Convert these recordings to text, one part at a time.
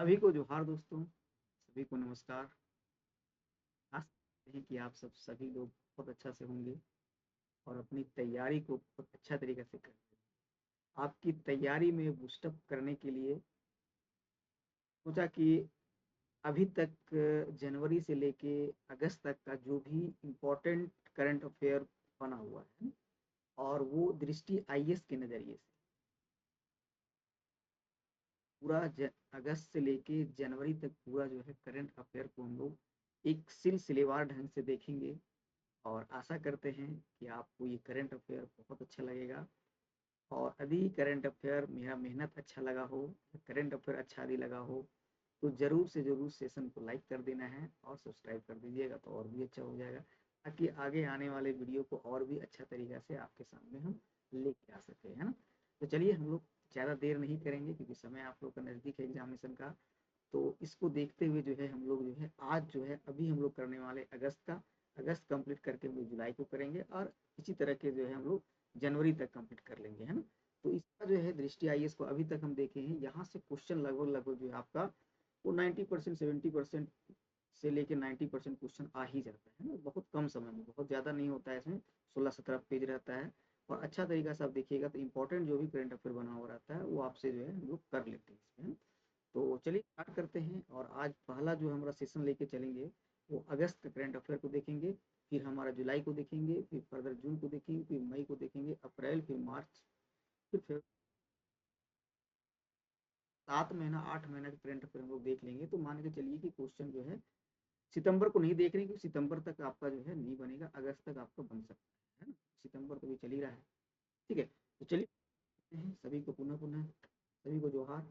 सभी को जोहार दोस्तों। सभी को नमस्कार। आशा करते हैं कि आप सभी लोग बहुत अच्छा से होंगे और अपनी तैयारी को बहुत अच्छा तरीके से करें। आपकी तैयारी में बूस्टअप करने के लिए सोचा कि अभी तक जनवरी से लेके अगस्त तक का जो भी इम्पोर्टेंट करंट अफेयर बना हुआ है और वो दृष्टि आईएएस के नज़रिए से पूरा अगस्त से लेके जनवरी तक पूरा जो है करंट अफेयर को हम लोग एक सिलसिलेवार ढंग से देखेंगे। और आशा करते हैं कि आपको ये करंट अफेयर बहुत अच्छा लगेगा। और यदि करंट अफेयर मेरा मेहनत अच्छा लगा हो, करंट अफेयर अच्छा यदि लगा हो, तो ज़रूर से ज़रूर सेशन को लाइक कर देना है और सब्सक्राइब कर दीजिएगा, तो और भी अच्छा हो जाएगा, ताकि आगे आने वाले वीडियो को और भी अच्छा तरीक़ा से आपके सामने हम लेके आ सकें, है ना। तो चलिए हम लोग ज़्यादा देर नहीं करेंगे, क्योंकि समय आप लोग का नज़दीक है एग्जामिनेशन का। तो इसको देखते हुए जो है हम लोग जो है आज जो है अभी हम लोग करने वाले अगस्त का, अगस्त कंप्लीट करके हम लोग जुलाई को करेंगे और इसी तरह के जो है हम लोग जनवरी तक कंप्लीट कर लेंगे, है ना। तो इसका जो है दृष्टि आईएएस को अभी तक हम देखे हैं, यहाँ से क्वेश्चन लगभग लगभग जो है आपका वो 90% 70% से लेके 90% क्वेश्चन आ ही जाता है ना, बहुत कम समय में, बहुत ज़्यादा नहीं होता है इसमें। 16-17 पेज रहता है और अच्छा तरीका से आप देखिएगा तो इंपॉर्टेंट जो भी करंट अफेयर बना हुआ रहता है वो आपसे जो है हम लोग कर लेते हैं इसमें। तो चलिए स्टार्ट करते हैं। और आज पहला जो हमारा सेशन लेके चलेंगे वो अगस्त का करंट अफेयर को देखेंगे, फिर हमारा जुलाई को देखेंगे, फिर फर्दर जून को देखेंगे, फिर मई को देखेंगे, अप्रैल, फिर मार्च, फिर 7 महीना 8 महीना का करंट अफेयर हम लोग देख लेंगे। तो मान के चलिए कि क्वेश्चन जो है सितंबर को नहीं देख रहे, क्योंकि सितंबर तक आपका जो है नहीं बनेगा, अगस्त तक आपका बन सकता है ना। सितंबर तो भी चल ही रहा है, ठीक है। तो चलिए सभी को पुनः पुनः सभी को जोहार।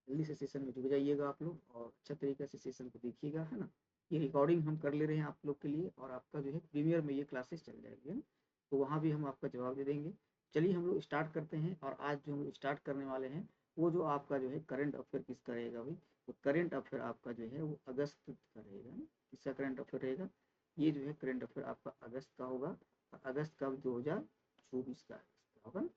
जल्दी से सेशन में जुड़ जाइएगा आप लोग और अच्छा तरीके से सेशन को देखिएगा, है ना। ये रिकॉर्डिंग हम कर ले रहे हैं आप लोग के लिए और आपका जो है प्रीमियर में ये क्लासेस चल जाएगी, है ना। तो वहाँ भी हम आपका जवाब दे देंगे। चलिए हम लोग स्टार्ट करते हैं। और आज जो हम लोग स्टार्ट करने वाले हैं वो जो आपका जो है करंट अफेयर किसका रहेगा भाई, तो करंट अफेयर आपका जो है वो अगस्त का रहेगा ना। किसका करंट अफेयर रहेगा, ये जो है करंट अफेयर आपका अगस्त का होगा। और अगस्त का 2024 का अगस्त का होगा ना।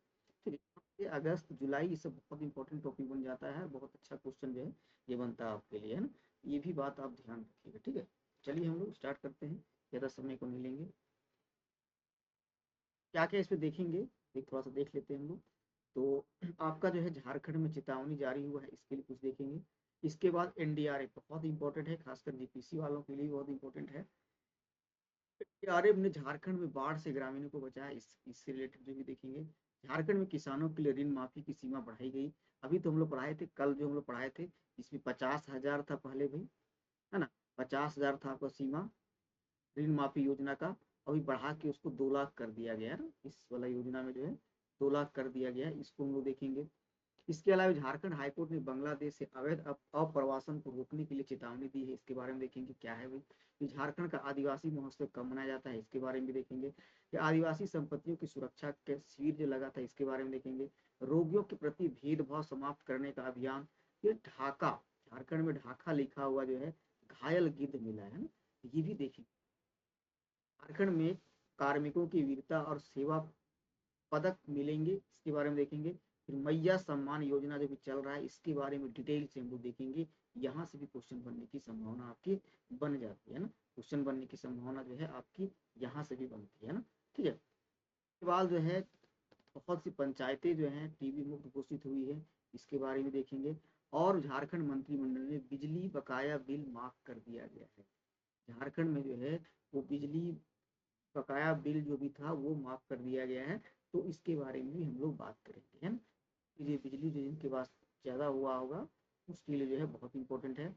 ठीक है, ये अगस्त जुलाई ये सब बहुत इंपॉर्टेंट टॉपिक बन जाता है, बहुत अच्छा क्वेश्चन जो है ये बनता है आपके लिए, है ना। ये भी बात आप ध्यान रखिएगा, ठीक है। चलिए हम लोग स्टार्ट करते हैं, ज़्यादा समय को नहीं लेंगे। क्या क्या इस पे देखेंगे, एक थोड़ा सा देख लेते हैं हम लोग। तो आपका जो है झारखंड में चेतावनी जारी हुआ है, इसके लिए कुछ देखेंगे। इसके बाद एनडीआरएफ बहुत इंपॉर्टेंट है, खासकर जीपीसी वालों के लिए बहुत इंपॉर्टेंट है। एनडीआरएफ ने झारखंड में बाढ़ से ग्रामीणों को बचाया, इससे रिलेटेड जो भी देखेंगे। झारखंड में किसानों के लिए ऋण माफी की सीमा बढ़ाई गई। अभी तो हम लोग पढ़ाए थे, कल जो हम लोग पढ़ाए थे, इसमें 50,000 था पहले भी, है ना। 50,000 था आपका सीमा ऋण माफी योजना का। अभी बढ़ा के उसको 2 लाख कर दिया गया है ना, इस वाला योजना में जो है 2 लाख कर दिया गया है, इसको हम लोग देखेंगे। इसके अलावा झारखंड हाईकोर्ट ने बांग्लादेश से अवैध अप्रवासन को रोकने के लिए चेतावनी दी है, इसके बारे में देखेंगे क्या है भाई। ये झारखंड का आदिवासी महोत्सव कब मनाया जाता है, इसके बारे में भी देखेंगे। ये आदिवासी संपत्तियों की सुरक्षा के शिविर जो लगा था, इसके बारे में देखेंगे। रोगियों के प्रति भेदभाव समाप्त करने का अभियान। ये ढाका, झारखंड में ढाका लिखा हुआ जो है घायल गिद्ध मिला है ना, ये भी देखेंगे। झारखंड में कार्मिकों की वीरता और सेवा पदक मिलेंगे, इसके बारे में देखेंगे। फिर मैया सम्मान योजना जो भी चल रहा है, इसके बारे में डिटेल से हम लोग देखेंगे। यहाँ से भी क्वेश्चन बनने की संभावना आपकी बन जाती है ना, क्वेश्चन बनने की संभावना जो है आपकी यहाँ से भी बनती है ना, ठीक है। इसके बाद जो है बहुत सी पंचायतें जो हैं टीबी मुक्त घोषित हुई है, इसके बारे में देखेंगे। और झारखंड मंत्रिमंडल ने बिजली बकाया बिल माफ कर दिया गया है। झारखंड में जो है वो बिजली बकाया बिल जो भी था वो माफ कर दिया गया है। तो इसके बारे में भी हम लोग बात करेंगे, है ना। ये बिजली जो जिनके पास ज़्यादा हुआ होगा उसके लिए जो है बहुत इंपॉर्टेंट है।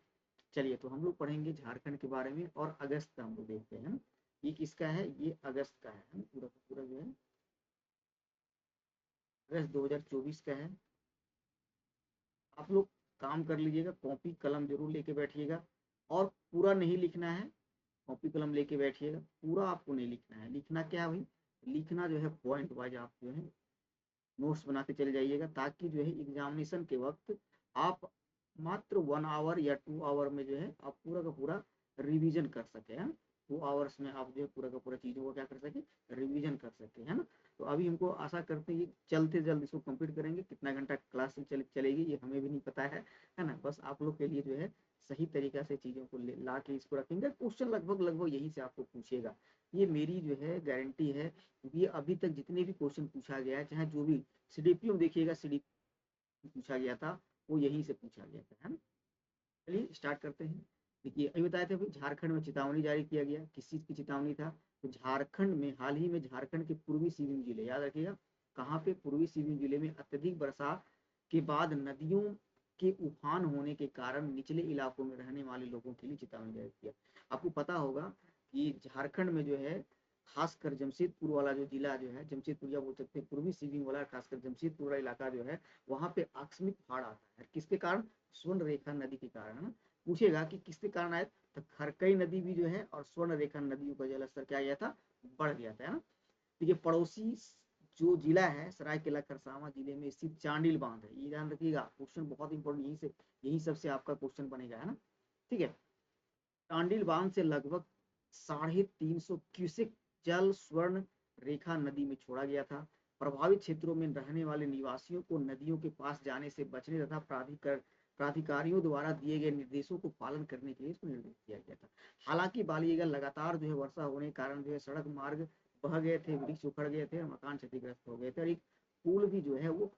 चलिए तो हम लोग पढ़ेंगे झारखंड के बारे में और अगस्त का हम लोग देखते हैं ना। ये किसका है, ये अगस्त का है ना, पूरा का पूरा जो है अगस्त 2024 का है। आप लोग काम कर लीजिएगा, कॉपी कलम जरूर लेके बैठिएगा। और पूरा नहीं लिखना है, कॉपी कलम लेके बैठिएगा, पूरा आपको नहीं लिखना है। लिखना क्या है भाई, लिखना जो है पॉइंट वाइज आप जो है नोट्स बना के चले जाइएगा, ताकि जो है एग्जामिनेशन के वक्त आप मात्र 1 आवर या 2 आवर में जो है आप पूरा का पूरा रिवीजन कर सके, है 2 आवर्स में आप जो है पूरा का पूरा चीज़ों को क्या कर सके, रिवीजन कर सके, है ना। तो अभी हमको आशा करते हैं कि चलते जल्द इसको कंप्लीट करेंगे। कितना घंटा क्लास चलेगी ये हमें भी नहीं पता है ना। बस आप लोग के लिए जो है सही तरीका से चीज़ों को ला के इसको रखेंगे। क्वेश्चन लगभग लगभग यहीं से आपको पूछेगा, ये मेरी जो है गारंटी है, क्योंकि ये अभी तक जितने भी क्वेश्चन पूछा गया है, चाहे जो भी सीडीपीओ में देखिएगा, सीडीपीओ पूछा गया था वो यहीं से पूछा गया था, है ना। चलिए स्टार्ट करते हैं। देखिए अभी बताए थे, झारखंड में चेतावनी जारी किया गया, किस चीज की चेतावनी था? तो झारखंड में हाल ही में झारखंड के पूर्वी सिंहभूम जिले, याद रखिएगा कहाँ पे, पूर्वी सिंहभूम जिले में अत्यधिक वर्षा के बाद नदियों के उफान होने के कारण निचले इलाकों में रहने वाले लोगों के लिए चेतावनी जारी किया। आपको पता होगा कि झारखंड में जो है खासकर जमशेदपुर वाला जो जिला जो है, जमशेदपुर या बोल सकते हैं पूर्वी सिंहभूम वाला, खासकर जमशेदपुर वाला इलाका जो है, वहाँ पे आकस्मिक बाढ़ आता है। किसके कारण? स्वर्ण रेखा नदी के कारण, है ना। पूछेगा कि किसके कारण आए, तो खरकई नदी भी जो है और स्वर्ण रेखा नदियों का जलस्तर क्या गया था, बढ़ गया था, है ना। देखिए पड़ोसी जो जिला है सरायकेला खरसावां जिले में स्थित चांडिल बांध है, ये ध्यान रखिएगा, क्वेश्चन बहुत इंपॉर्टेंट, यही सबसे आपका क्वेश्चन बनेगा, है ना। ठीक है, चांडिल बांध से लगभग 350 क्यूसेक जल स्वर्ण रेखा नदी में छोड़ा गया था। प्रभावित क्षेत्रों में रहने वाले निवासियों को नदियों के पास जाने से बचने तथा प्राधिकारियों द्वारा दिए गए निर्देशों को पालन करने के लिए इसको निर्देश दिया गया था। हालांकि बालिएगा लगातार जो है वर्षा होने के कारण जो है सड़क मार्ग बह गए थे, वृक्ष उखड़ गए थे, मकान क्षतिग्रस्त हो गए थे, और एक पुल भी जो है वो,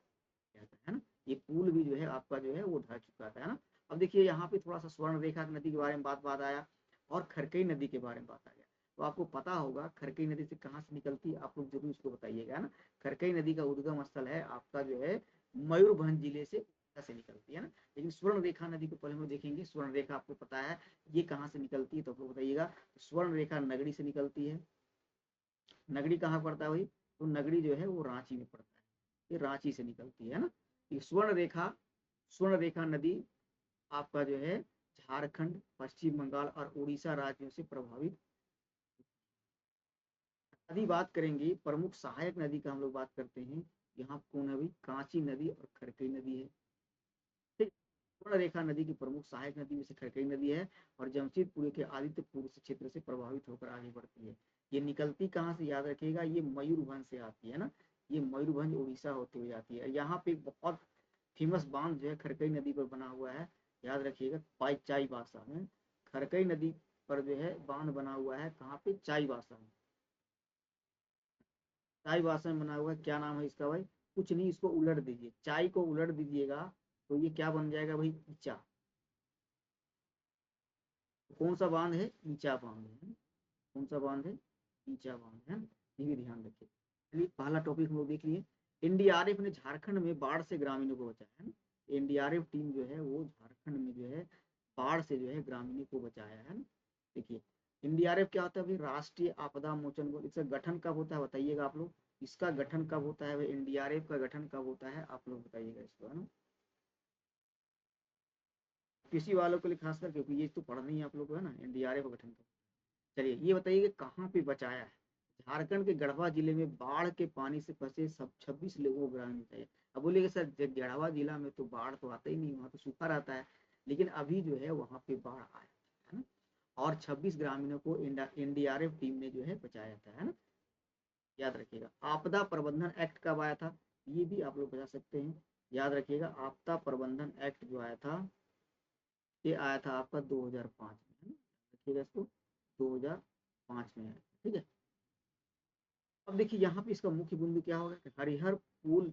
है ना, ये पुल भी जो है आपका जो है वो ढह चुका था, है ना। अब देखिए यहाँ पे थोड़ा सा स्वर्ण रेखा नदी के बारे में बात आया, और खरकई नदी के बारे में बात आ गया। तो आपको पता होगा खरकई नदी से कहाँ से निकलती है, आप लोग जरूर इसको बताइएगा, है ना। खरकई नदी का उद्गम स्थल है आपका जो है मयूरभंज जिले से निकलती है ना। लेकिन स्वर्ण रेखा नदी को पहले हम देखेंगे। स्वर्ण रेखा आपको पता है ये कहाँ से निकलती है, तो आप लोग बताइएगा। स्वर्ण रेखा नगरी से निकलती है। नगरी कहाँ पड़ता है भाई, तो नगरी जो है वो रांची में पड़ता है, ये रांची से निकलती है ना। ये स्वर्ण रेखा नदी आपका जो है झारखंड, पश्चिम बंगाल और उड़ीसा राज्यों से प्रभावित। नदी बात करेंगे, प्रमुख सहायक नदी का हम लोग बात करते हैं। यहाँ कौन है भाई, कांची नदी और खरकई नदी है। ठीक, स्वर्ण रेखा नदी की प्रमुख सहायक नदी में से खरकई नदी है, और जमशेदपुर के आदित्यपुर क्षेत्र से प्रभावित होकर आगे बढ़ती है। ये निकलती कहाँ से, याद रखिएगा, ये मयूरभंज से आती है ना। ये मयूरभंज उड़ीसा होते हुए जाती है। यहाँ पे बहुत फेमस बांध जो है खरकई नदी पर बना हुआ है, याद रखिएगा, चाईबासा में खरकई नदी पर जो है बांध बना हुआ है। कहाँ पे, चाईबासा में, चाईबासा में बना हुआ है। क्या नाम है इसका भाई, कुछ नहीं, इसको उलट दीजिए, चाय को उलट दीजिएगा तो ये क्या बन जाएगा भाई, ईचा। कौन सा बांध है, ईचा बांध है। कौन सा बांध है, ईचा बांध है। ये भी ध्यान रखिए। चलिए पहला टॉपिक हम लोग देख लिए। एनडीआरएफ ने झारखंड में बाढ़ से ग्रामीणों को बचाया, है ना। एनडीआरएफ टीम जो है वो झारखंड में जो है बाढ़ से जो है ग्रामीणों को बचाया है ना। देखिए एनडीआरएफ क्या होता है भाई, राष्ट्रीय आपदा मोचन बल। इसका गठन कब होता है बताइएगा आप लोग, इसका गठन कब होता है भाई, एनडीआरएफ का गठन कब होता है, आप लोग बताइएगा इसको, है ना। किसी वालों के लिए खासकर, क्योंकि ये तो पढ़ना ही आप लोग को है ना, एनडीआरएफ का गठन कब। चलिए ये बताइए कि कहाँ पे बचाया है। झारखंड के गढ़वा जिले में बाढ़ के पानी से फंसे सब 26 लोगों को ग्रामीण बचाया। अब बोलिएगा सर गढ़वा जिला में तो बाढ़ तो आता ही नहीं, वहाँ तो सूखा रहता है, लेकिन अभी जो है वहाँ पे बाढ़ आया है ना, और 26 ग्रामीणों को एनडीआरएफ टीम ने जो है बचाया था, है ना। याद रखिएगा। आपदा प्रबंधन एक्ट कब आया था, ये भी आप लोग बता सकते हैं। याद रखिएगा आपदा प्रबंधन एक्ट जो आया था, ये आया था आपका 2005 में, है ना। रखिएगा इसको, 2005 में आया, ठीक है। अब देखिए यहाँ पे इसका मुख्य बिंदु क्या होगा कि हरिहर पुल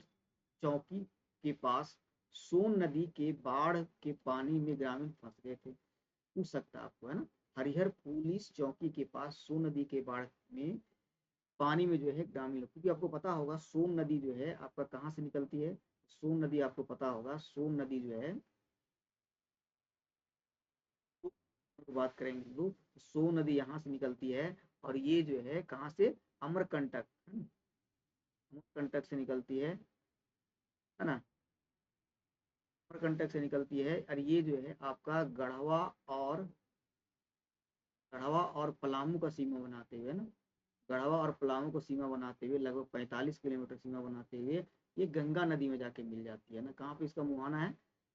चौकी के पास सोन नदी के बाढ़ के पानी में ग्रामीण फंस गए थे। पूछ सकता है आपको, है ना। हरिहर पुलिस चौकी के पास सोन नदी के बाढ़ में पानी में जो है ग्रामीण लोग, क्योंकि आपको पता होगा सोन नदी जो है आपका कहाँ से निकलती है। सोन नदी आपको पता होगा, सोन नदी जो है, तो बात करेंगे लोग, सोन नदी यहाँ से निकलती है, और ये जो है कहाँ से, अमरकंटक, अमरकंटक से निकलती है ना। अमरकंटक से निकलती है, और ये जो है आपका और गढ़वा और पलामू का सीमा बनाते हुए ना, गढ़वा और पलामू को सीमा बनाते हुए लगभग 45 किलोमीटर सीमा बनाते हुए ये गंगा नदी में जाके मिल जाती है ना। कहाँ पे इसका मुहाना है,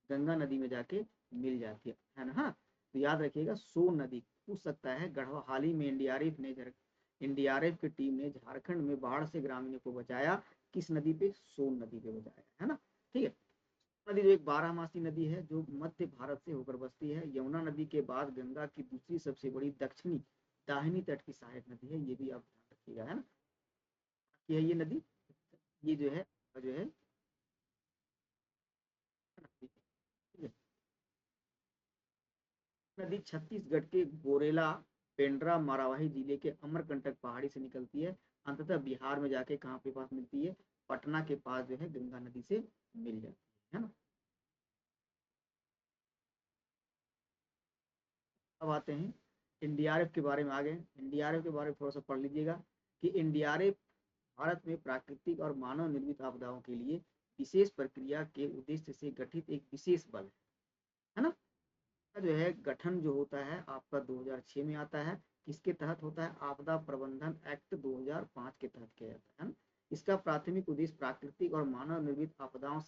गंगा नदी में जाके मिल जाती है ना। हाँ, तो याद रखिएगा सोन नदी। पूछ सकता है गढ़वा, हाल ही में एनडीआरएफ ने एनडीआरएफ की टीम ने झारखंड में बाढ़ से ग्रामीणों को बचाया, किस नदी पे? सोन नदी पे बचाया, है ना। ठीक है, नदी जो एक बारहमासी नदी है जो मध्य भारत से होकर बसती है। यमुना नदी के बाद गंगा की दूसरी सबसे बड़ी दक्षिणी दाहिनी तट की सहायक नदी है, ये भी आप ध्यान रखिएगा, है ना। ये है ये नदी, ये जो है नदी छत्तीसगढ़ के गोरेला पेंड्रा मारावाही जिले के अमरकंटक पहाड़ी से निकलती है, अंततः बिहार में जाके कहाँ पे पास मिलती है? पटना के पास जो है गंगा नदी से मिल जाती है ना। अब आते हैं एनडीआरएफ के बारे में। आ गए एनडीआरएफ के बारे में थोड़ा सा पढ़ लीजिएगा कि एनडीआरएफ भारत में प्राकृतिक और मानव निर्मित आपदाओं के लिए विशेष प्रक्रिया के उद्देश्य से गठित एक विशेष बल है ना। जो है गठन जो होता है आपका 2006 में आता है, किसके तहत होता है? आपदा प्रबंधन एक्ट 2005 के तहत किया जाता है ना। इसका प्राथमिक उद्देश्य प्राकृतिक और मानव निर्मित आपदाओं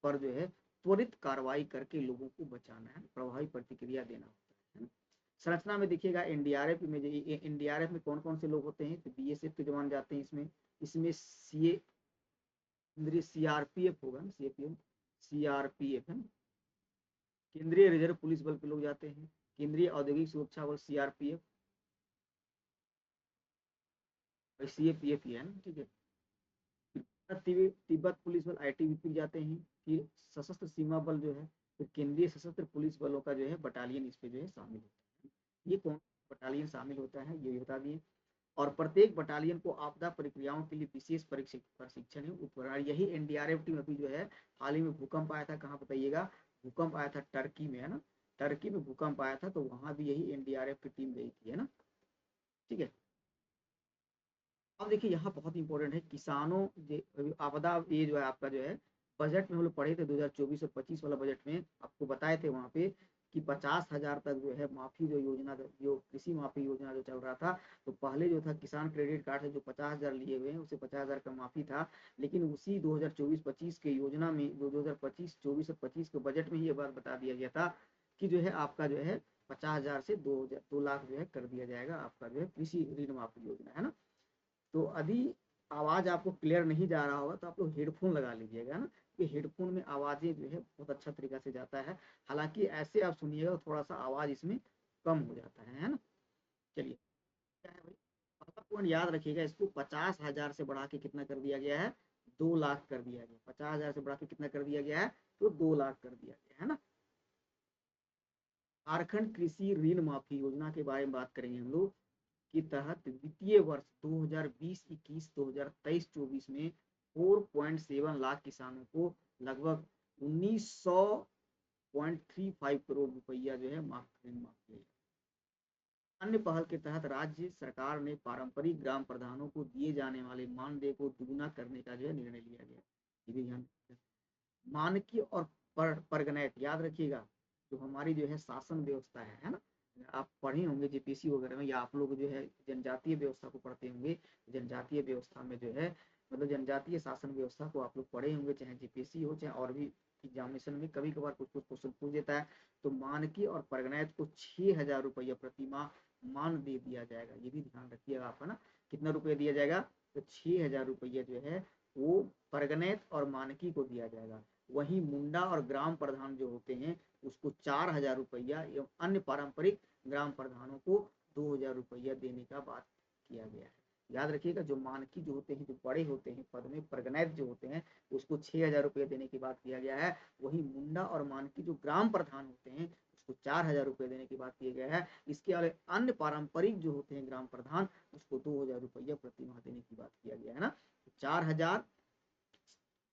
पर जो है त्वरित कार्रवाई करके लोगों को बचाना है, प्रभावी प्रतिक्रिया देना होता है। संरचना में देखिएगा एनडीआरएफ में, एनडीआरएफ में कौन कौन से लोग होते हैं? तो बीएसएफ के जवान जाते हैं इसमें, इसमें सीआरपीएफ होगा ना, सीआरपीएफ है ना, केंद्रीय रिजर्व पुलिस बल के लोग जाते हैं, केंद्रीय औद्योगिक सुरक्षा बल सीआरपीएफ, सीएपीएफ ही है ना। ठीक है, तिब्बत पुलिस बल आईटीबीपी जाते हैं, फिर सशस्त्र सीमा बल जो है, फिर केंद्रीय सशस्त्र पुलिस बलों का जो है बटालियन इस पे जो है शामिल होता है। ये कौन बटालियन शामिल होता है ये बता दिए। और प्रत्येक बटालियन को आपदा प्रक्रियाओं के लिए विशेष प्रशिक्षण है उपकरण। यही एनडीआरएफ टीम अभी जो है हाल ही में भूकंप आया था, कहाँ बताइएगा? भूकंप आया था टर्की में, है ना। टर्की में भूकंप आया था तो वहां भी यही एनडीआरएफ की टीम गई थी, है ना। ठीक है, अब देखिए यहाँ बहुत इंपॉर्टेंट है किसानों आपदा, ये जो है आपका जो है बजट में हम लोग पढ़े थे 2024 और 25 वाला बजट में आपको बताए थे वहाँ पे कि 50,000 तक जो है माफी जो योजना, जो कृषि माफी योजना जो चल रहा था, तो पहले जो था किसान क्रेडिट कार्ड से जो 50,000 लिए हुए हैं उसे 50,000 का माफी था। लेकिन उसी 2024-25 के योजना में 2025-24 और 25 के बजट में ये बात बता दिया गया था कि जो है आपका जो है 50,000 से 2 लाख जो है कर दिया जाएगा आपका जो है कृषि ऋण माफी योजना, है ना। तो अभी आवाज आपको क्लियर नहीं जा रहा होगा तो आप लोग हेडफोन लगा लीजिएगा ना, कि हेडफोन में आवाजें जो है बहुत अच्छा तरीका से जाता है। हालांकि ऐसे आप सुनिएगा तो थोड़ा सा आवाज इसमें कम हो जाता है ना। चलिए, क्या है भाई, पहला पॉइंट याद रखिएगा, इसको 50,000 से बढ़ा के कितना कर दिया गया है? 2 लाख कर दिया गया। 50,000 से बढ़ा के कितना कर दिया गया है? तो 2 लाख कर दिया गया है ना। झारखंड कृषि ऋण माफी योजना के बारे में बात करेंगे हम लोग के तहत वित्तीय वर्ष 2020-21 2023-24 में 4.7 लाख किसानों को लगभग 1900.35 करोड़ रुपया जो है माफ किया। अन्य पहल के तहत राज्य सरकार ने पारंपरिक ग्राम प्रधानों को दिए जाने वाले मानदेय को दुगुना करने का जो है निर्णय लिया गया। ये भी ध्यान, मानकीय और परगनैत याद रखिएगा, जो हमारी जो है शासन व्यवस्था है ना। आप पढ़े होंगे जेपीसी वगैरह में, या आप लोग जो है जनजातीय व्यवस्था को पढ़ते होंगे, जनजातीय व्यवस्था में जो है मतलब जनजातीय शासन व्यवस्था को आप लोग पढ़े होंगे, चाहे जेपीसी हो चाहे और भी एग्जामिनेशन में कभी कभार कुछ कुछ क्वेश्चन पूछ देता है। तो मानकीय और परगनैत को 6,000 रुपया प्रति माह मान दे दिया जाएगा, ये भी ध्यान रखिएगा आप, है ना। कितना रुपया दिया जाएगा? तो 6,000 रुपया जो है वो परगनैत और मानकी को दिया जाएगा। वहीं मुंडा और ग्राम प्रधान जो होते हैं उसको 4,000 रुपया एवं अन्य पारंपरिक ग्राम प्रधानों को 2,000 रुपया देने का बात किया गया है। याद रखिएगा, जो मानकी जो होते हैं, जो बड़े होते हैं पद में, परगनैत जो होते हैं उसको 6,000 रुपया देने की बात किया गया है। वही मुंडा और मानकी जो ग्राम प्रधान होते हैं उसको 4,000 रुपये देने की बात किया गया है। इसके अलावा अन्य पारंपरिक जो होते हैं ग्राम प्रधान उसको 2,000 रुपया प्रति माह देने की बात किया गया है ना। 4,000,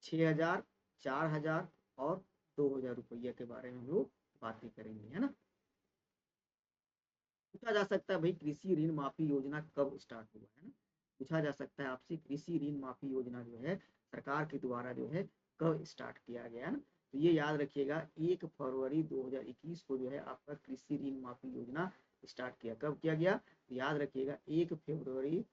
6,000, 4,000 और 2,000 रुपया के बारे में हम लोग बातें करेंगे, है ना। पूछा जा सकता है भाई कृषि ऋण माफी योजना कब स्टार्ट हुआ, है ना। पूछा जा सकता है आपसे कृषि ऋण माफी योजना जो है सरकार के द्वारा जो है कब स्टार्ट किया गया, है ना। तो ये याद रखिएगा 1 फरवरी 2021 को जो है आपका कृषि ऋण माफी योजना स्टार्ट किया। कब किया गया? तो याद रखिएगा 1 फरवरी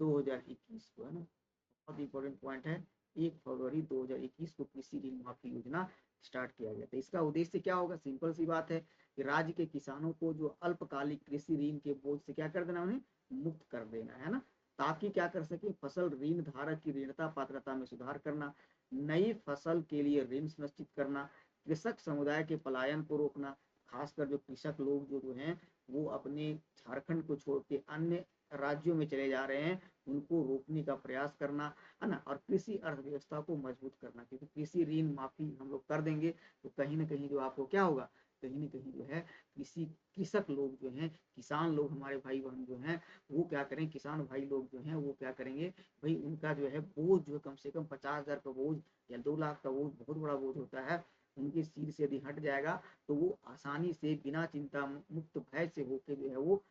2021 को, है ना। बहुत इंपॉर्टेंट पॉइंट है, 1 फरवरी 2021 को कृषि ऋण माफी योजना स्टार्ट किया गया था। इसका उद्देश्य क्या होगा? सिंपल सी बात है कि राज्य के किसानों को जो अल्पकालिक कृषि ऋण के बोझ से क्या कर देना, उन्हें मुक्त कर देना है ना, ताकि क्या कर सके, फसल ऋण धारक की ऋणता पात्रता में सुधार करना, नई फसल के लिए ऋण सुनिश्चित करना, कृषक समुदाय के पलायन को रोकना, खासकर जो कृषक लोग जो हैं वो अपने झारखंड को छोड़ के अन्य राज्यों में चले जा रहे हैं, उनको रोकने का प्रयास करना है ना, और कृषि अर्थव्यवस्था को मजबूत करना, क्योंकि कृषि ऋण माफी हम लोग कर देंगे तो कहीं ना कहीं जो आपको क्या होगा, कहीं ना कहीं जो है कृषि कृषक लोग जो हैं, किसान लोग हमारे भाई बहन जो हैं वो क्या करें, किसान भाई लोग जो हैं वो क्या करेंगे भाई, उनका जो है बोझ जो है कम से कम 50,000 का बोझ या 2 लाख का बोझ बहुत बड़ा बोझ होता है, उनके सिर से यदि हट जाएगा तो वो आसानी से बिना चिंता मुक्त भय से होकर जो है वो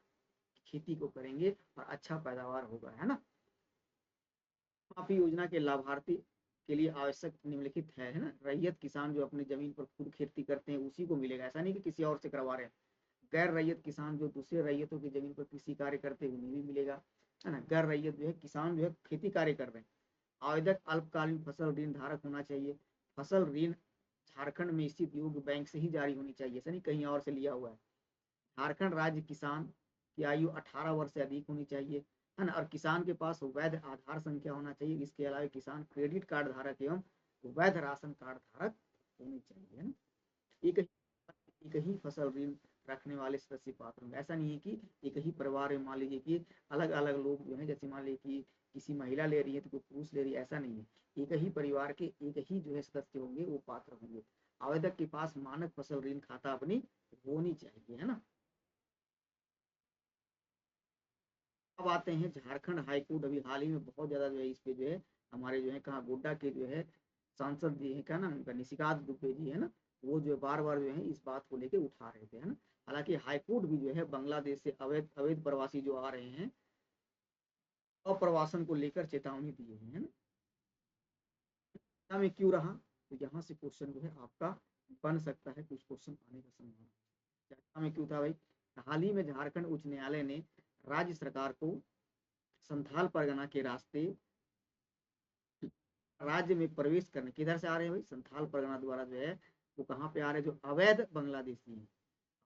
खेती को करेंगे और अच्छा पैदावार होगा, है ना। माफी योजना के लाभार्थी के लिए आवश्यक निम्नलिखित है ना, रैयत किसान जो अपनी जमीन पर खुद खेती करते हैं उसी को मिलेगा, ऐसा नहीं कि किसी और से करवा रहे हैं। गैर रैयत किसान जो दूसरे रैयतों की जमीन पर कृषि कार्य करते हैं उन्हें भी मिलेगा, है ना। गैर रैयत जो है किसान जो है खेती कार्य कर रहे हैं। आवेदक अल्पकालीन फसल ऋण धारक होना चाहिए। फसल ऋण झारखंड में स्थित योग्य बैंक से ही जारी होनी चाहिए, ऐसा नहीं कहीं और से लिया हुआ है। झारखंड राज्य किसान की आयु 18 वर्ष से अधिक होनी चाहिए, है ना, और किसान के पास वैध आधार संख्या होना चाहिए। इसके अलावा किसान क्रेडिट कार्ड धारक एवं वैध राशन कार्ड धारक होने चाहिए, है ना। एक एक ही फसल ऋण रखने वाले सदस्य पात्र होंगे, ऐसा नहीं है कि एक ही परिवार में मान लीजिए कि अलग अलग लोग जो है, जैसे मान लीजिए कि किसी महिला ले रही है तो कोई पुरुष ले रही है, ऐसा नहीं है। एक ही परिवार के एक ही जो है सदस्य होंगे वो पात्र होंगे। आवेदक के पास मानक फसल ऋण खाता अपनी होनी चाहिए, है ना। अब आते हैं झारखंड हाईकोर्ट, अभी हाल ही में बहुत ज्यादा जो है इस पे जो है हमारे जो है कहाँ गोड्डा के जो है सांसद जी है, क्या नाम उनका, निशिकांत दुबे जी, है ना, वो जो बार बार जो है इस बात को लेके उठा रहे थे, है ना। हालांकि हाईकोर्ट भी जो है बांग्लादेश से अवैध अवैध प्रवासी जो आ रहे हैं, अप्रवासन को लेकर चेतावनी दी है ना। में क्यों रहा, तो यहाँ से क्वेश्चन जो है आपका बन सकता है, कुछ क्वेश्चन आने का संभावना। चर्चा में क्यों था भाई, हाल ही में झारखंड उच्च न्यायालय ने राज्य सरकार को संथाल परगना के रास्ते राज्य में प्रवेश करने, किधर से आ रहे हैं भाई, संथाल परगना द्वारा जो है वो कहाँ पे आ रहे हैं, जो अवैध बांग्लादेशी हैं।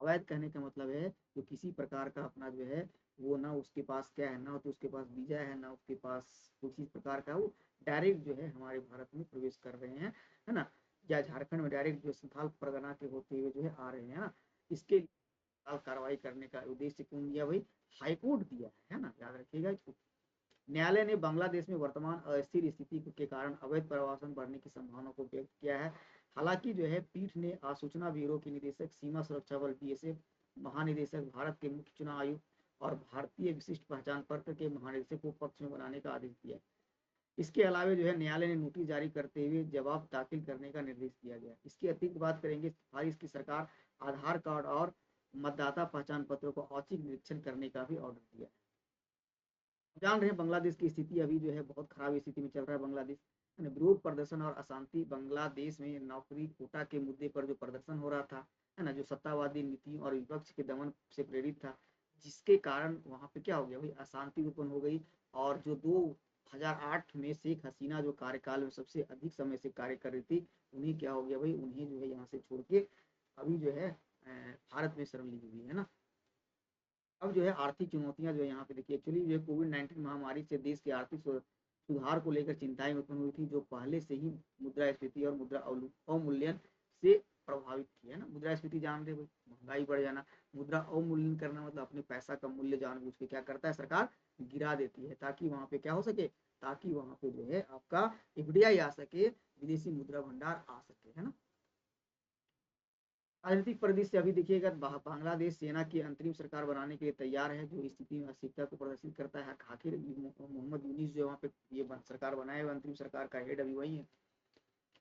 अवैध कहने का मतलब है जो किसी प्रकार का अपना जो है वो ना उसके पास क्या है, ना तो उसके पास वीजा है, ना उसके पास कुछ इस प्रकार का, वो डायरेक्ट जो है हमारे भारत में प्रवेश कर रहे हैं, है ना, या झारखंड में डायरेक्ट जो संथाल परगना के होते हुए जो है आ रहे हैं ना। इसके कार्रवाई करने का उद्देश्य कौन दिया भाई, हाईकोर्ट दिया है ना, याद रखिएगा इसको। न्यायालय ने बांग्लादेश में वर्तमान अस्थिर स्थिति के कारण अवैध प्रवासन बढ़ने की संभावना को व्यक्त किया है। हालांकि जो है पीठ ने सूचना ब्यूरो के निदेशक, सीमा सुरक्षा बल बीएसएफ महानिदेशक, भारत के मुख्य चुनाव आयुक्त और भारतीय विशिष्ट पहचान पत्र के महानिदेशक को पक्ष में बनाने का आदेश दिया। इसके अलावा जो है न्यायालय ने नोटिस जारी करते हुए जवाब दाखिल करने का निर्देश दिया गया। इसकी अतिरिक्त बात करेंगे, सिफारिश की सरकार आधार कार्ड और मतदाता पहचान पत्रों को औचक निरीक्षण करने का भी ऑर्डर दिया। जान रहे हैं बांग्लादेश की स्थिति अभी जो है बहुत खराब स्थिति में चल रहा है बांग्लादेश, विरोध प्रदर्शन और अशांति, बांग्लादेश में नौकरी कोटा के मुद्दे पर जो प्रदर्शन हो रहा था, है ना, जो सत्तावादी नीतियों और विपक्ष के दमन से प्रेरित था, जिसके कारण वहां पे क्या हो गया भाई, अशांति उत्पन्न हो गई। और जो 2008 में शेख हसीना जो कार्यकाल में सबसे अधिक समय से कार्य कर रही थी, उन्हें क्या हो गया भाई, उन्हें जो है यहाँ से छोड़ के अभी जो है भारत में शरण ली हुई है ना। अब जो है आर्थिक चुनौतियां जो है यहाँ पे देखिए, एक्चुअली जो है कोविड-19 महामारी से देश के आर्थिक सुधार को लेकर चिंताएं उत्पन्न हुई थी, जो पहले से ही मुद्रास्फीति और मुद्रा अवमूल्यन से प्रभावित थी, है ना। मुद्रास्फीति जान रहे, महंगाई बढ़ जाना, मुद्रा अवमूल्यन करना मतलब अपने पैसा का मूल्य जानबूझ के क्या करता है सरकार, गिरा देती है, ताकि वहां पे क्या हो सके, ताकि वहां पे जो है आपका एफडीआई आ सके, विदेशी मुद्रा भंडार आ सके, है ना। राजनीतिक परिदृश्य अभी देखिएगा, बांग्लादेश सेना की अंतरिम सरकार बनाने के लिए तैयार है, जो स्थिति में अस्थिरता को प्रदर्शित करता है। आखिर मोहम्मद यूनिस जो वहाँ पे ये सरकार बनाए हुए अंतरिम सरकार का हेड अभी वही है।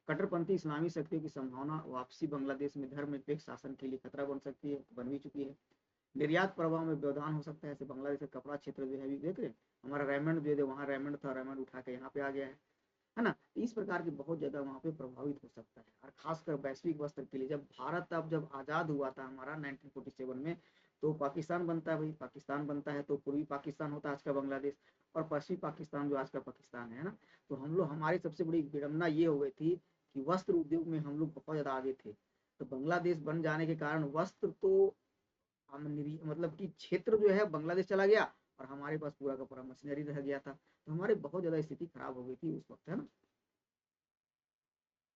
कट्टरपंथी इस्लामी शक्तियों की संभावना, वापसी बांग्लादेश में धर्म निरपेक्ष शासन के लिए खतरा बन सकती है, बन भी चुकी है। निर्यात प्रभाव में व्यवधान हो सकता है, जैसे बांग्लादेश का कपड़ा क्षेत्र जो है अभी देख रहे हमारा रेमंड जो है वहाँ रेमंड था, रेमंड उठा के यहाँ पे आ गया है ना। इस प्रकार के बहुत ज्यादा वहाँ पे प्रभावित हो सकता है, और खासकर वैश्विक वस्त्र के लिए, जब भारत अब जब आजाद हुआ था हमारा 1947 में, तो पाकिस्तान बनता है भाई, पाकिस्तान बनता है तो पूर्वी पाकिस्तान होता है आज का बांग्लादेश, और पश्चिमी पाकिस्तान जो आज का पाकिस्तान है ना। तो हम लोग, हमारी सबसे बड़ी विडम्बना ये हो गई थी कि वस्त्र उद्योग में हम लोग बहुत ज्यादा आगे थे, तो बांग्लादेश बन जाने के कारण वस्त्र तो मतलब कि क्षेत्र जो है बांग्लादेश चला गया, और हमारे पास पूरा का पूरा मशीनरी रह गया था, तो हमारी बहुत ज़्यादा स्थिति खराब हो गई थी उस वक्त, है ना।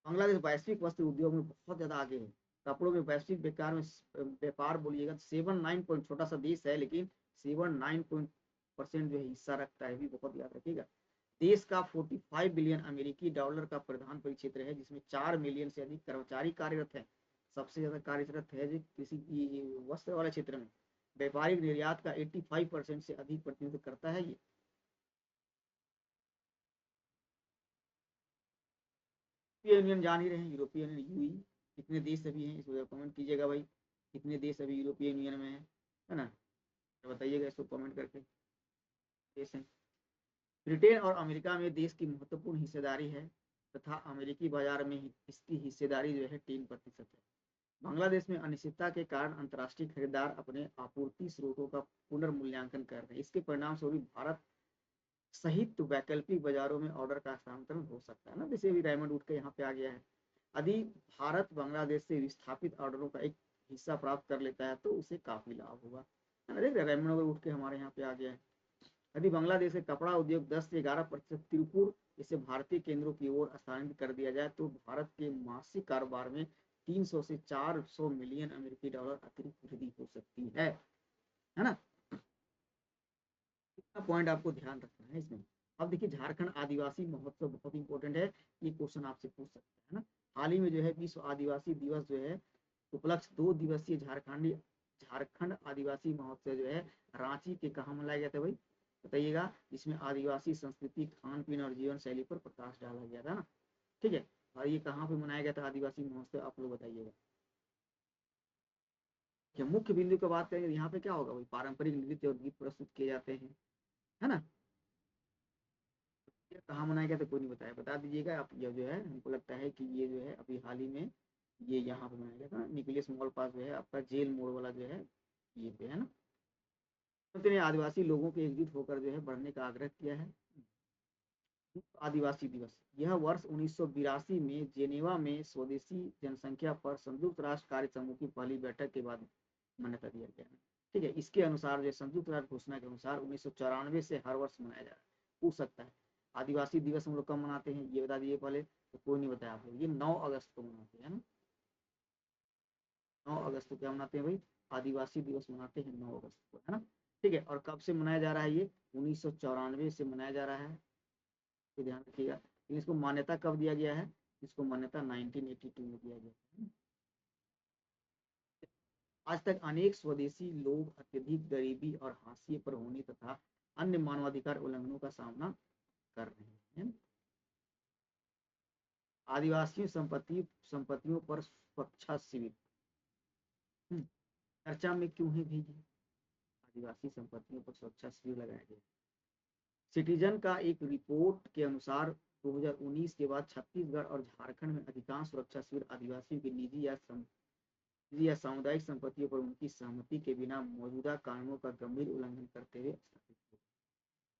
बांग्लादेश वैश्विक वस्त्र उद्योग में बहुत ज़्यादा आगे है। कपड़ों में वैश्विक व्यापार में व्यापार बोलिएगा तो 7-9 छोटा सा देश है, लेकिन 7-9% जो है हिस्सा रखता है, भी बहुत याद रखिएगा। देश का 45 बिलियन अमेरिकी डॉलर का प्रधान परिक्षेत्र है, जिसमें 4 मिलियन से अधिक कर्मचारी कार्यरत है। सबसे ज्यादा कार्यरत है जो किसी की वस्त्र वाले क्षेत्र में। व्यापारिक निर्यात का 85% से अधिक प्रतिनिधित्व करता है ये। यूरोपीय यूनियन जान ही रहे हैं, यूरोपीय यूनियन यूई, कितने देश अभी हैं इसको कमेंट कीजिएगा भाई, कितने देश अभी यूरोपीय यूनियन में है ना, तो बताइएगा इसको कमेंट करके। देश हैं ब्रिटेन और अमेरिका में देश की महत्वपूर्ण हिस्सेदारी है, तथा अमेरिकी बाजार में इसकी हिस्सेदारी जो है 3% है। बांग्लादेश में अनिश्चितता के कारण अंतर्राष्ट्रीय खरीदार अपने आपूर्ति स्रोतों का पुनर्मूल्यांकन कर रहे हैं। इसके परिणाम स्वरूप भारत सहित वैकल्पिक बाजारों में ऑर्डर का हस्तांतरण हो सकता है ना, जैसे अभी डायमंड उठ के यहाँ पे आ गया है। यदि भारत बांग्लादेश से विस्थापित ऑर्डरों का एक हिस्सा प्राप्त कर लेता है तो उसे काफी लाभ होगा, है ना। देख रहे डायमंड उठ के हमारे यहाँ पे आ गया है। यदि बांग्लादेश के कपड़ा उद्योग 10 से 11% त्रिपुर इसे भारतीय केंद्रों की ओर स्थानांतरित कर दिया जाए तो भारत के मासिक कारोबार में 300 से 400 मिलियन अमेरिकी डॉलर अतिरिक्त वृद्धि हो सकती है ना। इतना पॉइंट आपको ध्यान रखना है इसमें। अब देखिए झारखंड आदिवासी महोत्सव बहुत इंपॉर्टेंट है, ये क्वेश्चन आपसे पूछ सकते हैं ना। हाल ही में जो है विश्व आदिवासी दिवस जो है उपलक्ष्य 2 दिवसीय झारखंड आदिवासी महोत्सव जो है रांची के कहाँ मनाया गया था भाई, बताइएगा। इसमें आदिवासी संस्कृति, खान पीन और जीवन शैली पर प्रकाश डाला गया था ना, ठीक है। और ये कहाँ पे मनाया गया था आदिवासी महोत्सव, आप लोग बताइएगा। क्या मुख्य बिंदु की बात करें यहाँ पे क्या होगा भाई, पारंपरिक नृत्य और गीत प्रस्तुत किए जाते हैं, है ना। ये कहाँ मनाया गया था कोई नहीं बताया, बता दीजिएगा आप। ये जो है हमको लगता है कि ये जो है अभी हाल ही में ये यहाँ पे मनाया गया था, निकलेस मॉल पास जो है आपका जेल मोड़ वाला जो है ये पे, है ना। तो ने आदिवासी लोगों के एकजुट होकर जो है बढ़ने का आग्रह किया है। आदिवासी दिवस यह वर्ष 1982 में जेनेवा में स्वदेशी जनसंख्या पर संयुक्त राष्ट्र कार्य समूह की पहली बैठक के बाद मान्यता दिया गया है, ठीक है। इसके अनुसार जो संयुक्त राष्ट्र घोषणा के अनुसार 1994 से हर वर्ष मनाया जा रहा है। पूछ सकता है आदिवासी दिवस हम लोग कब मनाते हैं, ये बता दीजिए पहले, तो कोई नहीं बताया आप लोग। ये 9 अगस्त को मनाते हैं ना, 9 अगस्त को क्या मनाते हैं भाई, आदिवासी दिवस मनाते हैं 9 अगस्त को, है ना, ठीक है। और कब से मनाया जा रहा है ये, 1994 से मनाया जा रहा है, तो ध्यान रखिएगा। लेकिन इसको मान्यता कब दिया गया है, इसको मान्यता 1982 में दिया गया है। आज तक अनेक स्वदेशी लोग अत्यधिक गरीबी और हाशिए पर होने तथा अन्य मानवाधिकार उल्लंघनों का सामना कर रहे हैं। आदिवासी संपत्तियों पर सुरक्षा शिविर चर्चा में क्यों है भी, आदिवासी संपत्तियों पर सुरक्षा शिविर लगाया गया। सिटीजन का एक रिपोर्ट के अनुसार 2019 के बाद छत्तीसगढ़ और झारखंड में अधिकांश सुरक्षा शिविर आदिवासियों की निजी या सामुदायिक संपत्तियों पर उनकी सहमति के बिना मौजूदा कानूनों का गंभीर उल्लंघन करते हुए स्थापित हुए।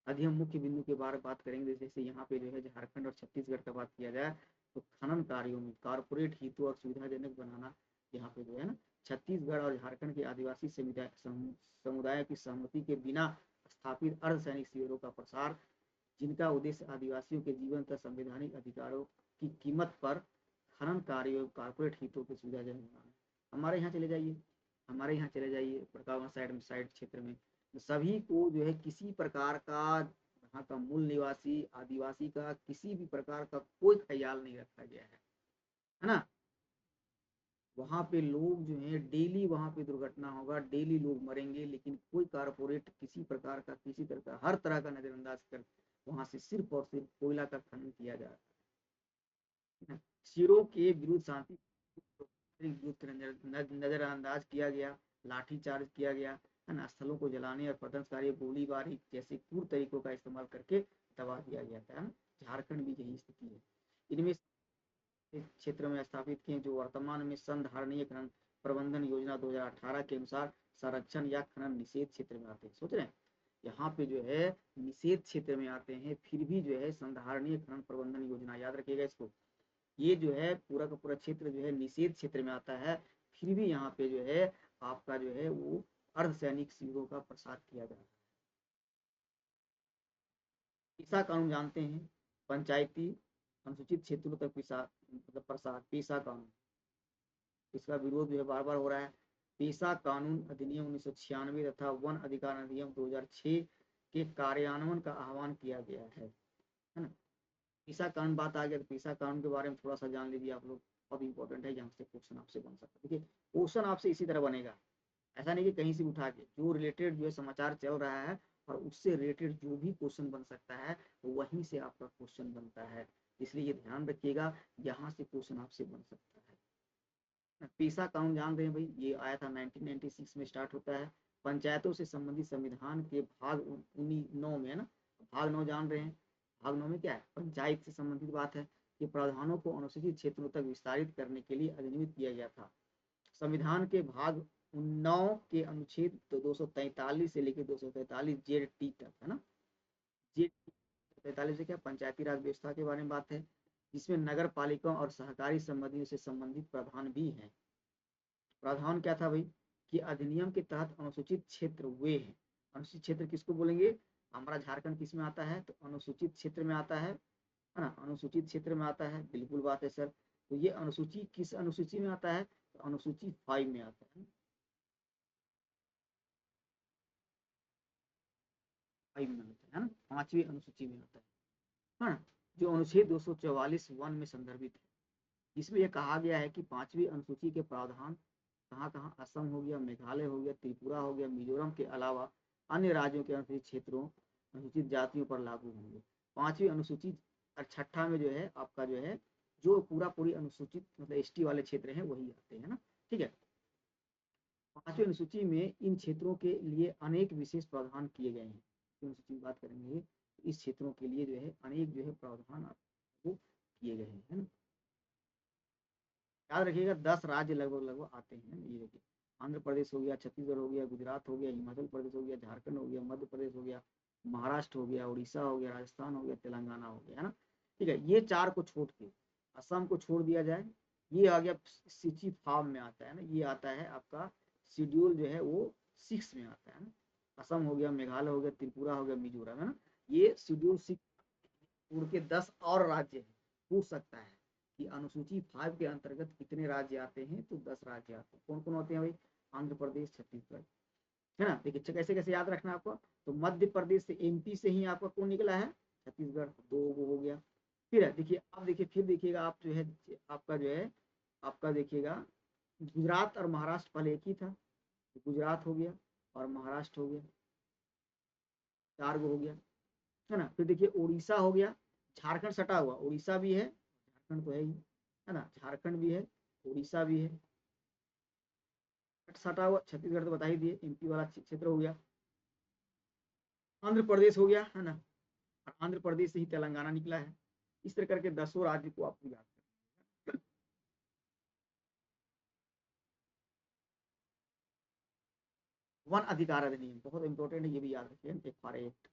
यदि हम मुख्य बिंदु के बारे में बात करेंगे, जैसे यहाँ पे जो है झारखंड और छत्तीसगढ़ का बात किया जाए तो खनन कार्यों में कारपोरेट हितों और सुविधाजनक बनाना, यहाँ पे जो है ना छत्तीसगढ़ और झारखंड के आदिवासी समुदाय की सहमति के बिना स्थापित अर्धसैनिक शिविरों का प्रसार, जिनका उद्देश्य आदिवासियों के जीवन तथा संवैधानिक अधिकारों की कीमत पर खनन कार्यों कारपोरेट हितों की सुविधाजनक बनाना। हमारे यहाँ चले जाइए, हमारे यहाँ चले जाइए बड़कावा साइड क्षेत्र में सभी को जो है किसी प्रकार का यहाँ का मूल निवासी आदिवासी का किसी भी प्रकार का कोई ख्याल नहीं रखा गया है ना। वहाँ पे लोग जो है डेली वहाँ पे दुर्घटना होगा, डेली लोग मरेंगे, लेकिन कोई कारपोरेट किसी प्रकार का किसी तरह का हर तरह का नजरअंदाज कर वहां से सिर्फ और सिर्फ कोयला का खनन किया जा रहा है। शिरों के विरुद्ध शांति नजरअंदाज किया गया, लाठीचार्ज किया गया, है ना। स्थलों को जलाने और प्रदर्शनकारी गोलीबारी जैसे क्रूर तरीकों का इस्तेमाल करके दबा दिया गया था, है ना। झारखंड भी यही स्थिति है। इनमें क्षेत्र में स्थापित किए जो वर्तमान में संधारणीय खनन प्रबंधन योजना 2018 के अनुसार संरक्षण या खनन निषेध क्षेत्र में आते हैं। सोच रहे हैं यहाँ पे जो है निषेध क्षेत्र में आते हैं, फिर भी जो है संधारणीय खनन प्रबंधन योजना, याद रखिएगा इसको। ये जो है पूरा का पूरा क्षेत्र जो है निषेध क्षेत्र में आता है, फिर भी यहाँ पे जो है आपका जो है वो अर्धसैनिक शिविरों का प्रसार किया जा रहा है। पेशा कानून जानते हैं, पंचायती अनुसूचित क्षेत्रों तक पेशा मतलब प्रसार, पेशा कानून, इसका विरोध जो है बार बार हो रहा है। पेशा कानून अधिनियम 1996 तथा वन अधिकार अधिनियम 2006 के कार्यान्वयन का आह्वान किया गया है ना। पेशा कानून बात आ गया तो पेशा कानून के बारे में थोड़ा सा जान लीजिए आप लोग, बहुत इंपॉर्टेंट है, यहाँ से क्वेश्चन आपसे बन सकता है। देखिए क्वेश्चन आपसे इसी तरह बनेगा, ऐसा नहीं कि कहीं से उठा के, जो रिलेटेड जो है समाचार चल रहा है और उससे रिलेटेड जो भी क्वेश्चन बन सकता है वहीं से आपका क्वेश्चन बनता है, इसलिए ये ध्यान रखिएगा, यहाँ से क्वेश्चन आपसे बन सकता है। पेशा कानून जान रहे हैं भाई, ये आया था 1996 में स्टार्ट होता है। पंचायतों से संबंधित संविधान के भाग 9 में है ना, भाग 9 जान रहे हैं, भाग 9 में क्या है, पंचायत से संबंधित बात है। ये प्रावधानों को अनुसूचित क्षेत्रों तक विस्तारित करने के लिए अधिनियमित किया गया था। संविधान के भाग 9 के अनुच्छेद तो 243 से लेकर 243 जेड टी तक है ना, जेड 243 से क्या, पंचायती राज व्यवस्था के बारे में बात है, जिसमें नगर पालिकाओं और सहकारी संबंधियों से संबंधित प्रावधान भी हैं। प्रावधान क्या था भाई, कि अधिनियम के तहत अनुसूचित क्षेत्र वे हैं, अनुसूचित क्षेत्र किसको बोलेंगे, हमारा झारखंड किस में आता है, तो अनुसूचित क्षेत्र में आता है ना, अनुसूचित क्षेत्र में आता है, बिल्कुल बात है सर। तो ये अनुसूची किस अनुसूची में आता है, तो अनुसूची 5 में आता है, 5 में आता है ना, 5वीं अनुसूची में आता है ना, जो अनुच्छेद 244 में संदर्भित है। इसमें यह कहा गया है कि 5वीं अनुसूची के प्रावधान कहाँ कहाँ, असम हो गया, मेघालय हो गया, त्रिपुरा हो गया, मिजोरम के अलावा अन्य राज्यों के अनुसूचित क्षेत्रों, अनुसूचित जातियों पर लागू होंगे। 5वीं अनुसूची और छठा में जो है आपका जो है, जो पूरा पूरी अनुसूचित मतलब एसटी वाले क्षेत्र हैं वही आते हैं ना, ठीक है। 5वीं अनुसूची में इन क्षेत्रों के लिए अनेक विशेष प्रावधान किए गए हैं, अनुसूची की बात करेंगे, इस क्षेत्रों के लिए जो है अनेक जो है प्रावधान आपको किए गए हैं, है ना। याद रखिएगा 10 राज्य लगभग लगभग आते हैं, ये देखिए, आंध्र प्रदेश हो गया, छत्तीसगढ़ हो गया, गुजरात हो गया, हिमाचल प्रदेश हो गया, झारखंड हो गया, मध्य प्रदेश हो गया, महाराष्ट्र हो गया, उड़ीसा हो गया, राजस्थान हो गया, तेलंगाना हो गया, है ना। ठीक है, ये 4 को छोड़ के असम को छोड़ दिया जाए, ये आ गया सिची फार्म में आता है ना, ये आता है आपका शेड्यूल जो है वो 6 में आता है ना। असम हो गया, मेघालय हो गया, त्रिपुरा हो गया, मिजोरम, है ना, ये शेड्यूल 6 पूर्व के 10 और राज्य हैं, पूछ सकता है कि अनुसूची 5 के अंतर्गत कितने राज्य आते हैं, तो 10 राज्य आते हैं। कौन कौन होते हैं भाई, आंध्र प्रदेश, छत्तीसगढ़, है ना। देखिए कैसे कैसे याद रखना आपको, तो मध्य प्रदेश से, एमपी से ही आपका कौन निकला है, छत्तीसगढ़, 2 वो हो गया। फिर है देखिए, आप देखिए फिर देखिएगा आप जो है, आपका जो है आपका देखिएगा गुजरात और महाराष्ट्र पहले एक ही था, गुजरात हो गया और महाराष्ट्र हो गया, 4 गो हो गया, है ना। फिर देखिए उड़ीसा हो गया, झारखंड सटा हुआ, उड़ीसा भी है, झारखंड तो है ना, झारखंड भी है, उड़ीसा भी है, सटा हुआ, छत्तीसगढ़ तो बता ही दिए, एमपी वाला क्षेत्र हो गया, आंध्र प्रदेश हो गया, है ना, और आंध्र प्रदेश से ही तेलंगाना निकला है। इस तरह करके 10 राज्य को आपको याद करना। वन अधिकार अधिनियम बहुत इंपॉर्टेंट है, ये भी याद रखिए, एक्ट,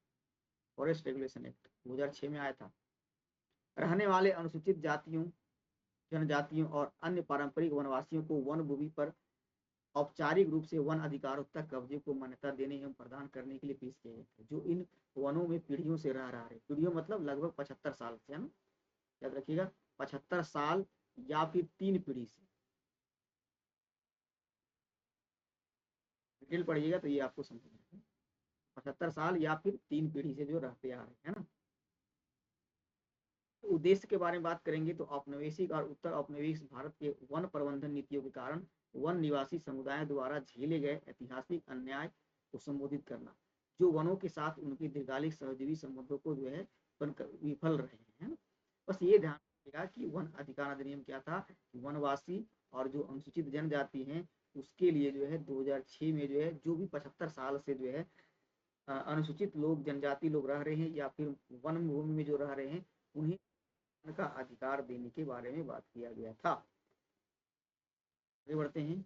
फॉरेस्ट रेगुलेशन एक्ट 2006 में आया था। रहने वाले अनुसूचित जातियों, जनजातियों और अन्य पारंपरिक वनवासियों को वन भूमि पर औपचारिक रूप से वन अधिकारों तक कब्जे को मान्यता देने एवं प्रदान करने के लिए पेश किए गए थे, जो इन वनों में पीढ़ियों से रह रहा है, पीढ़ियों मतलब लगभग 75 साल से, है ना, याद रखिएगा 75 साल या फिर 3 पीढ़ी से, डिटेल पढ़िएगा तो ये आपको समझ में, 75 साल या फिर 3 पीढ़ी से जो रहते आ रहे हैं ना। तो उद्देश्य के बारे में बात करेंगे तो औपनिवेशिक और उत्तर औपनिवेशिक भारत के वन प्रबंधन नीतियों के कारण वन निवासी समुदायों द्वारा झेले गए ऐतिहासिक अन्याय को संबोधित करना, जो वनों के साथ उनके दीर्घकालिक सहजीवी संबंधों को जो है बनकर विफल रहे हैं। बस ये ध्यान रखिएगा कि वन अधिकार अधिनियम क्या था, वनवासी और जो अनुसूचित जनजाति हैं उसके लिए जो है 2006 में जो है, जो भी 75 साल से जो है अनुसूचित लोग, जनजाति लोग रह रहे हैं या फिर वन भूमि में जो रह रहे हैं, उन्हें का अधिकार देने के बारे में बात किया गया था। आगे बढ़ते हैं।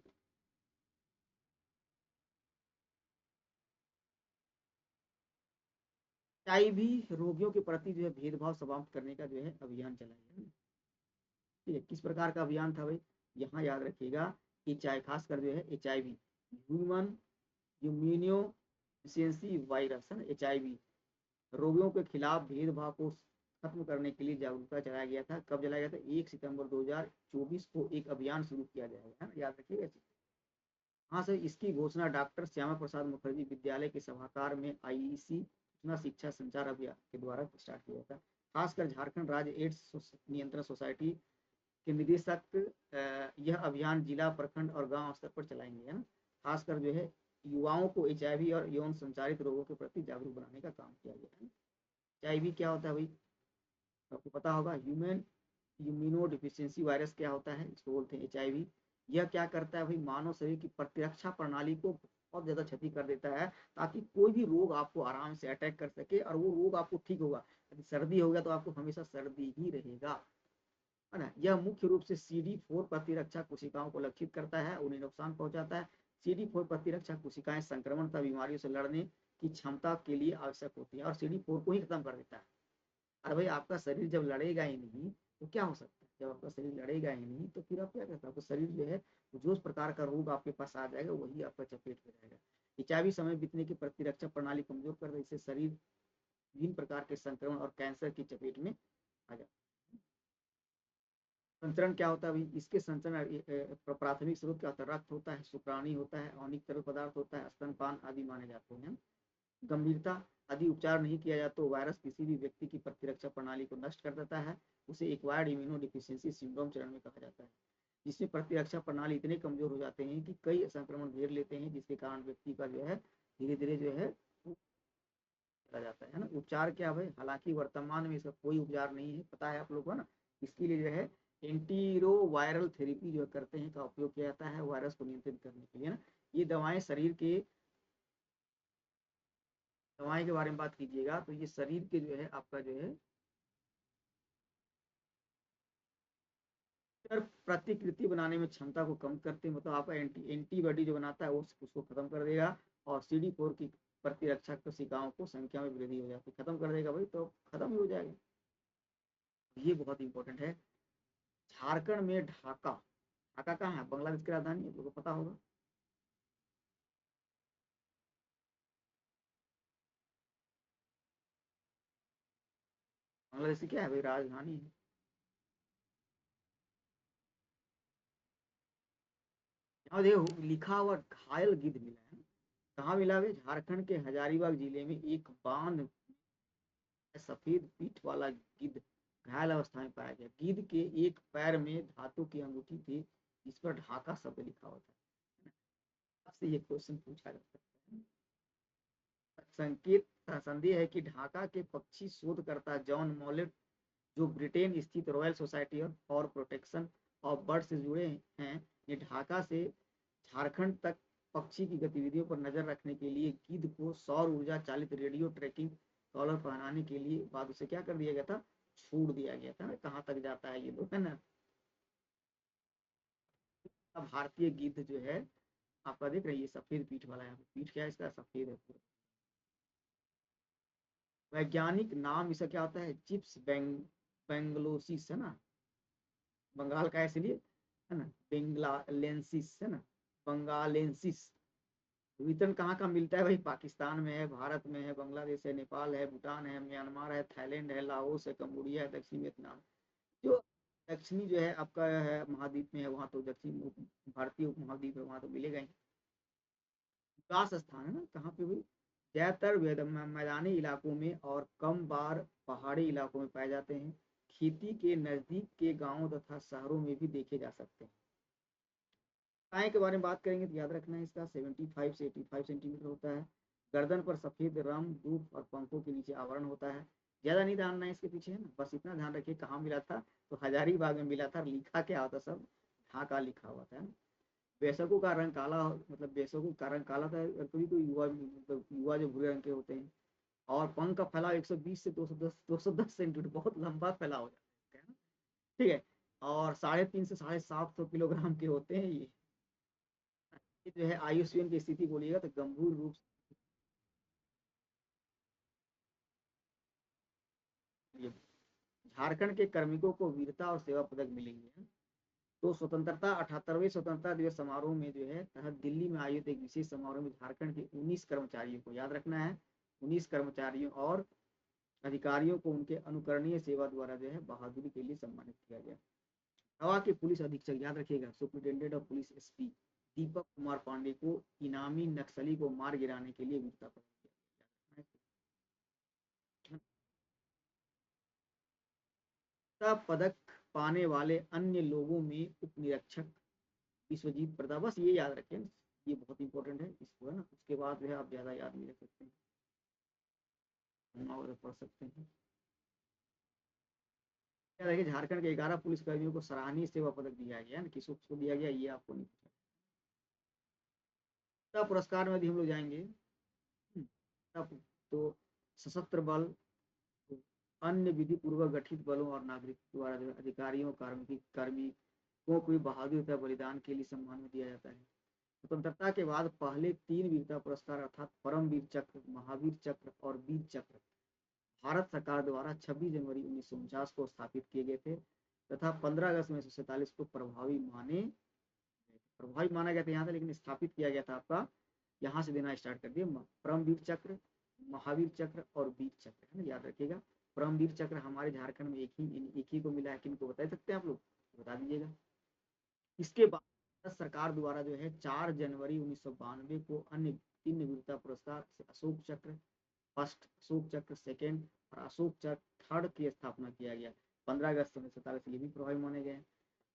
एचआईवी रोगियों के प्रति जो है भेदभाव समाप्त करने का जो है अभियान चलाया गया। ठीक है, किस प्रकार का अभियान था भाई, यहाँ याद रखिएगा, एचआई खासकर जो है HIV, human immuno deficiency virus, है ना, एचआईवी, रोगियों के खिलाफ भेदभाव को खत्म करने के लिए जागरूकता चलाया गया था। कब चलाया गया था? 1 सितंबर 2024 को एक अभियान शुरू किया जाएगा, है ना, याद रखिएगा। हाँ सर, इसकी घोषणा डॉक्टर श्यामा प्रसाद मुखर्जी विद्यालय के सभागार में आईईसी सूचना शिक्षा संचार अभियान के द्वारा स्टार्ट किया था। खासकर झारखंड राज्य एड्स नियंत्रण सोसाइटी के निदेशक यह अभियान जिला, प्रखंड और गांव स्तर पर चलाएंगे, है ना। खासकर जो है युवाओं को एचआईवी और यौन संचारित रोगों के प्रति जागरूक बनाने का काम किया गया है। एचआईवी क्या होता है भाई? आपको पता होगा, ह्यूमन इम्यूनो डिफिशियंसी वायरस क्या होता है, इसको बोलते हैं एचआईवी। यह क्या करता है भाई? मानव शरीर की प्रतिरक्षा प्रणाली को बहुत ज्यादा क्षति कर देता है, ताकि कोई भी रोग आपको आराम से अटैक कर सके और वो रोग आपको ठीक होगा। यदि सर्दी हो गया तो आपको हमेशा सर्दी ही रहेगा, है ना। यह मुख्य रूप से CD4 प्रतिरक्षा कोशिकाओं को लक्षित करता है, उन्हें नुकसान पहुंचाता है। CD4 प्रतिरक्षा कोशिकाएं संक्रमण तथा बीमारियों से लड़ने की क्षमता के लिए आवश्यक होती है और CD4 को ही खत्म कर देता है। अरे भाई, आपका शरीर जब लड़ेगा ही नहीं तो क्या हो सकता है? जब आपका शरीर लड़ेगा ही नहीं तो फिर आप क्या करते हैं? आपका शरीर जो है जो उस प्रकार का रोग आपके पास आ जाएगा वही आपका चपेट में रहेगा। एचआईवी समय बीतने की प्रतिरक्षा प्रणाली कमजोर कर दे, इससे शरीर विभिन्न प्रकार के संक्रमण और कैंसर की चपेट में आ जाता है। संचरण क्या होता है भाई? इसके संचरण प्राथमिक स्रोत क्या होता है? रक्त होता है, शुक्राणु होता है, अनिक तरल पदार्थ होता है, स्तनपान आदि माने जाते हैं। गंभीरता, यदि उपचार नहीं किया जाए तो वायरस किसी भी व्यक्ति की प्रतिरक्षा प्रणाली को नष्ट कर देता है। उसे एक्वायर्ड इम्यूनो डिफिशियंसी सिंड्रोम चरण में कहा जाता है, जिसमें प्रतिरक्षा प्रणाली इतने कमजोर हो जाते हैं कि कई संक्रमण घेर लेते हैं, जिसके कारण व्यक्ति का जो है धीरे धीरे जो है चला जाता है ना। उपचार क्या है? हालांकि वर्तमान में इसका कोई उपचार नहीं है, पता है आप लोग को ना। इसके लिए जो है एंटीरो वायरल थेरेपी जो करते हैं का उपयोग किया जाता है वायरस को नियंत्रित करने के लिए ना। ये दवाएं शरीर के दवाएं के बारे में बात कीजिएगा तो ये शरीर के जो है आपका जो है प्रतिकृति बनाने में क्षमता को कम करते हैं, मतलब आपका एंटीबॉडी जो बनाता है वो उसको खत्म कर देगा। और CD4 की प्रतिरक्षा कोशिकाओं को संख्या में वृद्धि हो जाती है, खत्म कर देगा भाई, तो खत्म ही हो जाएगा। ये बहुत इंपॉर्टेंट है। झारखंड में ढाका, ढाका कहाँ है? बांग्लादेश की राजधानी है, तो पता होगा। बांग्लादेश की क्या है भाई? राजधानी है। यहाँ देखो लिखा हुआ घायल गिद्ध मिला है। कहाँ मिला है? झारखंड के हजारीबाग जिले में एक बांध सफेद पीठ वाला गिद्ध घायल अवस्था में पाया गया। गिद्ध के एक पैर में धातु की अंगूठी थी जिस पर ढाका शब्द लिखा हुआ था। आपसे ये क्वेश्चन पूछा जा सकता है। संकेत संदेह है कि ढाका के पक्षी शोधकर्ता जॉन मॉलेट, जो ब्रिटेन स्थित royal society for protection of bird से जुड़े हैं, ये ढाका से झारखंड तक पक्षी की गतिविधियों पर नजर रखने के लिए गिद्ध को सौर ऊर्जा चालित रेडियो ट्रैकिंग कॉलर पहनाने के लिए बाद उसे क्या कर दिया गया था? छोड़ दिया गया था ना। कहाँ तक जाता है ये लोग, है ना। अब भारतीय गिद्ध जो है आपका देख रहे हैं, ये सफेद पीठ वाला है। पीठ क्या है इसका? सफेद है पूरा। वैज्ञानिक नाम इसका क्या होता है? चिप्स बेंगलोसिस, है ना। बंगाल का है इसलिए, है ना, बेंगलालेंसिस, है ना, बंगालेंसिस। वितरण कहाँ का मिलता है भाई? पाकिस्तान में है, भारत में है, बांग्लादेश है, नेपाल है, भूटान है, म्यांमार है, थाईलैंड है, लाओस है, कम्बोडिया है, दक्षिणी वियतनाम। जो दक्षिणी जो है आपका है महाद्वीप में है, वहाँ तो दक्षिण भारतीय उपमहाद्वीप है, वहाँ तो मिलेगा ही। निवास स्थान है ना, कहाँ पे भी? ज्यादातर मैदानी इलाकों में और कम बार पहाड़ी इलाकों में पाए जाते हैं। खेती के नजदीक के गांवों तथा शहरों में भी देखे जा सकते हैं। काय के बारे में बात करेंगे तो याद रखना है इसका 75 से 85 सेंटीमीटर होता है। गर्दन पर सफेद रंग दूध और पंखों के नीचे आवरण होता है। ज्यादा नहीं जानना है इसके पीछे, है ना, बस इतना ध्यान रखिए कहाँ मिला था। तो हजारीबाग में मिला था। लिखा क्या होता? सब ढाका लिखा हुआ था। बेसकों का रंग काला, मतलब बेसकों का रंग काला था। कोई कोई युवा, मतलब युवा जो भूरे रंग के होते हैं। और पंख का फैलाव 120 से 210 सेंटीमीटर, बहुत लंबा फैलाव हो जाता है ना। ठीक है। और 3.5 से 750 किलोग्राम के होते हैं ये। ये जो है आयुष्मान की स्थिति बोलिएगा तो गंभीर रूप से झारखंड के कार्मिकों को वीरता और सेवा पदक मिलेंगे। तो स्वतंत्रता 78वें स्वतंत्रता दिवस समारोह में जो है तहत दिल्ली में आयोजित एक विशेष समारोह में झारखंड के 19 कर्मचारियों को याद रखना है। 19 कर्मचारियों और अधिकारियों को उनके अनुकरणीय सेवा द्वारा जो है बहादुरी के लिए सम्मानित किया गया। हवा के पुलिस अधीक्षक, याद रखिएगा, superintendent of police SP Deepak Kumar Pandey को इनामी नक्सली को मार गिराने के लिए वीरता पदक दिया गया। वीरता पदक पाने वाले अन्य लोगों में उप निरीक्षक विश्वजीत प्रताप, बस ये याद रखें, ये बहुत इंपॉर्टेंट है, इसको है ना, उसके बाद जो है आप ज्यादा याद नहीं रख सकते हैं, पढ़ सकते हैं। क्या देखिए, झारखंड के 11 पुलिसकर्मियों को सराहनीय सेवा पदक दिया गया है, किसको दिया गया ये आपको नहीं पता। पुरस्कार में भी हम लोग जाएंगे। तब तो सशस्त्र बल, तो अन्य विधि पूर्वक गठित बलों और नागरिक द्वारा जो अधिकारियों कार्मिकों को बहादुर बलिदान के लिए सम्मान दिया जाता है। स्वतंत्रता के बाद पहले 3 वीरता पुरस्कार अर्थात परम वीर चक्र, महावीर चक्र और वीर चक्र भारत सरकार द्वारा 26 जनवरी 1949 को स्थापित किए गए थे तथा 15 अगस्त 1947 को प्रभावी माना गया था यहाँ था, लेकिन स्थापित किया गया था आपका, यहाँ से देना स्टार्ट कर दिए। परमवीर चक्र, महावीर चक्र और वीर चक्र, है ना, याद रखिएगा। परमवीर चक्र हमारे झारखंड में एक ही को मिला है, किनको बता सकते हैं आप लोग, बता दीजिएगा। इसके बाद भारत सरकार द्वारा जो है 4 जनवरी 1992 को अन्य 3 वीरता पुरस्कार अशोक चक्र फर्स्ट, अशोक चक्र सेकेंड और अशोक चक्र थर्ड की स्थापना किया गया। 15 अगस्त 1947 ये भी प्रभावी माने गए।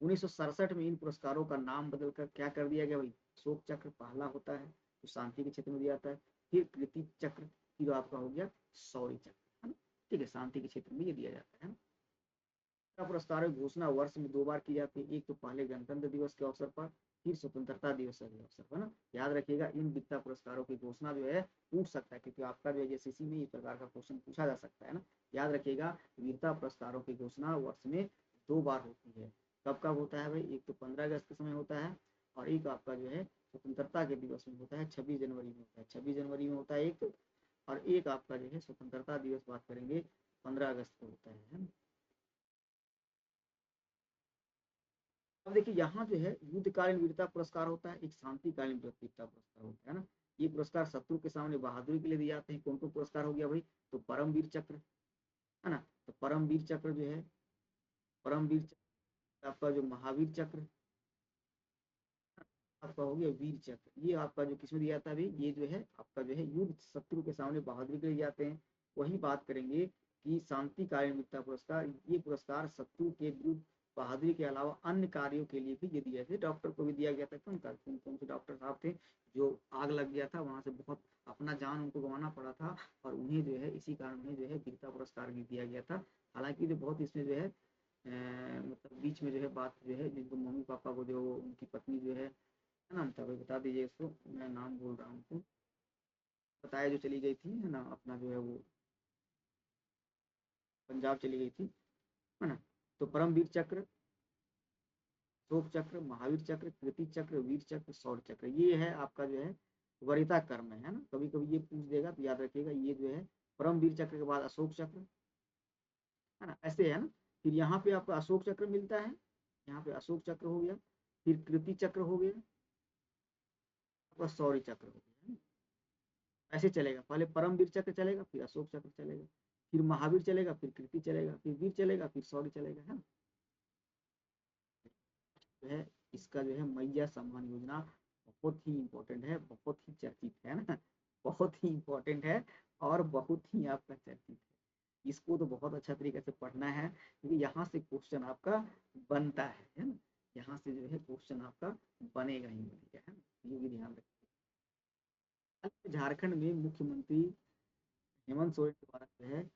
1967 में इन पुरस्कारों का नाम बदलकर क्या कर दिया गया भाई, अशोक चक्र पहला होता है तो शांति के क्षेत्र में दिया जाता है, फिर कीर्ति चक्र, फिर आपका हो गया शौर्य चक्र, है ना, ठीक है, शांति के क्षेत्र में ये दिया जाता है। पुरस्कारों की घोषणा वर्ष में 2 बार की जाती है, एक तो पहले गणतंत्र दिवस के अवसर पर, फिर स्वतंत्रता दिवस के अवसर पर ना। याद रखिएगा, इन वीरता पुरस्कारों की घोषणा जो है पूछ सकता है, क्योंकि आपका जो है एसएससी में इस प्रकार का क्वेश्चन पूछा जा सकता है ना। याद रखिएगा, वीरता पुरस्कारों की घोषणा वर्ष में 2 बार होती है। कब कब होता है भाई, एक तो 15 अगस्त के समय होता है और एक आपका जो है स्वतंत्रता के दिवस में होता है, 26 जनवरी में होता है, 26 जनवरी में होता है एक, और एक आपका जो है स्वतंत्रता दिवस बात करेंगे 15 अगस्त को होता है। अब देखिए, यहाँ जो है युद्धकालीन वीरता पुरस्कार होता है, एक शांतिकालीन वीरता पुरस्कार होता है ना। ये पुरस्कार शत्रु के सामने बहादुरी के लिए दिए जाते हैं। कौन कौन पुरस्कार हो गया भाई, तो परमवीर चक्र, है ना, तो परमवीर चक्र जो है, परमवीर चक्र आपका जो महावीर चक्र आपका हो गया, वीर चक्र ये आपका जो किसमें दिया जाता है भाई, ये जो है आपका जो है युद्ध शत्रु के सामने बहादुरी के लिए जाते हैं। वही बात करेंगे कि शांतिकालीन वीरता पुरस्कार, ये पुरस्कार शत्रु के विरुद्ध बहादुरी के अलावा अन्य कार्यों के लिए भी ये दिया थे। डॉक्टर को भी दिया गया था, कौन कौन से डॉक्टर साहब थे जो आग लग गया था वहां से, बहुत अपना जान उनको गंवाना पड़ा था, और उन्हें जो है इसी कारण उन्हें जो है वीरता पुरस्कार भी दिया गया था। हालांकि जो बहुत इसमें जो है मतलब बीच में जो है बात जो है, जिनको मम्मी पापा को जो उनकी पत्नी जो है नाम था भाई, बता दीजिए इसको, मैं नाम बोल रहा हूँ, बताया जो चली गई थी, है ना, अपना जो है वो पंजाब चली गई थी, है ना। तो परमवीर चक्र, अशोक चक्र, महावीर चक्र, कीर्ति चक्र, वीर चक्र, शौर्य चक्र, ये है आपका जो है वरीयता क्रम है ना। कभी कभी ये पूछ देगा तो याद रखिएगा, ये जो है परमवीर चक्र के बाद अशोक चक्र, है ना, ऐसे है ना। फिर यहाँ पे आपका अशोक चक्र मिलता है, यहाँ पे अशोक चक्र हो गया, फिर कीर्ति चक्र हो गया, आपका शौर्य चक्र हो गया, ऐसे चलेगा। पहले परमवीर चक्र चलेगा, फिर अशोक चक्र चलेगा, फिर महावीर चलेगा, फिर कीर्ति चलेगा, फिर वीर चलेगा, फिर शौर्य चलेगा, है ना। जो है इसका जो है मैया सम्मान योजना बहुत ही इंपॉर्टेंट है, बहुत ही चर्चित है ना, बहुत ही इंपॉर्टेंट है और बहुत ही आपका चर्चित है। इसको तो बहुत अच्छा तरीके से पढ़ना है, क्योंकि यहाँ से क्वेश्चन आपका बनता है ना, यहाँ से जो है क्वेश्चन आपका बनेगा ही बनेगा, है ना, ये भी ध्यान रखिए। झारखंड में मुख्यमंत्री हेमंत सोरेन द्वारा जो है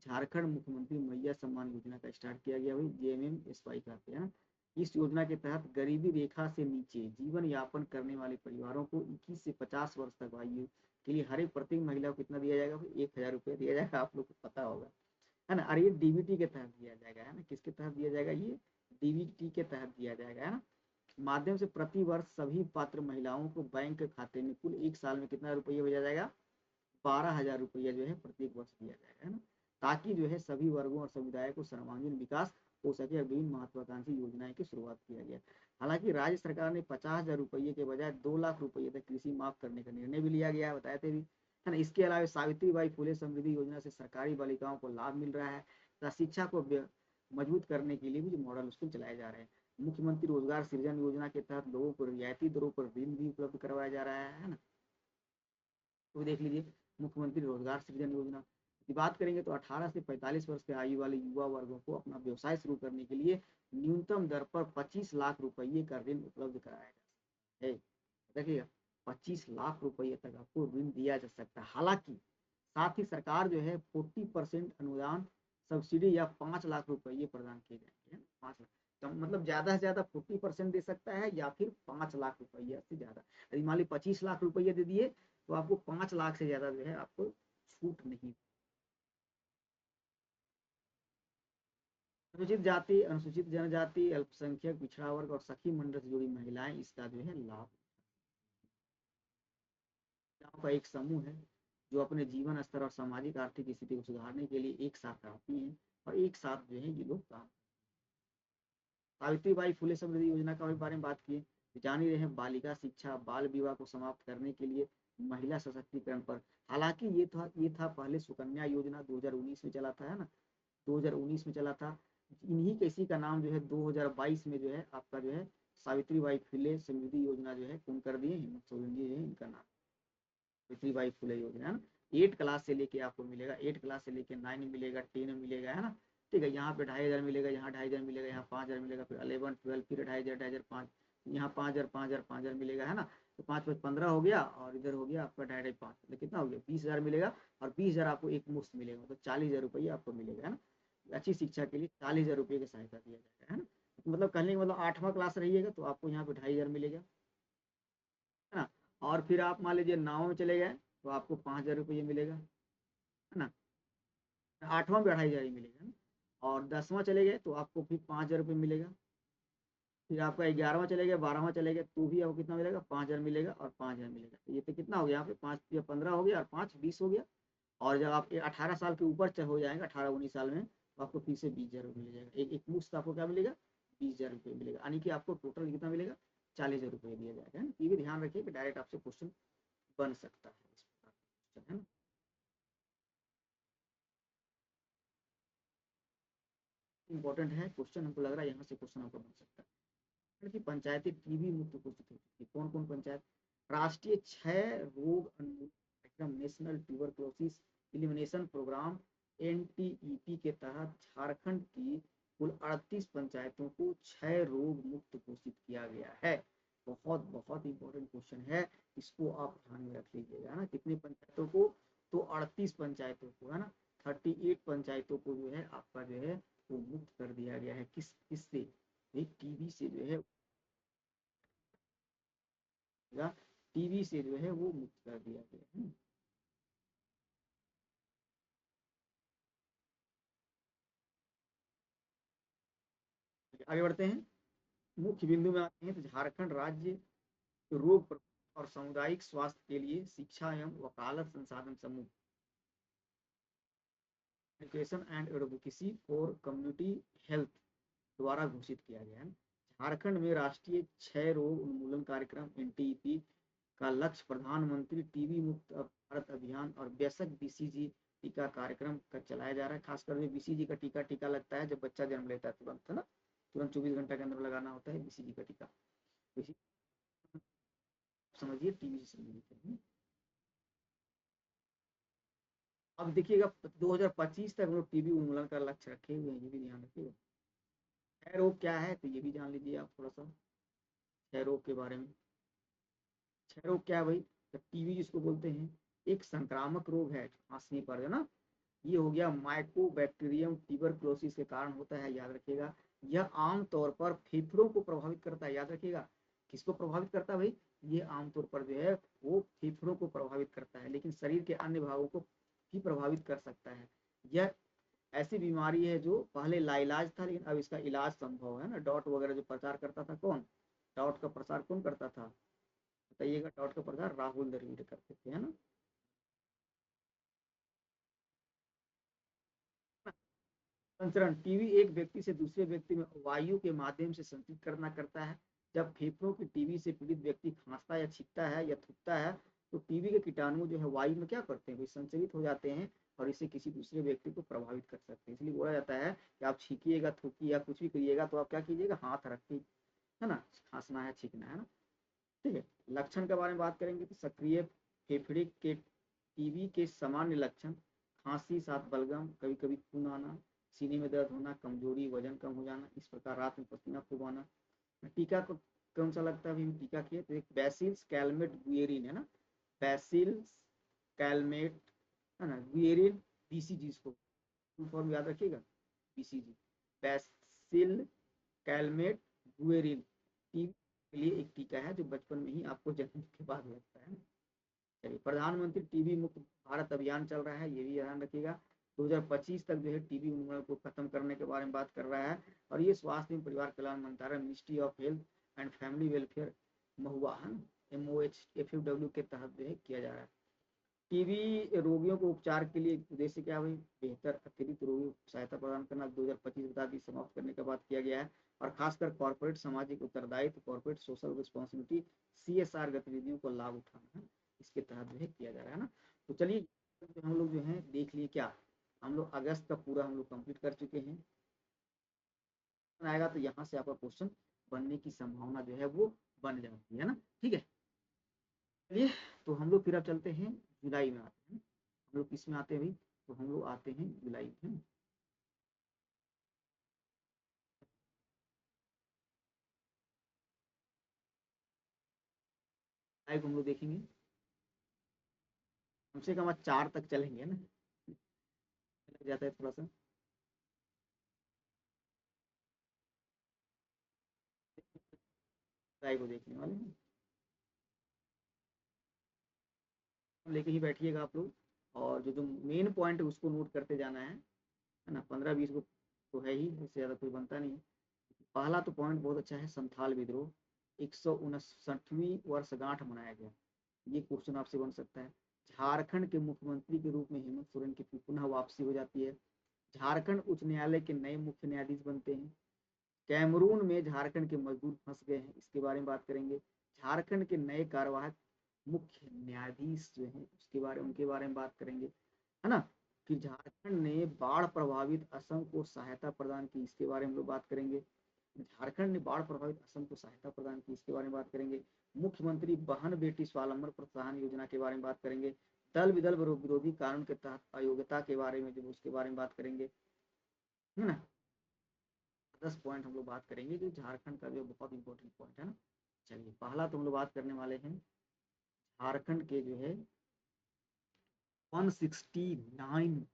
झारखंड मुख्यमंत्री मैया सम्मान योजना का स्टार्ट किया गया, वही JMM-SY कहते हैं। इस योजना के तहत गरीबी रेखा से नीचे जीवन यापन करने वाले परिवारों को 21 से 50 वर्ष तक आयु के लिए हर एक प्रत्येक महिला को कितना दिया जाएगा, 1000 रुपये दिया जाएगा, आप लोग को पता होगा, है ना। और ये DBT के तहत दिया जाएगा, है ना, किसके तहत दिया जाएगा, ये DBT के तहत दिया जाएगा, है ना। माध्यम से प्रति वर्ष सभी पात्र महिलाओं को बैंक खाते में कुल 1 साल में कितना रुपये भेजा जाएगा, 12,000 रुपया जो है प्रत्येक वर्ष दिया जाएगा, है ना, ताकि जो है सभी वर्गों और समुदाय को सर्वांगीण विकास हो सके। विभिन्न महत्वाकांक्षी योजनाएं की शुरुआत किया गया। हालांकि राज्य सरकार ने 50,000 रुपये के बजाय 2 लाख रुपये तक कृषि माफ करने का निर्णय भी लिया गया है, बताए थे भी। है ना। इसके अलावा सावित्रीबाई फुले समृद्धि योजना से सरकारी बालिकाओं को लाभ मिल रहा है तथा शिक्षा को मजबूत करने के लिए भी जो मॉडल स्कूल चलाए जा रहे हैं। मुख्यमंत्री रोजगार सृजन योजना के तहत लोगों को रियायती दरों पर ऋण भी उपलब्ध करवाया जा रहा है ना। तो देख लीजिए, मुख्यमंत्री रोजगार सृजन योजना की बात करेंगे तो 18 से 45 वर्ष के आयु वाले युवा वर्गों को अपना व्यवसाय शुरू करने के लिए न्यूनतम दर पर 25 लाख रुपये का ऋण उपलब्ध कराया जा सकता है। देखिएगा, 25 लाख रुपये तक आपको ऋण दिया जा सकता है। हालांकि साथ ही सरकार जो है 40% अनुदान सब्सिडी या 5 लाख रुपये प्रदान किए जाएंगे। 5 लाख तो मतलब ज्यादा से ज्यादा 40% दे सकता है या फिर 5 लाख रुपये से ज्यादा। यदि मान ली 25 लाख रुपये दे दिए तो आपको 5 लाख से ज्यादा जो है आपको छूट नहीं। अनुसूचित जाति, अनुसूचित जनजाति, अल्पसंख्यक, पिछड़ा वर्ग और सखी मंडल से जुड़ी महिलाएं इसका जो है लाभ का एक समूह है जो अपने जीवन स्तर और सामाजिक आर्थिक स्थिति को सुधारने के लिए एक साथ आती हैं और एक साथ जो है ये लोग काम। सावित्रीबाई फुले समृद्धि योजना का बारे में बात किए, जान ही रहे बालिका शिक्षा बाल विवाह को समाप्त करने के लिए महिला सशक्तिकरण पर। हालांकि ये था पहले सुकन्या योजना 2019 में चला था, है ना, 2019 में चला था। इन्हीं किसी का नाम जो है 2022 में जो है आपका जो है सावित्रीबाई फुले समृद्धि योजना जो है कौन कर दिए, हेमंत सोरेन जी जो है इनका नाम सावित्रीबाई फुले योजना, है ना। 8 क्लास से लेके आपको मिलेगा, 8 क्लास से लेके 9 मिलेगा, 10 मिलेगा, है ना। ठीक है, यहाँ पे 2,500 मिलेगा, यहाँ 2,500 मिलेगा, यहाँ 5,000 मिलेगा, फिर 11 12 फिर 2,500 2,500 5, यहाँ 5,000 5,000 5,000 मिलेगा, है ना। तो 5 5 15 हो गया और इधर हो गया आपका 2,500 5, तो कितना हो गया 20,000 मिलेगा। और 20,000 आपको एक मुश्त मिलेगा, तो 40,000 रुपये आपको मिलेगा, है ना। अच्छी शिक्षा के लिए 40,000 रुपये की सहायता दिया जाएगा, है ना। मतलब कहने का मतलब 8वां क्लास रहिएगा तो आपको यहाँ पे 2,500 मिलेगा, है ना। और फिर आप मान लीजिए 9 में चले गए तो आपको 5,000 रुपये मिलेगा, है ना। 8वां में 2,500 ही मिलेगा, है ना। और 10वां चले गए तो आपको फिर 5,000 रुपये मिलेगा। फिर आपका 11वां चले गया, 12वां चले गए तो भी आपको कितना मिलेगा 5,000 मिलेगा और 5,000 मिलेगा। तो ये तो कितना हो गया यहाँ पे 5 या 15 हो गया और 5 20 हो गया। और जब आप 18 साल के ऊपर हो जाएंगे 18 19 साल में तो आपको फिर से 20,000 रुपये मिल जाएगा। एक एक मुश्त आपको क्या मिलेगा 20,000 रुपये मिलेगा, यानी कि आपको टोटल कितना मिलेगा 40,000 रुपये दिया जाएगा, है ना। ये भी ध्यान रखिए कि डायरेक्ट आपसे क्वेश्चन बन सकता है इस प्रकार का क्वेश्चन, है ना। इंपॉर्टेंट है क्वेश्चन, हमको लग रहा है यहाँ से क्वेश्चन आपको बन सकता है कि पंचायती टीबी मुक्त घोषित होती है। कौन कौन पंचायत, राष्ट्रीय क्षय रोग उन्मूलन कार्यक्रम national tuberculosis elimination programme NTEP के तहत झारखंड की कुल 38 पंचायतों को क्षय रोग मुक्त घोषित किया गया है। बहुत बहुत इंपॉर्टेंट क्वेश्चन है, इसको आप ध्यान में रख लीजिएगा, है ना। कितनी पंचायतों को, तो 38 पंचायतों को, है ना। 38 पंचायतों को जो है आपका जो है वो मुक्त कर दिया गया है। किससे, टीबी से जो है, टीबी से जो है वो मुक्त कर दिया गया है। आगे बढ़ते हैं, मुख्य बिंदु में आते हैं तो झारखंड राज्य रोग और सामुदायिक स्वास्थ्य के लिए शिक्षा एवं वकालत संसाधन समूह education and advocacy for community health द्वारा घोषित किया गया है। झारखंड में राष्ट्रीय क्षय रोग उन्मूलन कार्यक्रम एनटीईपी का लक्ष्य प्रधानमंत्री टीबी मुक्त भारत अभियान और बेशक बीसीजी टीका कार्यक्रम का चलाया जा रहा है। खासकर जो बीसीजी का टीका लगता है जब बच्चा जन्म लेता है तुरंत, है ना, तुरंत 24 घंटे के अंदर लगाना होता है बीसीजी का टीका। समझिए टीबी से संबंधित है। अब देखिएगा 2025 तक हम लोग टीबी उन्मूलन का लक्ष्य रखे हुए हैं, ये भी ध्यान रखिएगा। क्षय रोग क्या है तो ये भी जान लीजिए आप थोड़ा सा क्षय रोग के बारे में। क्षय रोग क्या है भाई, तो टीबी जिसको बोलते हैं एक संक्रामक रोग है खांसने पर, है ना। ये हो गया माइकोबैक्टीरियम ट्यूबरक्लोसिस के कारण होता है, याद रखिएगा। यह आमतौर पर फेफड़ों को प्रभावित करता है, याद रखिएगा। किसको प्रभावित करता है भाई, ये आमतौर पर जो है वो फेफड़ों को प्रभावित करता है, लेकिन शरीर के अन्य भागों को भी प्रभावित कर सकता है। यह ऐसी बीमारी है जो पहले लाइलाज था लेकिन अब इसका इलाज संभव है ना। डॉट वगैरह जो प्रचार करता था कौन, डॉट का प्रसार कौन करता था बताइएगा, डॉट का प्रसार राहुल द्रविड़ करते थे, है ना। संचरण, टीबी एक व्यक्ति से दूसरे व्यक्ति में वायु के माध्यम से संचित करना करता है। जब फेफड़ों की टीबी से पीड़ित व्यक्ति खांसता या छींकता है या थूकता है तो टीबी के कीटाणु जो है वायु में क्या करते हैं, संचरित हो जाते हैं और इसे किसी दूसरे व्यक्ति को प्रभावित कर सकते हैं। इसलिए बोला जाता है कि आप छींकिएगा, थूकिए या कुछ भी करिएगा तो आप क्या कीजिएगा, हाथ रख के, है ना, खांसना है, छींकना है ना। ठीक है, लक्षण के बारे में बात करेंगे तो सक्रिय फेफड़े के टीबी के सामान्य लक्षण, खांसी, साथ बलगम, कभी कभी खून आना, सीने में दर्द होना, कमजोरी, वजन कम हो जाना, इस प्रकार रात में पसीना खूब आना। टीका को कौन सा लगता है, अभी टीका किए तो एक बैसिल्स कैलमेट गुएरिन है ना, बैसिल्स कैलमेट, है ना, गुएरिन, बीसीजी, इसको फुल फॉर्म याद रखिएगा, बीसीजी, बैसिल कैलमेट गुएरिन, टीबी के लिए एक टीका है जो बचपन में ही आपको जन्म के बाद लगता है। चलिए, प्रधानमंत्री टीबी मुक्त भारत अभियान चल रहा है, ये भी ध्यान रखिएगा। 2025 तक जो है टीबी उन्मूलन को खत्म करने के बारे में बात कर रहा है, और ये स्वास्थ्य एवं परिवार कल्याण मंत्रालय, ministry of health and family welfare, Mahua, MOHFW के तहत जो है किया जा रहा है। टीबी रोगियों को उपचार के लिए उद्देश्य क्या हुई, बेहतर अतिरिक्त रोगी सहायता प्रदान करना, 2025 बता दी समाप्त करने के बाद किया गया है, और खासकर कॉर्पोरेट सामाजिक उत्तरदायित्व, कॉर्पोरेट सोशल रिस्पॉन्सिबिलिटी, CSR गतिविधियों को लाभ उठाना है, इसके तहत जो है किया जा रहा है ना। तो चलिए हम लोग जो है देख लिए, क्या हम लोग अगस्त का पूरा हम लोग कंप्लीट कर चुके हैं। आएगा तो यहाँ से आपका क्वेश्चन बनने की संभावना जो है वो बन जाती है ना। ठीक है, चलिए तो हम लोग फिर अब चलते हैं जुलाई में आते हैं, हम लोग किस में आते हैं भाई, तो हम लोग आते हैं जुलाई में। जुलाई को हम लोग देखेंगे, कम से कम आज 4 तक चलेंगे ना, लग जाता है थोड़ा सा। जुलाई को देखने वाले हैं, लेके ही बैठिएगा आप लोग, और जो जो मेन पॉइंट है उसको नोट करते जाना है ना। 15-20 को तो है ही, इससे ज़्यादा कोई बनता नहीं है। पहला तो पॉइंट बहुत अच्छा है, संथाल विद्रोह, 159वीं वर्षगांठ मनाया गया, ये क्वेश्चन आपसे बन सकता है। झारखंड के मुख्यमंत्री के रूप में हेमंत सोरेन की पुनः वापसी हो जाती है। झारखंड उच्च न्यायालय के नए मुख्य न्यायाधीश बनते हैं। कैमरून में झारखंड के मजदूर फंस गए हैं, इसके बारे में बात करेंगे। झारखंड के नए कार्यवाहक मुख्य न्यायाधीश जो है उसके बारे में, उनके बारे में बात करेंगे, है ना। फिर झारखंड ने बाढ़ प्रभावित असम को सहायता प्रदान की, इसके बारे में हम लोग बात करेंगे। झारखंड ने बाढ़ प्रभावित असम को सहायता प्रदान की, इसके बारे में बात करेंगे। मुख्यमंत्री बहन बेटी स्वावलंबन प्रोत्साहन योजना के बारे में बात करेंगे। दल विदल विरोधी कानून के तहत अयोग्यता के बारे में जो उसके बारे में बात करेंगे, है ना। 10 पॉइंट हम लोग बात करेंगे जो झारखंड का जो बहुत इंपॉर्टेंट पॉइंट है ना। चलिए, पहला तो हम लोग बात करने वाले हैं झारखंड के जो है 169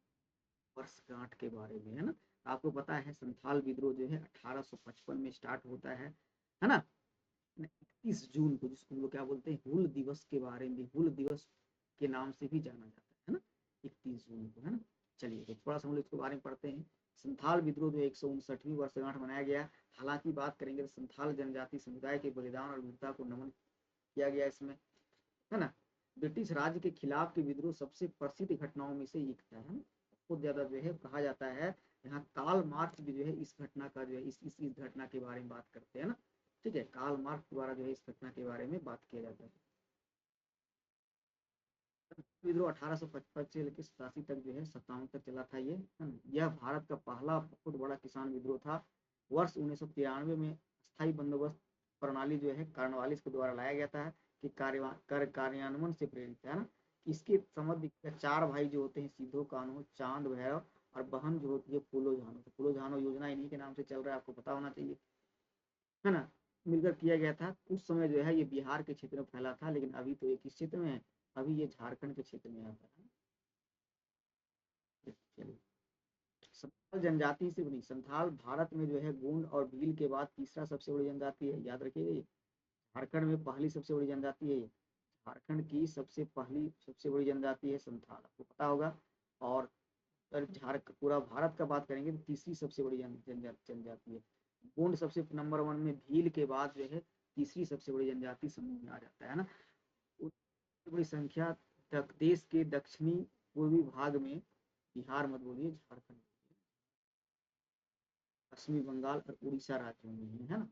वर्षगांठ के बारे में, है ना। आपको पता है संथाल विद्रोह जो है 1855 में स्टार्ट होता है ना। 31 जून को, जिसको हम लोग क्या बोलते हैं, हुल दिवस के बारे में, हुल दिवस के नाम से भी जाना जाता है ना, 31 जून को, है ना। चलिए तो थोड़ा सा हम लोग इसके बारे में पढ़ते हैं। संथाल विद्रोह जो 159वीं वर्षगांठ मनाया गया। हालांकि बात करेंगे तो संथाल जनजाति समुदाय के बलिदान और वीरता को नमन किया गया इसमें, है ना। ब्रिटिश राज्य के खिलाफ के विद्रोह सबसे प्रसिद्ध घटनाओं में से एक था, है ना। बहुत ज्यादा जो है कहा जाता है, यहाँ कार्ल मार्क्स भी जो है इस घटना का जो है इस घटना के बारे में बात करते हैं ना। ठीक है, कार्ल मार्क्स द्वारा जो है इस घटना के बारे में बात किया जाता है। विद्रोह 1855 से लेकर 87 तक जो है 57 तक चला था ये, है ना। यह भारत का पहला बहुत बड़ा किसान विद्रोह था। वर्ष 1993 में स्थायी बंदोबस्त प्रणाली जो है कार्नवालिस के द्वारा लाया गया था, कि कार्यान्वयन से प्रेरित है ना। इसके संबंध 4 भाई जो होते हैं, सिद्धो कान्हो, चांद भैरव, और बहन जो होती है फूलो झानो। तो फूलो झानो योजना इन्हीं के नाम से चल रहा है, आपको पता होना चाहिए, है ना। मिलकर किया गया था। उस समय जो है ये बिहार के क्षेत्र में फैला था, लेकिन अभी तो ये किस क्षेत्र में है, अभी ये झारखंड के क्षेत्र में आता है। चलिए, संथाल जनजाति से बनी, संथाल भारत में जो है गोंड और भील के बाद तीसरा सबसे बड़ी जनजाति है, याद रखिएगा ये। झारखंड में पहली सबसे बड़ी जनजाति है ये, झारखंड की सबसे पहली सबसे बड़ी जनजाति है संथाल, आपको पता होगा। और अगर झारखंड पूरा भारत का बात करेंगे तो तीसरी सबसे बड़ी जनजाति है। गोंड सबसे नंबर 1 में, भील के बाद जो है तीसरी सबसे बड़ी जनजाति समूह में आ जाता है ना। सबसे बड़ी संख्या देश के दक्षिणी पूर्वी भाग में, बिहार मत बोलिए, झारखंड, पश्चिमी बंगाल और उड़ीसा राज्यों में है ना।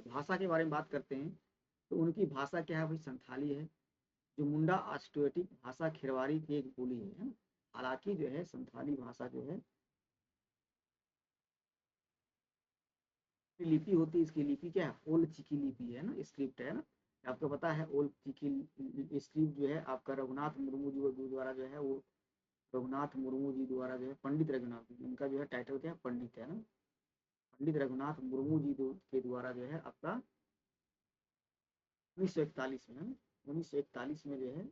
भाषा के बारे में बात करते हैं तो उनकी भाषा क्या है भाई, संथाली है, जो मुंडा ऑस्ट्रेटिक भाषा खिरवारी की एक बोली है ना। हालांकि जो है संथाली भाषा जो है लिपि होती है, इसकी लिपि क्या है, ओल्ड चिकी लिपि है ना, स्क्रिप्ट है ना। आपको पता है ओल्ड चिकी स्क्रिप्ट जो है आपका रघुनाथ मुर्मू जी द्वारा जो है वो, रघुनाथ मुर्मू जी द्वारा जो है, पंडित रघुनाथ जी, उनका जो है टाइटल क्या है, पंडित है ना। पंडित रघुनाथ मुर्मू जी के द्वारा जो है आपका 1941 में, 1941 में जो है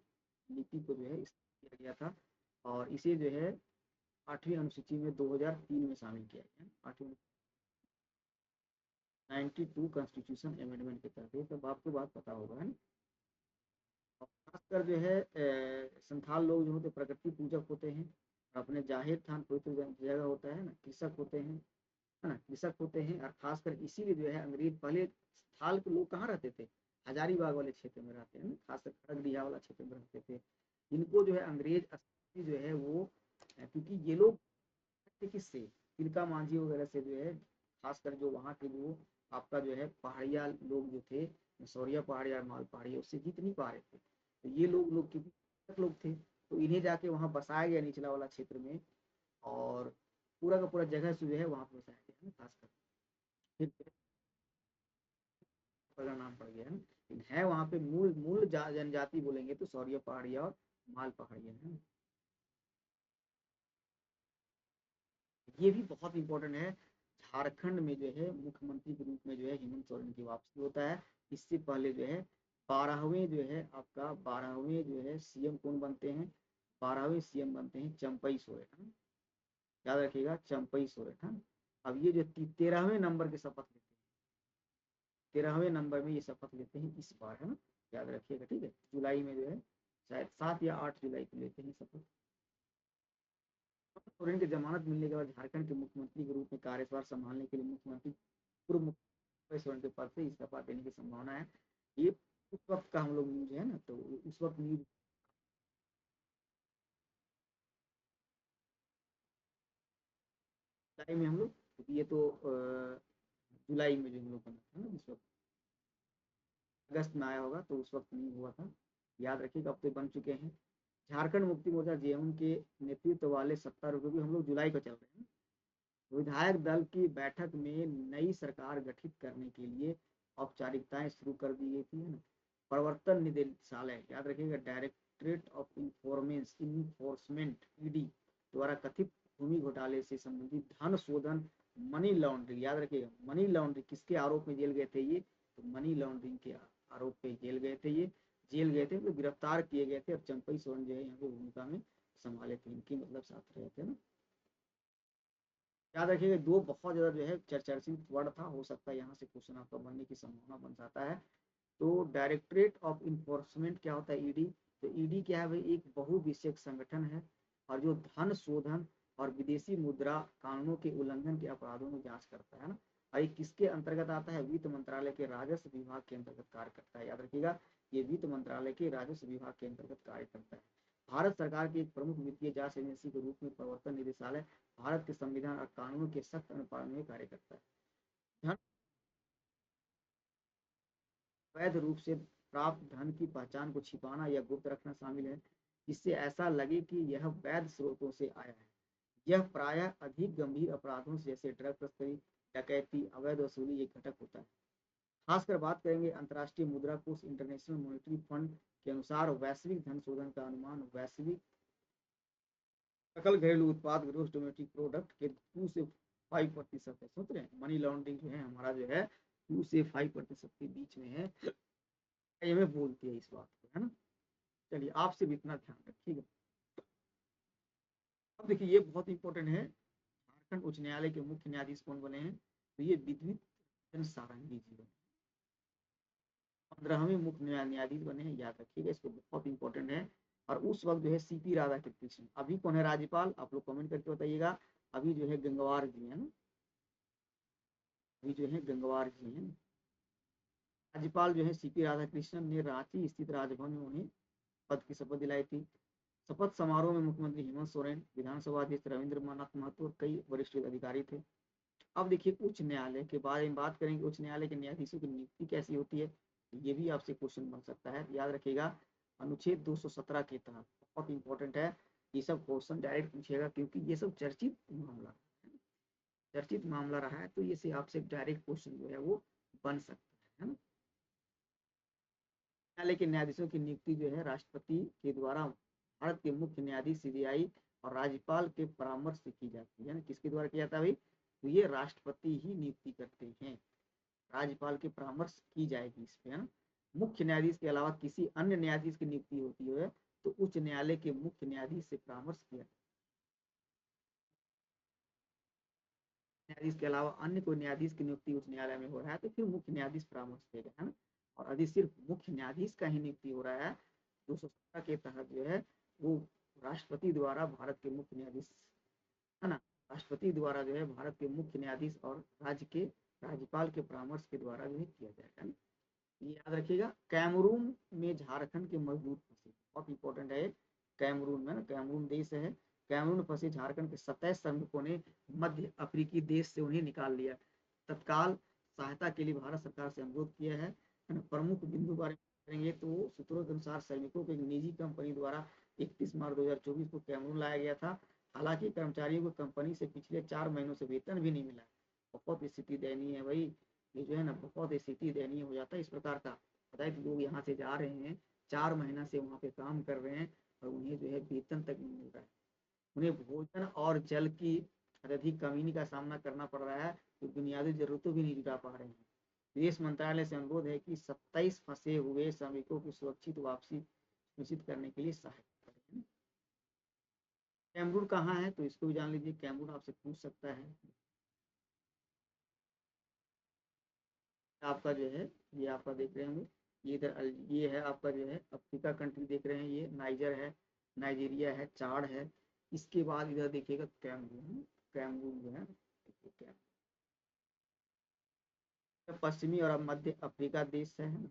लिपि को जो है किया गया था। और इसे जो है 8वीं अनुसूची में 2003 में शामिल किया गया, 8वीं 92 कॉन्स्टिट्यूशन अमेंडमेंट के तहत, ये सब आपको बात पता होगा है ना। और खासकर जो है संथाल लोग जो होते प्रकृति पूजक होते हैं, और अपने जाहिर थान पवित्र जगह होता है ना, कृषक होते हैं, है ना, कृषक होते हैं। और खासकर इसीलिए जो है अंग्रेज पहले संथाल के लोग कहाँ रहते थे, हजारीबाग वाले क्षेत्र में रहते हैं ना, खासकर खड़गडिया वाला क्षेत्र में रहते थे। इनको जो है अंग्रेज जो है वो, क्योंकि ये लोग किससे, तिलका मांझी वगैरह से जो है, खासकर जो वहाँ के जो आपका जो है पहाड़िया लोग जो थे, सौरिया पहाड़िया माल पहाड़िया, उससे जीत नहीं पा रहे थे। तो ये लोग क्योंकि लोग थे, तो इन्हें जाके वहाँ बसाया गया निचला वाला क्षेत्र में, और पूरा का पूरा जगह से जो है वहाँ पर बसाया गया है ना, खासकर फिर का नाम पड़ गया है ना। लेकिन है वहाँ पे मूल मूल जनजाति बोलेंगे तो सौरिया पहाड़िया और माल पहाड़िया है। ये भी बहुत इंपॉर्टेंट है। झारखंड में जो है मुख्यमंत्री के रूप में जो है हेमंत सोरेन की वापसी होता है। इससे पहले जो है 12वें जो है आपका 12वें जो है सीएम कौन बनते हैं, 12वें सीएम बनते हैं चंपई सोरेन, याद रखिएगा चंपई सोरेन। अब ये जो 13वें नंबर के शपथ लेते हैं, 13वें नंबर में ये शपथ लेते हैं इस बार, है ना, याद रखिएगा, ठीक है। जुलाई में जो है शायद 7 या 8 जुलाई को लेते हैं शपथ। सोरेन की जमानत मिलने के बाद झारखंड के मुख्यमंत्री के रूप में कार्यभार संभालने के लिए मुख्यमंत्री पूर्व मुख्यमंत्री सोरेन के पद से इस्तीफा देने की संभावना है। ये उस वक्त का हम लोग न्यूज है ना, तो उस वक्त न्यूज जुलाई में हम लोग, क्योंकि ये तो जुलाई में जो हम लोग बना था ना, इस वक्त अगस्त में आया होगा, तो उस वक्त नहीं हुआ था। याद रखिएगा, अब तो बन चुके हैं। झारखंड मुक्ति मोर्चा जेएमएम के नेतृत्व वाले सत्तारूढ़ भी हम लोग जुलाई को चल रहे हैं। विधायक दल की बैठक में नई सरकार गठित करने के लिए औपचारिकताएं शुरू कर दी गई थी, है ना। प्रवर्तन निदेशालय, याद रखिएगा, डायरेक्टरेट ऑफ इंफॉर्मेंस इन्फोर्समेंट ईडी द्वारा कथित भूमि घोटाले से संबंधित धन शोधन, मनी लॉन्ड्रिंग, याद रखिएगा मनी लॉन्ड्रिंग किसके आरोप में जेल गए थे ये, तो मनी लॉन्ड्रिंग के आरोप पे जेल गए थे ये, जेल गए थे मतलब गिरफ्तार किए गए थे। और चंपई सोरेन जो है यहाँ पे भूमिका में संभाले थे, इनके मतलब साथ रहे थे ना। याद रखिएगा दो बहुत ज्यादा जो है चर्चित वर्ड था, हो सकता है यहाँ से क्वेश्चन आपका बनने की संभावना बन जाता है। तो डायरेक्टरेट ऑफ इन्फोर्समेंट क्या होता है, ईडी। तो ईडी क्या है भाई, एक बहुविषयक संगठन है, और जो धन शोधन और विदेशी मुद्रा कानूनों के उल्लंघन के अपराधों में जांच करता है ना। और ये किसके अंतर्गत आता है, वित्त मंत्रालय के राजस्व विभाग के अंतर्गत कार्य करता है, याद रखिएगा ये वित्त मंत्रालय के राजस्व विभाग के अंतर्गत कार्य करता है। भारत सरकार की एक प्रमुख वित्तीय जांच एजेंसी के रूप में प्रवर्तन निदेशालय भारत के संविधान और कानूनों के सख्त अनुपालन में कार्य करता है। अवैध रूप से प्राप्त धन की पहचान को छिपाना या गुप्त रखना शामिल है, जिससे ऐसा लगे कि यह वैध स्रोतों से आया है। यह प्रायः अधिक गंभीर अपराधों जैसे ड्रग तस्करी, डकैती, अवैध वसूली एक घटक होता है। खासकर बात करेंगे अंतर्राष्ट्रीय मुद्रा कोष इंटरनेशनल मॉनेटरी फंड के अनुसार वैश्विक धन शोधन का अनुमान वैश्विक सकल घरेलू उत्पाद ग्रोस डोमेस्टिक प्रोडक्ट के 2 से 5% है। सोच रहे हैं मनी लॉन्ड्रिंग जो है हमारा जो है 2 से 5% के बीच में है, ये बोलती है इस बात को, है ना। चलिए आपसे भी इतना ध्यान रखिएगा। अब देखिए ये बहुत इंपॉर्टेंट है, झारखंड उच्च न्यायालय के मुख्य न्यायाधीश कौन बने हैं, तो ये विद्युत सारंगी जी बने, 15वें मुख्य न्यायाधीश बने हैं, याद रखिएगा इसको, बहुत इंपॉर्टेंट है। और उस वक्त जो है सीपी राधाकृष्णन, अभी कौन है राज्यपाल, आप लोग कमेंट करके बताइएगा। अभी जो है गंगवार जी है ना, अभी जो है गंगवार जी हैं। राज्यपाल जो है सीपी राधाकृष्णन ने रांची स्थित राजभवन में उन्हें पद की शपथ दिलाई थी। शपथ समारोह में मुख्यमंत्री हेमंत सोरेन, विधानसभा अध्यक्ष रविंद्र नाथ महतो और कई वरिष्ठ अधिकारी थे। अब देखिए उच्च न्यायालय के बारे में बात करेंगे। उच्च न्यायालय के न्यायाधीशों की नियुक्ति कैसी होती है, ये भी आपसे क्वेश्चन बन सकता है, याद रखिएगा। अनुच्छेद 217 के तहत, बहुत इंपॉर्टेंट है, ये सब क्वेश्चन डायरेक्ट पूछेगा, क्योंकि ये सब चर्चित मामला रहा है, तो ये से आपसे डायरेक्ट क्वेश्चन जो है वो बन सकता है ना। न्यायालय के न्यायाधीशों की नियुक्ति जो है राष्ट्रपति के द्वारा भारत के मुख्य न्यायाधीश सीबीआई और राज्यपाल के परामर्श से की जाती है ना। किसके द्वारा किया जाता है भाई, तो ये राष्ट्रपति ही नियुक्ति करते हैं, राज्यपाल के परामर्श की जाएगी इस पे, है ना। मुख्य न्यायाधीश के अलावा किसी अन्य न्यायाधीश की नियुक्ति होती है तो उच्च न्यायालय के मुख्य न्यायाधीश से परामर्श किया, न्यायाधीश के अलावा अन्य कोई न्यायाधीश की नियुक्ति उच्च न्यायालय में हो रहा है तो फिर मुख्य न्यायाधीश परामर्श देगा, है ना। और यदि सिर्फ मुख्य न्यायाधीश का ही नियुक्ति हो रहा है 217 के तहत जो है वो राष्ट्रपति द्वारा भारत के मुख्य न्यायाधीश, है ना, राष्ट्रपति द्वारा जो है भारत के मुख्य न्यायाधीश और राज्य के राज्यपाल के परामर्श के द्वारा जो है किया जाएगा ना। ये याद रखिएगा। कैमरून में झारखंड के मजदूर फंसे, बहुत इंपॉर्टेंट है। कैमरून में ना, कैमरून देश है, कैमरून में फंसे झारखंड के 27 श्रमिकों ने मध्य अफ्रीकी देश से उन्हें निकाल लिया। तत्काल सहायता के लिए भारत सरकार से अनुरोध किया है। प्रमुख बिंदु बारे में करेंगे तो सूत्रों के अनुसार श्रमिकों को एक निजी कंपनी द्वारा 31 मार्च 2024 को कैमरून लाया गया था। हालांकि कर्मचारियों को कंपनी से पिछले 4 महीनों से वेतन भी नहीं मिला। बहुत स्थिति दयनीय है भाई, ये जो है ना बहुत स्थिति दयनीय हो जाता है इस प्रकार का। पता है कि लोग यहाँ से जा रहे हैं, 4 महीना से वहाँ पे काम कर रहे हैं और उन्हें जो है वेतन तक नहीं मिल रहा है, उन्हें भोजन और जल की अत्यधिक कमी का सामना करना पड़ रहा है, तो बुनियादी जरूरतों भी नहीं जुटा पा रहे हैं। विदेश मंत्रालय से अनुरोध है कि 27 फंसे हुए श्रमिकों की सुरक्षित वापसी सुनिश्चित करने के लिए सहायता करें। कैमरून कहाँ है तो इसको भी जान लीजिए, कैमरून आपसे पूछ सकता है। आपका जो है ये आपका देख रहे होंगे, ये इधर ये है आपका जो है अफ्रीका कंट्री देख रहे हैं, ये नाइजर है, नाइजीरिया है, चाड है। इसके बाद इधर देखिएगा कैमरून, कैमरून जो है पश्चिमी और मध्य अफ्रीका देश है ना,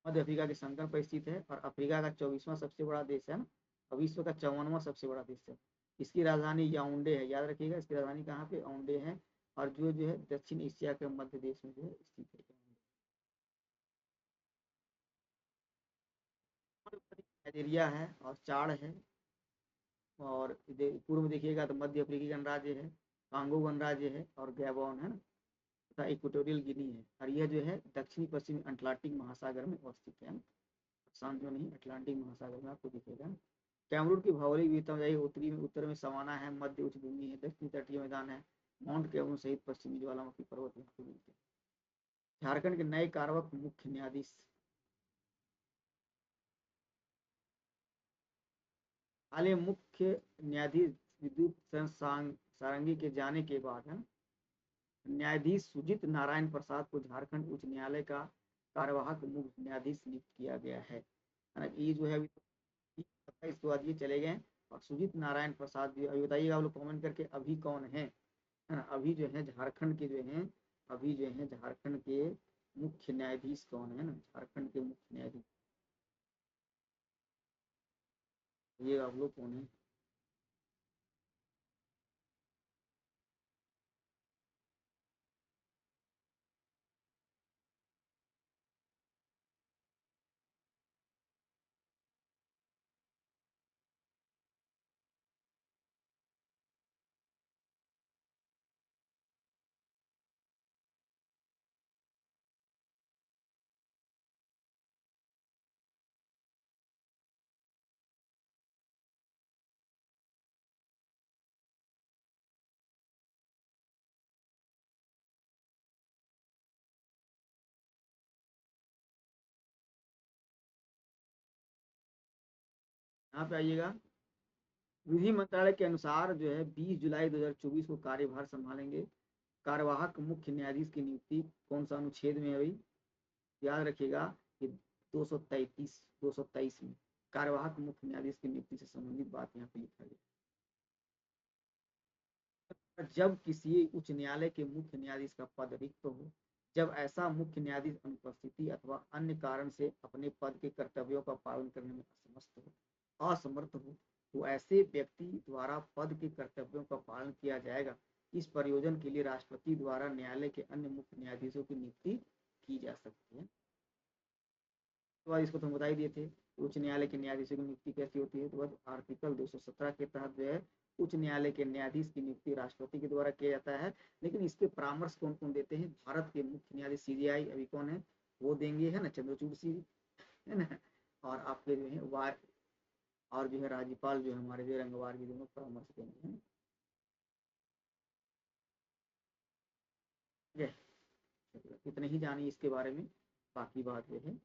मध्य अफ्रीका के संगम पर स्थित है और अफ्रीका का 24वां सबसे बड़ा देश है ना, और विश्व का 54वां सबसे बड़ा देश है। इसकी राजधानी याओंडे है, याद रखिएगा इसकी राजधानी कहाँ पे, याओंडे है। और जो है दक्षिण एशिया के मध्य देश में जो है स्थित है। नाइजीरिया है और चाड है। और पूर्व में देखिएगा तो मध्य अफ्रीकी गणराज्य है, कांगो गणराज्य है और गैबोन है ना, तथा इक्वेटोरियल गिनी है। और यह जो है दक्षिणी पश्चिमी अटलांटिक महासागर में अवस्थित है, शांत जो नहीं अटलांटिक महासागर में आपको दिखेगा। कैमरून की भौगोलिक विविधता उत्तरी में उत्तर में सवाना है, मध्य उच्च भूमि है, दक्षिणी तटीय मैदान है, माउंट कैमरून सहित पश्चिमी ज्वालामुखी पर्वत यहाँ पे मिलते हैं। झारखंड के नए कार्यवाहक मुख्य न्यायाधीश, हाल मुख्य न्यायाधीश विद्युत सारंगी के जाने के बाद है, न्यायाधीश सुजीत नारायण प्रसाद को झारखंड उच्च न्यायालय का कार्यवाहक मुख्य न्यायाधीश नियुक्त किया गया है ना। ये जो है इसके बाद ये चले गए और सुजीत नारायण प्रसाद जी, अभी बताइएगा आप लोग कॉमेंट करके अभी कौन है ना, अभी जो है झारखंड के जो है, अभी जो है झारखंड के मुख्य न्यायाधीश कौन है ना, झारखंड के मुख्य न्यायाधीश ये आप लोग कौन है। यहाँ पे आइएगा। विधि मंत्रालय के अनुसार जो है 20 जुलाई 2024 को कार्यभार संभालेंगे कार्यवाहक मुख्य न्यायाधीश की नियुक्ति कौन सा अनुच्छेद में है भाई, याद रखिएगा कि 223 में कार्यवाहक मुख्य न्यायाधीश की नियुक्ति से संबंधित बात यहाँ पे लिखा गया। जब किसी उच्च न्यायालय के मुख्य न्यायाधीश का पद रिक्त हो, जब ऐसा मुख्य न्यायाधीश अनुपस्थिति अथवा अन्य कारण से अपने पद के कर्तव्यों का पालन करने में असमर्थ हो, तो ऐसे व्यक्ति द्वारा पद के कर्तव्यों का पालन किया जाएगा। इस प्रयोजन के लिए राष्ट्रपति द्वारा न्यायालय के अन्य मुख्य न्यायाधीशों की नियुक्ति की जा सकती है। तो बाद इसको तो बता ही दिए थे। उच्च न्यायालय के न्यायाधीशों की नियुक्ति कैसी होती है, तो बस आर्टिकल 217 के तहत जो है उच्च न्यायालय के न्यायाधीश की नियुक्ति राष्ट्रपति के द्वारा किया जाता है। लेकिन इसके परामर्श कौन कौन देते हैं, भारत के मुख्य न्यायाधीश सीजेआई अभी कौन है, वो देंगे, है ना, चंद्रचूड़ सिंह, है ना। और आपके जो है वार और जो है राज्यपाल जो है हमारे जो रंगवार की दोनों परामर्श देंगे, है। इतने ही जानिए इसके बारे में, बाकी बात जो है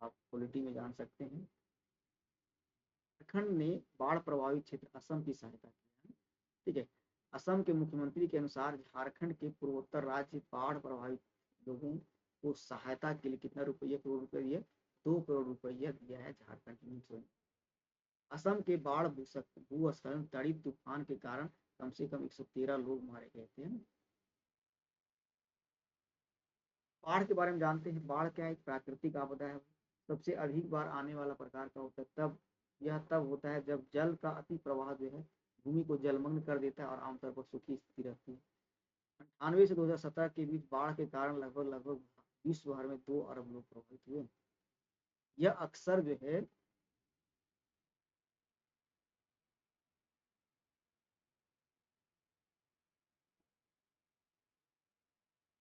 आप पॉलिटी में जान सकते हैं। झारखंड ने बाढ़ प्रभावित क्षेत्र असम की सहायता की है, ठीक है। असम के मुख्यमंत्री के अनुसार झारखंड के पूर्वोत्तर राज्य बाढ़ प्रभावित लोगों को सहायता के लिए कितना रुपया, करोड़ रुपये दिए, 2 करोड़ रुपया दिया है झारखंड की मुख्यमंत्री। असम के बाढ़ भूस्खलन तड़ी तूफान के कारण कम से कम 113 लोग मारे गए थे। बाढ़ के बारे में जानते हैं। बाढ़ क्या है, एक प्राकृतिक आपदा है। सबसे अधिक बार आने वाला प्रकार का होता है, तब यह तब होता है जब जल का अति प्रवाह जो है भूमि को जलमग्न कर देता है और आमतौर पर सूखी स्थिति रहती है। 98 से 2017 के बीच बाढ़ के कारण लगभग विश्व भर में 2 अरब लोग प्रभावित हुए। यह अक्सर जो है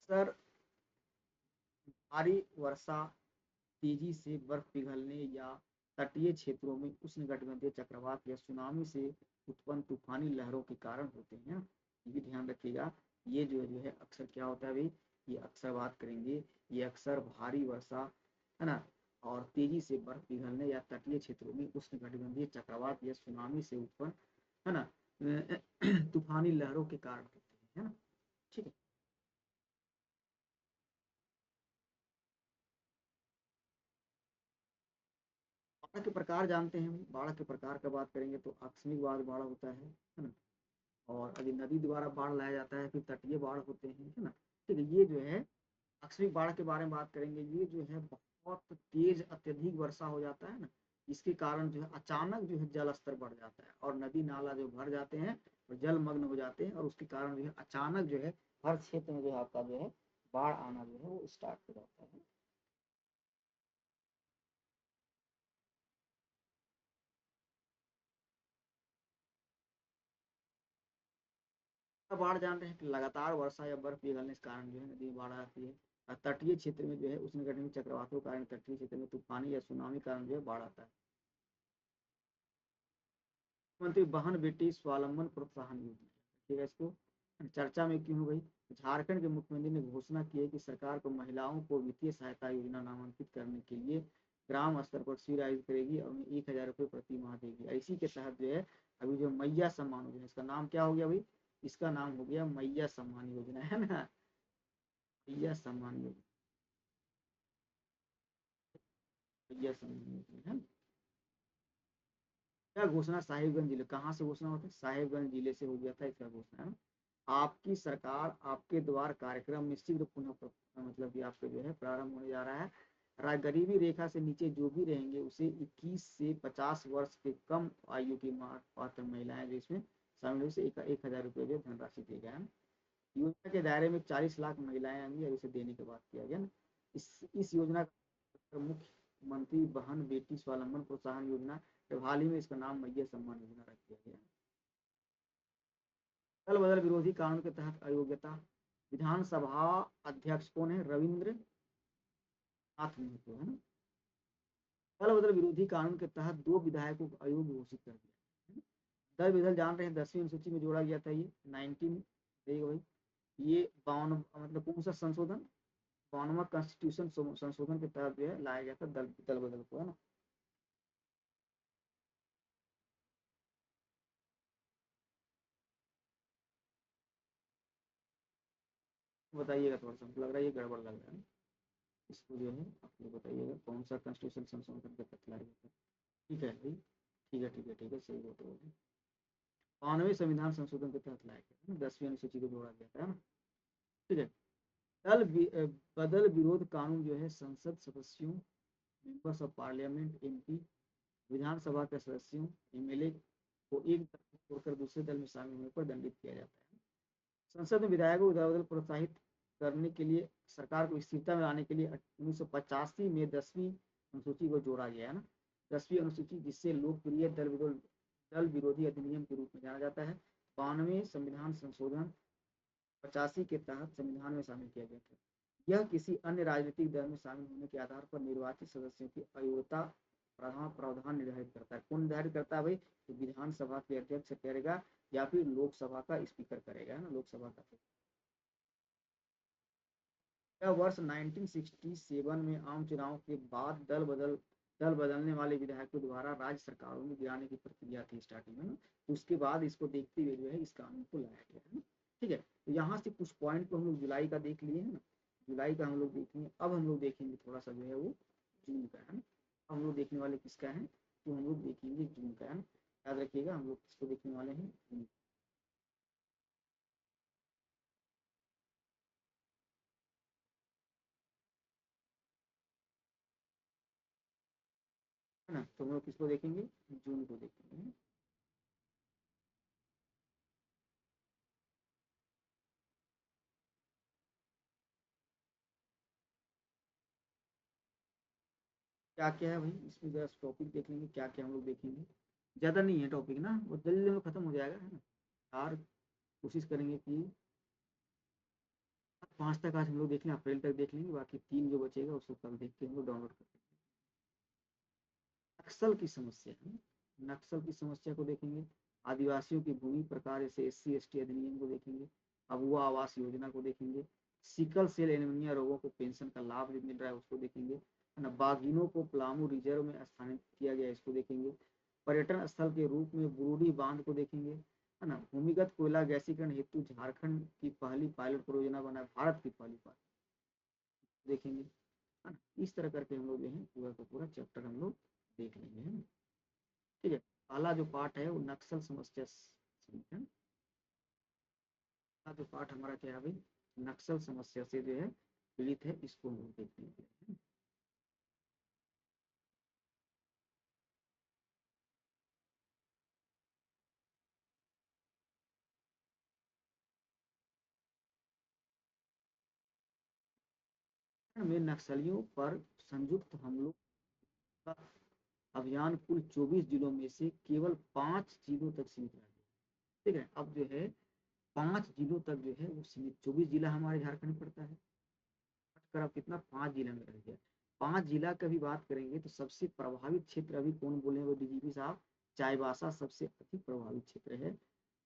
अक्सर भारी वर्षा, तेजी से बर्फ पिघलने या तटीय क्षेत्रों में उष्णकटिबंधीय चक्रवात या सुनामी से उत्पन्न तूफानी लहरों के कारण होते हैं। ये भी ध्यान रखिएगा। ये जो है अक्सर क्या होता है भाई, ये अक्सर बात करेंगे, ये अक्सर भारी वर्षा, है ना, और तेजी से बर्फ पिघलने या तटीय क्षेत्रों में उष्णकटिबंधीय चक्रवात या सुनामी से उत्पन्न, है ना, तूफानी लहरों के कारण होते हैं, है ना, ठीक है। बाढ़ के प्रकार जानते हैं। बाढ़ के प्रकार का बात करेंगे तो आकस्मिक बाढ़ होता है ना, और अभी नदी द्वारा बाढ़ लाया जाता है, फिर तटीय बाढ़ होते हैं, है ना, ठीक है। ये जो है आकस्मिक बाढ़ के बारे में बात करेंगे। ये जो है बहुत तेज अत्यधिक वर्षा हो जाता है ना, इसके कारण जो है अचानक जो है जल स्तर बढ़ जाता है और नदी नाला जो भर जाते हैं और जलमग्न हो जाते हैं, और उसके कारण जो है अचानक जो है हर क्षेत्र में जो है आपका जो है बाढ़ आना जो है वो स्टार्ट हो जाता है। बाढ़ जान रहे हैं कि लगातार वर्षा या बर्फ पिघलने के कारण जो है नदी में बाढ़ आती है। और तटीय क्षेत्र में जो है उष्णकटिबंधीय चक्रवातों के कारण तटीय क्षेत्र में तूफानी या सुनामी के कारण जो है बाढ़ आता है। मुख्यमंत्री बहन बेटी स्वावलंबन प्रोत्साहन योजना, ठीक है। इसको चर्चा में क्यों हो गई, झारखंड के मुख्यमंत्री ने घोषणा की है कि सरकार को महिलाओं को वित्तीय सहायता योजना नामांकित करने के लिए ग्राम स्तर पर शिविर आयोजित करेगी और उन्हें 1,000 रुपये प्रति माह देगी। इसी के तहत जो है अभी जो मैया सम्मान योजना, इसका नाम क्या हो गया भाई, इसका नाम हो गया मैया सम्मान योजना, है ना, मैया सम्मान योजना, मैया सम्मान योजना, है। क्या घोषणा साहिबगंज जिले, कहाँ से घोषणा होता है, साहिबगंज जिले से हो गया था इसका घोषणा, है ना। आपकी सरकार आपके द्वार कार्यक्रम में शीघ्र पुनः मतलब कि आपके जो है प्रारंभ होने जा रहा है। गरीबी रेखा से नीचे जो भी रहेंगे उसे 21 से 50 वर्ष के कम आयु की पात्र महिलाएं जो इसमें शामिल से 1,000 रुपये जो धनराशि दी गया है। योजना के दायरे में 40 लाख महिलाएं आएंगी और इसे देने के बाद किया गया ना। इस योजना का मुख्यमंत्री बहन बेटी स्वावलंबन प्रोत्साहन योजना, जब हाल ही में इसका नाम मैया सम्मान योजना रख दिया गया। दल बदल विरोधी कानून के तहत अयोग्यता, विधानसभा अध्यक्ष कौन है, रविंद्र नाथ महतो, है ना। दल बदल विरोधी कानून के तहत 2 विधायकों को अयोग्य घोषित कर दिया। दल बदल जान रहे हैं 10वीं अनुसूची में जोड़ा गया था, ये 19 देखो भाई, ये 52 मतलब कौन सा संशोधन, 52वां कॉन्स्टिट्यूशन संशोधन के तहत जो है लाया गया था दल बदल को, है ना। बताइएगा, थोड़ा सा लग रहा है ये गड़बड़ लग रहा है, इसको जो है आप लोग बताइएगा कौन सा कॉन्स्टिट्यूशन संशोधन के तहत लाया गया था। ठीक है भाई, ठीक है, ठीक है, ठीक है, सही बात है। 92वें संविधान संशोधन के तहत लाया गया, 10वीं अनुसूची को जोड़ा गया था, है ना, ठीक है। बदल विरोध कानून जो है संसद सदस्यों, मेंबर्स ऑफ पार्लियामेंट, एमपी, विधानसभा के सदस्यों, एमएलए को एक दल को छोड़कर दूसरे दल में शामिल होने पर दंडित किया जाता है। संसद में विधायकों को इधर उधर प्रोत्साहित करने के लिए, सरकार को स्थिरता में लाने के लिए 1985 में 10वीं अनुसूची को जोड़ा गया है ना, 10वीं अनुसूची, जिससे लोकप्रिय दल विरोधी अधिनियम के रूप में जाना जाता है। 92 संविधान संशोधन 85 के तहत संविधान में शामिल किया गया था। यह किसी अन्य राजनीतिक दल में शामिल होने के आधार पर निर्वाचित सदस्यों की अयोग्यता प्रावधान निर्धारित करता है। कौन निर्धारित करता है भाई? तो विधानसभा के अध्यक्ष करेगा या फिर लोकसभा का स्पीकर करेगा, है ना, लोकसभा का। यह वर्ष 1967 में आम चुनाव के बाद दल बदलने वाले विधायकों द्वारा राज्य सरकारों में गिराने की प्रक्रिया थी स्टार्टिंग में ना, तो उसके बाद इसको देखते हुए जो है इस कानून को लाया गया है ना। ठीक है, तो यहाँ से कुछ पॉइंट को हम लोग जुलाई का देख लिए हैं ना, जुलाई का हम लोग देखेंगे। अब हम लोग देखेंगे थोड़ा सा जो है वो जून का, है ना। हम लोग देखने वाले किसका है? तो हम लोग देखेंगे जून का, है ना। याद रखिएगा, हम लोग किसको देखने वाले हैं? जून, है ना। तो हम लोग किसको देखेंगे? जून को देखेंगे। क्या क्या है भाई इसमें, जरा टॉपिक देख लेंगे क्या क्या हम लोग देखेंगे। ज़्यादा नहीं है टॉपिक ना, वो जल्दी में ख़त्म हो जाएगा, है ना। यार कोशिश करेंगे कि 5 तक आज हम लोग देख लें, अप्रैल तक देख लेंगे, बाकी 3 जो बचेगा उसको कल देख के हम लोग डाउनलोड कर लेंगे। नक्सल की समस्या है, नक्सल की समस्या को देखेंगे। आदिवासियों की भूमि प्रकार जैसे SC ST अधिनियम को देखेंगे। अबुआ आवास योजना को देखेंगे। सिकल सेल एनीमिया रोगों को पेंशन का लाभ मिल रहा है उसको देखेंगे, है ना। बाघिनों को पलामू रिजर्व में स्थानित किया गया इसको देखेंगे। पर्यटन स्थल के रूप में बुरुडी बांध को देखेंगे, है ना। भूमिगत कोयला गैसीकरण हेतु झारखंड की पहली पायलट परियोजना बना, भारत की पहली पायलट देखेंगे, है ना। इस तरह करके हम लोग जो है पूरा का पूरा चैप्टर हम लोग देख लेंगे, है ना। ठीक है, पहला जो पार्ट है वो नक्सल समस्या है। पहला जो पार्ट हमारा क्या है भाई? नक्सल समस्या से जो है पीड़ित है, इसको हम लोग देख लेंगे। में नक्सलियों पर संयुक्त हमलों का अभियान कुल 24 जिलों में से केवल 5 जिलों तक सीमित रह गया। ठीक है, अब जो है 5 जिलों तक जो है वो सीमित, 24 जिला हमारे झारखंड में पड़ता है, कर अब कितना 5 जिला में रह गया। 5 जिला का भी बात करेंगे तो सबसे प्रभावित क्षेत्र अभी कौन बोले वो DGP साहब? चाईबासा सबसे अधिक प्रभावित क्षेत्र है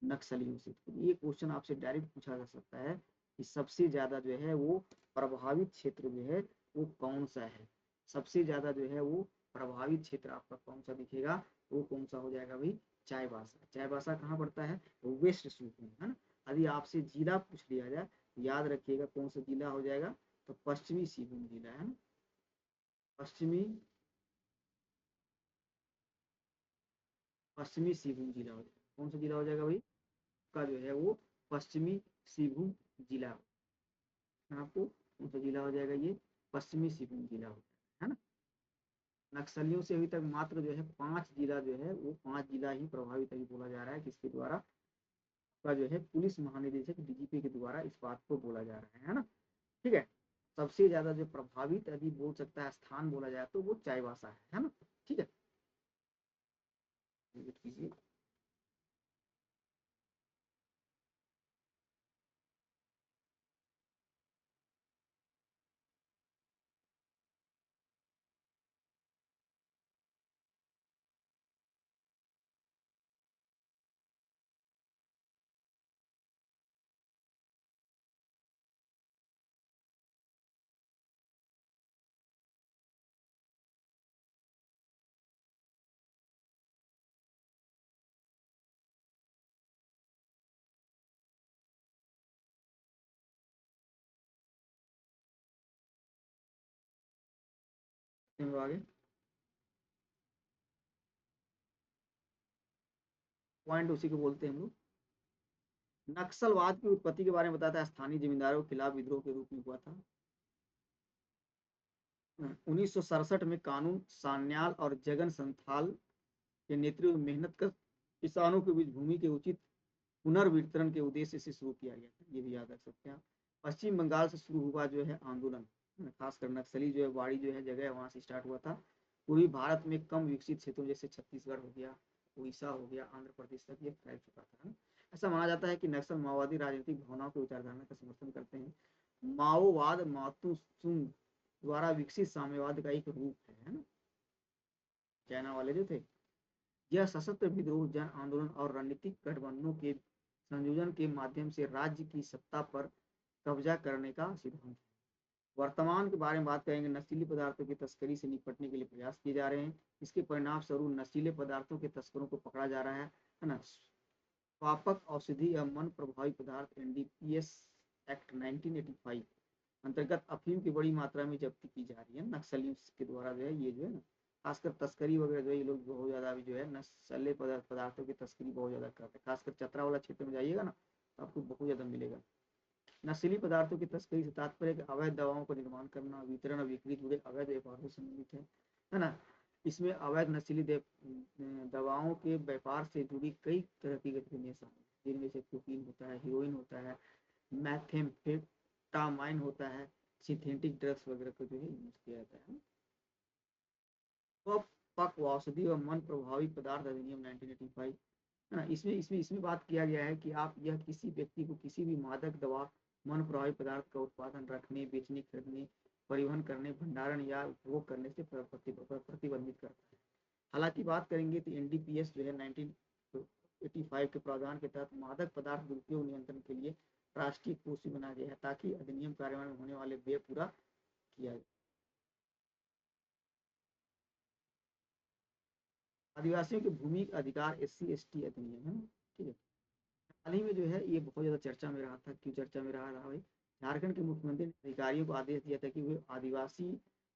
नक्सलियों से। तो ये क्वेश्चन आपसे डायरेक्ट पूछा जा सकता है कि सबसे ज्यादा जो है वो प्रभावित क्षेत्र जो है वो कौन सा है? सबसे ज्यादा जो है वो प्रभावित क्षेत्र आपका कौन सा दिखेगा? वो कौन सा हो जाएगा भाई? चाईबासा। चाईबासा कहाँ पड़ता है? वेस्ट सिंहभूम, है ना। यदि आपसे जिला पूछ लिया जाए तो याद रखिएगा कौन सा जिला हो जाएगा? तो पश्चिमी सिंहभूम जिला, है ना। पश्चिमी पश्चिमी सिंहभूम जिला हो जाएगा। कौन सा जिला हो जाएगा भाई? का जो है वो पश्चिमी सिंहभूम जिला, आपको कौन सा जिला हो जाएगा? ये पश्चिमी सिंहभूम जिला हो जाएगा, है ना। नक्सलियों से अभी तक मात्र जो है 5 जिला जो है वो 5 जिला ही प्रभावित अभी बोला जा रहा है, किसके द्वारा? का जो है पुलिस महानिदेशक DGP के द्वारा इस बात को बोला जा रहा है ना। ठीक है, सबसे ज्यादा जो प्रभावित अभी बोल सकता है स्थान बोला जाए तो वो चाईबासा है ना। ठीक है, कीजिए। आगे पॉइंट उसी को बोलते हैं हम लोग। नक्सलवाद की उत्पत्ति के बारे में बताता है, स्थानीय जमींदारों के खिलाफ विद्रोह के रूप में हुआ था। 1967 में कानून सान्याल और जगन संथाल के नेतृत्व में मेहनत कर किसानों के बीच भूमि के उचित पुनर्वितरण के उद्देश्य से शुरू किया गया था, ये भी याद रख सकते हैं आप। पश्चिम बंगाल से शुरू हुआ जो है आंदोलन, खासकर नक्सली जो है बाड़ी जो है जगह वहां से स्टार्ट हुआ था। पूर्वी भारत में कम विकसित क्षेत्रों जैसे छत्तीसगढ़ हो गया, उड़ीसा हो गया, आंध्र प्रदेश तक ये फैल चुका था। ऐसा माना जाता है कि नक्सल माओवादी राजनीतिक भावनाओं की विचारधारा का समर्थन करते हैं। माओवाद मातुसुंग द्वारा विकसित साम्यवाद का एक रूप है ना, चाइना वाले जो थे। यह सशस्त्र विद्रोह, जन आंदोलन और रणनीतिक गठबंधनों के संयोजन के माध्यम से राज्य की सत्ता पर कब्जा करने का सिद्धांत है। वर्तमान के बारे में बात करेंगे, नशीली पदार्थों की तस्करी से निपटने के लिए प्रयास किए जा रहे हैं। इसके परिणाम स्वरूप नशीले पदार्थों के तस्करों को पकड़ा जा रहा है ना। स्वापक औषधि या मन प्रभावी पदार्थ एनडीपीएस एक्ट 1985 अंतर्गत अफीम की बड़ी मात्रा में जब्ती की जा रही है नक्सलियों के द्वारा जो है, ये जो है ना खासकर तस्करी वगैरह जो है, ये लोग बहुत ज्यादा अभी जो है नशीले पदार्थों की तस्करी बहुत ज्यादा करते हैं। खासकर चतरा वाला क्षेत्र में जाइएगा ना तो आपको बहुत ज्यादा मिलेगा। नशीली पदार्थों की तस्करी से तात्पर्य अवैध दवाओं का निर्माण करना, वितरण और बिक्री जुड़े अवैध व्यापार से संबंधित है ना। इसमें अवैध नशीली दवाओं के व्यापार से जुड़ी कई तरह की गतिविधियां शामिल हैं, जिनमें से कोकीन होता है, हीरोइन होता है, मैथेम्फेटामाइन होता है, सिंथेटिक ड्रग्स वगैरह को जो है यूज किया जाता है। तो पक औषधि और मन प्रभावी पदार्थ अधिनियम 1985 है ना, इसमें इसमें इसमें बात किया गया है कि आप यह किसी व्यक्ति को किसी भी मादक दवा, मन प्रभावी पदार्थ का उत्पादन, रखने, बेचने, खरीदने, परिवहन करने, भंडारण या उपभोग करने से प्रतिबंधित करता है। हालांकि बात करेंगे तो एनडीपीएस जो है 1985 के प्रावधान के तहत मादक पदार्थ दुरुपयोग नियंत्रण के लिए राष्ट्रीय कोष बनाया गया है ताकि अधिनियम कार्यान्वयन में होने वाले व्यय पूरा किया जाए। आदिवासियों के भूमि अधिकार SC ST अधिनियम है, ठीक है। हाल ही में जो है ये बहुत ज्यादा चर्चा में रहा था। क्यों चर्चा में रहा भाई? झारखंड के मुख्यमंत्री ने अधिकारियों को आदेश दिया था कि वे आदिवासी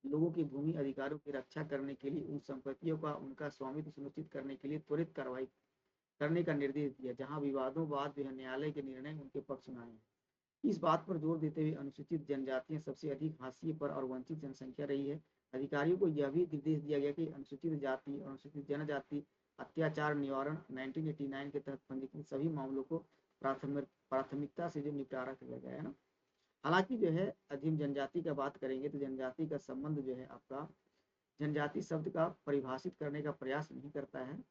लोगों के भूमि अधिकारों की रक्षा करने के लिए उन संपत्तियों का उनका स्वामित्व सुनिश्चित करने के लिए त्वरित कार्रवाई करने का निर्देश दिया जहां विवादों बाद जो है न्यायालय के निर्णय उनके पक्ष में आए। इस बात पर जोर देते हुए अनुसूचित जनजातियां सबसे अधिक हाशिए पर और वंचित जनसंख्या रही है। अधिकारियों को यह भी निर्देश दिया गया कि अनुसूचित जाति और अनुसूचित जनजाति अत्याचार निवारण 1989 के तहत पंजीकृत सभी मामलों को प्राथमिकता से जो निपटारा किया गया है ना। हालांकि जो है अधिम जनजाति का बात करेंगे तो जनजाति का संबंध जो है आपका जनजाति शब्द का परिभाषित करने का प्रयास नहीं करता है।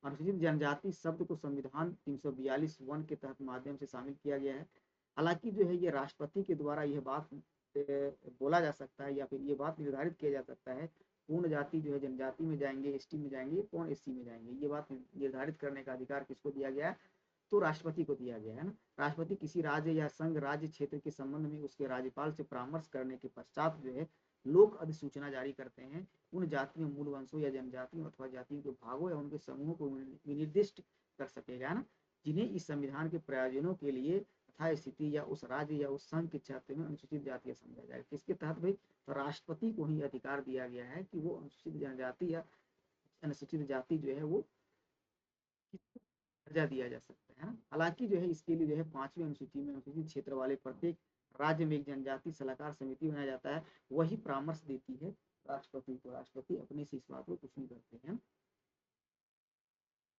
अनुसूचित जनजाति शब्द को संविधान 342 वन के तहत माध्यम से शामिल किया गया है। हालांकि जो है ये राष्ट्रपति के द्वारा यह बात बोला जा सकता है या फिर ये बात निर्धारित किया जा सकता है पूर्ण जाति जो है जनजाति में जाएंगे, ST में जाएंगे, कौन SC में जाएंगे, ये बात निर्धारित करने का अधिकार किसको दिया गया है? तो राष्ट्रपति को दिया गया है ना। राष्ट्रपति किसी राज्य या संघ राज्य क्षेत्र के संबंध में उसके राज्यपाल से परामर्श करने के पश्चात जो है लोक अधिसूचना जारी करते हैं। उन जातियों, मूल वंशों या जनजातियों अथवा जातियों के भागों या उनके समूहों को विनिर्दिष्ट कर सकेगा ना, जिन्हें इस संविधान के प्रयोजनों के लिए तथा स्थिति या उस राज्य या उस संघ के क्षेत्र में अनुसूचित जाति समझा जाए। किसके तहत भाई? तो राष्ट्रपति को ही अधिकार दिया गया है कि वो अनुसूचित जनजाति या अनुसूचित जाति जो है वो दर्जा दिया जा सकता है ना। हालांकि जो है इसके लिए जो है 5वीं अनुसूची में अनुसूचित क्षेत्र वाले प्रत्येक राज्य में एक जनजाति सलाहकार समिति बनाया जाता है, वही परामर्श देती है राष्ट्रपति को। राष्ट्रपति अपने से इस बात को कुछ नहीं करते हैं।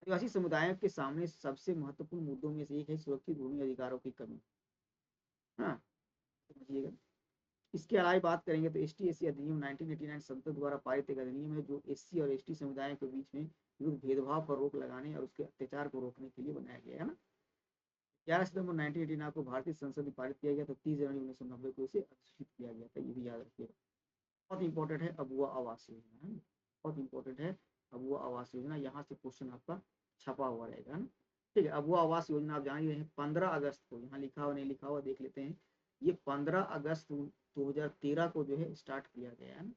आदिवासी समुदायों के सामने सबसे महत्वपूर्ण मुद्दों में से एक है सुरक्षित भूमि अधिकारों की कमी। हाँ, समझिएगा। इसके अलावा बात करेंगे तो ST SC अधिनियम 1989 संसद द्वारा पारित एक अधिनियम है जो SC और ST समुदायों के बीच में विरुद्ध भेदभाव पर रोक लगाने और उसके अत्याचार को रोकने के लिए बनाया गया है ना। 11 सितंबर 1989 को भारतीय संसद में पारित किया गया था। 30 जनवरी 1990 को इसे अधिसूचित किया गया था, ये भी याद रखिएगा। बहुत इंपॉर्टेंट है अबुआ आवास योजना, है बहुत इंपॉर्टेंट है अबुआ आवास योजना। यहाँ से क्वेश्चन आपका छपा हुआ रहेगा ना, ठीक है। अबुआ आवास योजना आप जान रहे हैं 15 अगस्त को, यहाँ लिखा हुआ नहीं लिखा हुआ देख लेते हैं। ये 15 अगस्त 2013 को जो है स्टार्ट किया गया है ना,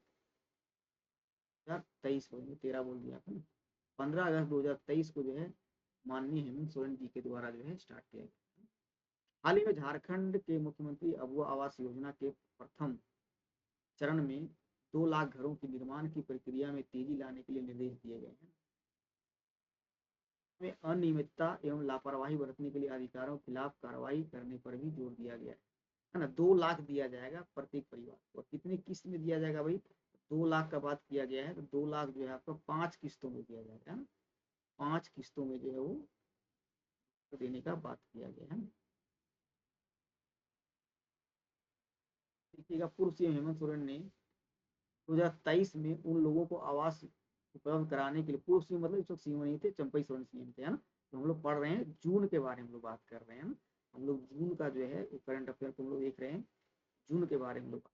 2023 को, 13 बोल दिया था ना। 15 अगस्त 2023 को जो है माननीय हेमंत सोरेन जी के द्वारा जो है स्टार्ट किया गया। हाल ही में झारखंड के मुख्यमंत्री अबुआ आवास योजना के प्रथम चरण में 2 लाख घरों के निर्माण की प्रक्रिया में तेजी लाने के लिए निर्देश दिए गए हैं। में अनियमितता एवं लापरवाही बरतने के लिए अधिकारियों के खिलाफ कार्रवाई करने पर भी जोर दिया गया है ना। 2 लाख दिया जाएगा प्रत्येक परिवार को। कितनी किस्त में दिया जाएगा भाई? 2 लाख का बात किया गया है तो 2 लाख जो है आपको 5 किस्तों में दिया जाएगा ना। 5 किस्तों में जो है वो देने का बात किया गया है। देखिएगा, पूर्व सीएम हेमंत सोरेन ने 2023 में उन लोगों को आवास उपलब्ध कराने के लिए, पूर्व सीएम मतलब इस वक्त सीएम नहीं थे, चंपई सोरेन सीएम थे, है ना। तो हम लोग पढ़ रहे हैं जून के बारे में हम लोग बात कर रहे हैं ना। हम लोग जून का जो है करंट अफेयर को हम लोग देख रहे हैं, जून के बारे में लोग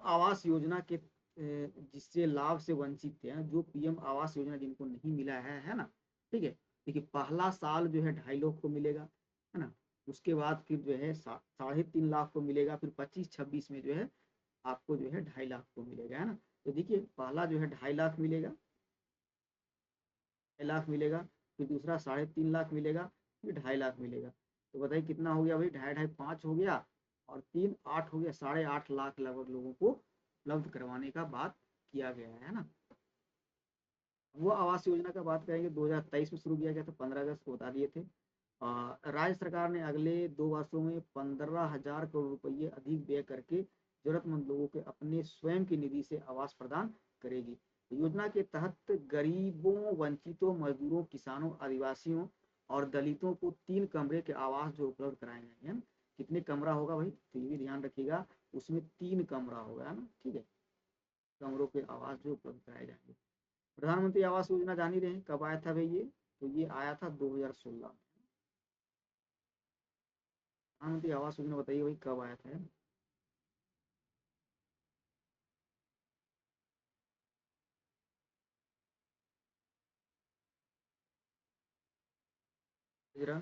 आवास योजना के जिससे लाभ से वंचित थे, जो पीएम आवास योजना जिनको नहीं मिला है ना। ठीक है, देखिए पहला साल जो है 2.5 लाख को मिलेगा, है ना। उसके बाद फिर जो है 3.5 लाख को मिलेगा, फिर 25-26 में जो है आपको जो है 2.5 लाख को मिलेगा, है ना। तो देखिए पहला जो है 2.5 लाख मिलेगा, 2.5 लाख मिलेगा, फिर दूसरा 3.5 लाख मिलेगा, फिर 2.5 लाख मिलेगा। तो बताइए कितना हो गया भाई, ढाई ढाई 5 हो गया, और 3 8 हो गया, 8.5 लाख लगभग लोगों को उपलब्ध करवाने का बात किया गया है ना। वो आवास योजना का बात करेंगे, 2023 में शुरू किया गया था, 15 अगस्त को बता दिए थे। राज्य सरकार ने अगले 2 वर्षों में 15,000 करोड़ रुपये अधिक व्यय करके जरूरतमंद लोगों के अपने स्वयं की निधि से आवास प्रदान करेगी। योजना के तहत गरीबों, वंचितों, मजदूरों, किसानों, आदिवासियों और दलितों को 3 कमरे के आवास जो उपलब्ध कराए जाएंगे, है ना। कितने कमरा होगा भाई, तो ये भी ध्यान रखिएगा, उसमें 3 कमरा होगा, है ना। ठीक है, कमरों के आवास जो उपलब्ध कराए जाएंगे। प्रधानमंत्री आवास योजना जान ही रहे हैं कब आया था भाई ये, तो ये आया था 2016 में। प्रधानमंत्री आवास योजना बताइए भाई कब आया था। जरा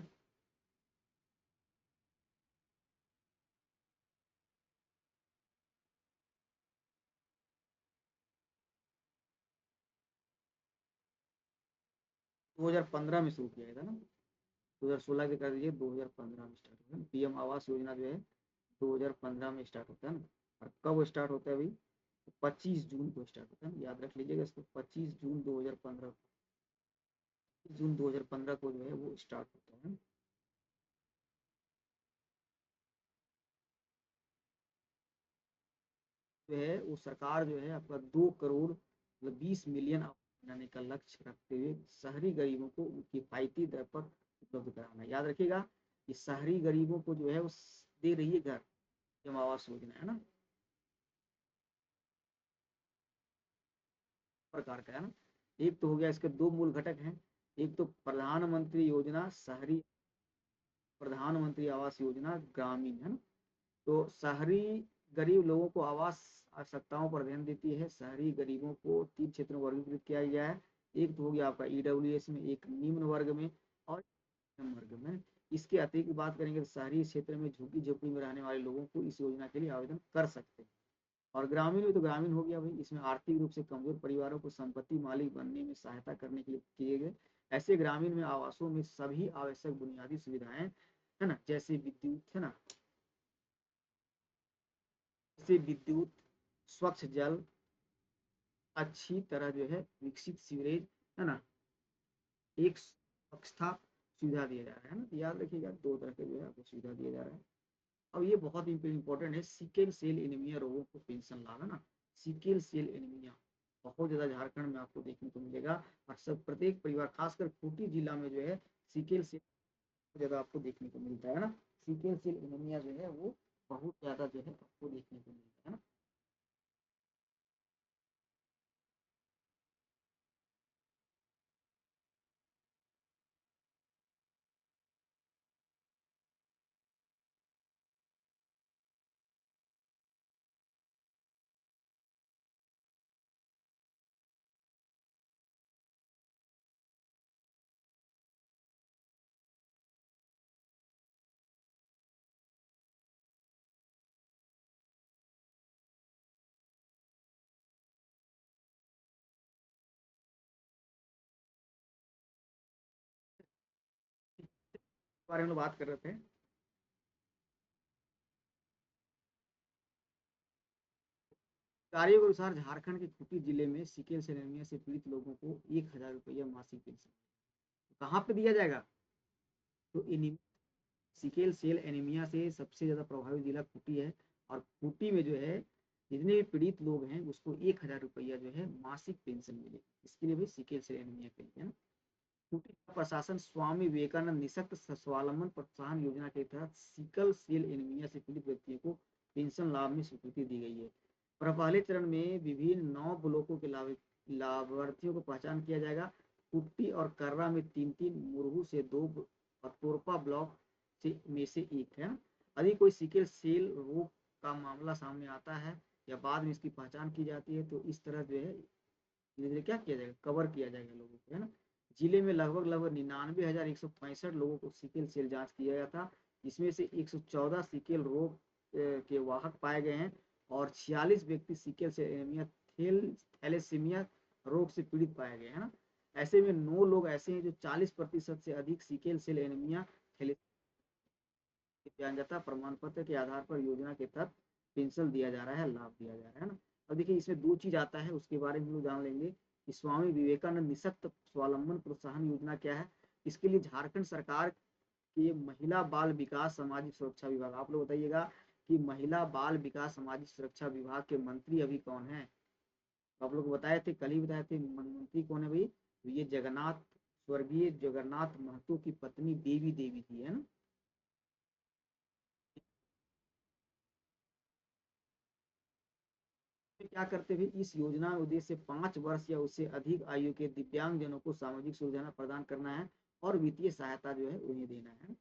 2015 में शुरू किया गया था ना, 2016 के कर दीजिए, 2015 में स्टार्ट होता है। पीएम आवास योजना जो है 2015 में स्टार्ट होता है ना। और कब स्टार्ट होता है भाई, 25 जून को स्टार्ट होता है, याद रख लीजिएगा इसको, 25 जून 2015, 25 जून 2015 को जो है वो स्टार्ट होता है। जो है वो सरकार जो है आपका 2 करोड़ मतलब 20 मिलियन बनाने का लक्ष्य रखते हुए शहरी गरीबों को किफायती दर पर उपलब्ध कराना। याद रखिएगा कि शहरी गरीबों को जो है वो दे रही है घर, जम आवास योजना, है ना, प्रकार का, है ना। एक तो हो गया, इसके दो मूल घटक हैं, एक तो प्रधानमंत्री योजना शहरी, प्रधानमंत्री आवास योजना ग्रामीण, है ना। तो शहरी गरीब लोगों को आवास आवश्यकताओं पर ध्यान देती है। शहरी गरीबों को 3 क्षेत्रों में वर्गीकृत किया गया है, एक तो हो गया आपका ईडब्ल्यूएस में, एक निम्न वर्ग में, और मध्यम वर्ग में। इसके अतिरिक्त बात करेंगे तो शहरी क्षेत्र में झुग्गी झोपड़ी में रहने वाले लोगों को इस योजना के लिए आवेदन कर सकते हैं। और ग्रामीण में तो ग्रामीण हो गया भाई, इसमें आर्थिक रूप से कमजोर परिवारों को संपत्ति मालिक बनने में सहायता करने के लिए किए गए। ऐसे ग्रामीण में आवासों में सभी आवश्यक बुनियादी सुविधाएं, है ना, जैसे विद्युत, है ना, जैसे विद्युत, स्वच्छ जल, अच्छी तरह जो है विकसित सीवरेज, है ना, एक स्वच्छता सुविधा दिया जा रहा है ना। तो याद रखिएगा 2 तरह के जो है आपको सुविधा दिया जा रहा है। अब ये बहुत इंपॉर्टेंट है, सिकल सेल एनीमिया रोगों को पेंशन लाभ, है ना। सिकल सेल एनीमिया बहुत ज्यादा झारखंड में आपको देखने को मिलेगा, और सब प्रत्येक परिवार, खासकर खूंटी जिला में जो है सिकल सेल ज्यादा आपको देखने को मिलता है ना। सिकल सेल एनीमिया जो है वो बहुत ज्यादा जो है आपको देखने को मिलता है ना। इस बारे में बात कर रहे थे। कार्यों के अनुसार झारखंड के खूंटी जिले में सिकल सेल एनीमिया से पीड़ित लोगों को 1,000 रुपया मासिक पेंशन कहाँ पे दिया जाएगा, तो सिकल सेल एनीमिया से सबसे ज्यादा प्रभावित जिला खूंटी है। और खूंटी में जो है जितने भी पीड़ित लोग हैं उसको 1,000 रुपया जो है मासिक पेंशन मिले, इसके लिए भी सिकल सेल एनीमिया के लिए, है ना। यूपी का प्रशासन स्वामी विवेकानंद निःशक्त स्वावलंबन प्रोत्साहन योजना के तहत सिकल सेल एनीमिया से पीड़ित व्यक्तियों को पेंशन लाभ में स्वीकृति दी गई है। पर पहले चरण में विभिन्न 9 ब्लॉकों के लाभार्थियों को पहचान किया जाएगा। कुट्टी और कर्रा में 3-3, मुरहू से 2 और तोरपा ब्लॉक में से एक है। यदि कोई सिकल सेल रोग का मामला सामने आता है या बाद में इसकी पहचान की जाती है तो इस तरह जो है धीरे धीरे क्या किया जाएगा, कवर किया जाएगा लोगों को, है ना। जिले में लगभग 99,165 लोगों को सिकल सेल जांच किया गया था, जिसमें से 114 सिकल रोग के वाहक पाए गए हैं और 46 व्यक्ति सिकल सेल एनीमिया थैलेसीमिया रोग से पीड़ित पाए गए हैं ना। ऐसे में 9 लोग ऐसे हैं जो 40% से अधिक सिकल सेल एनीमिया दिव्यांगता प्रमाण पत्र के आधार पर योजना के तहत पेंशन दिया जा रहा है, लाभ दिया जा रहा है ना। अब देखिए इसमें 2 चीज आता है, उसके बारे में हम लोग जान लेंगे कि स्वामी विवेकानंद निःशक्त स्वावलंबन प्रोत्साहन योजना क्या है। इसके लिए झारखंड सरकार के महिला बाल विकास सामाजिक सुरक्षा विभाग, आप लोग बताइएगा कि महिला बाल विकास सामाजिक सुरक्षा विभाग के मंत्री अभी कौन है। आप लोग बताए थे, कल ही बताए थे मंत्री कौन है भाई, ये जगन्नाथ, स्वर्गीय जगन्नाथ महतो की पत्नी देवी देवी थी, है ना। क्या करते हुए इस योजना में उद्देश्य 5 वर्ष या उससे अधिक आयु के दिव्यांगजनों को सामाजिक सुविधा प्रदान करना है और वित्तीय सहायता जो है उन्हें देना है।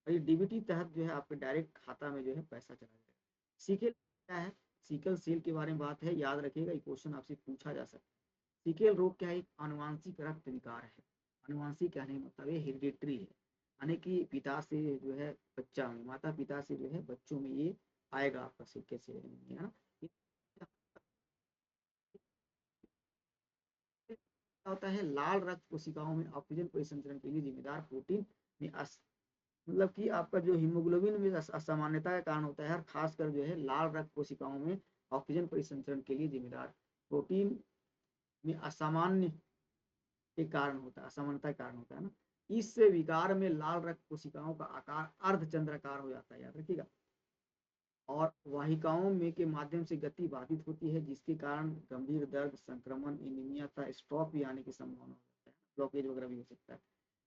और ये डीबीटी तहत जो है आपके डायरेक्ट खाता में जो है पैसा चला जाएगा। सीकल क्या है, सीकल सेल के बारे में बात है, याद रखिएगा, ये क्वेश्चन आपसे पूछा जा सकता है। सीकल रोग क्या है, एक आनुवांशिक रक्त विकार है। आनुवांशिक कहने का मतलब ये हेरिडेटरी है, यानी कि पिता से जो है बच्चा में, माता पिता से जो है बच्चों में ये आएगा आपका सीकल सेल, है ना। क्या होता है, लाल रक्त कोशिकाओं में ऑक्सीजन परिसंचरण के लिए जिम्मेदार प्रोटीन में मतलब कि आपका जो हीमोग्लोबिन में असामान्यता का कारण होता है, खासकर जो है लाल रक्त कोशिकाओं में ऑक्सीजन परिसंचरण के लिए जिम्मेदार प्रोटीन में असामान्य के कारण होता है, असामान्यता के कारण होता है ना। इस विकार में लाल रक्त कोशिकाओं का आकार अर्धचंद्राकार हो जाता है, याद रखिएगा, और वाहिकाओं में के माध्यम से गति बाधित होती है, जिसके कारण गंभीर दर्द, संक्रमण, एनीमिया तथा स्ट्रोक भी आने की संभावना होता है, ब्लॉकेज वगैरह भी हो सकता है।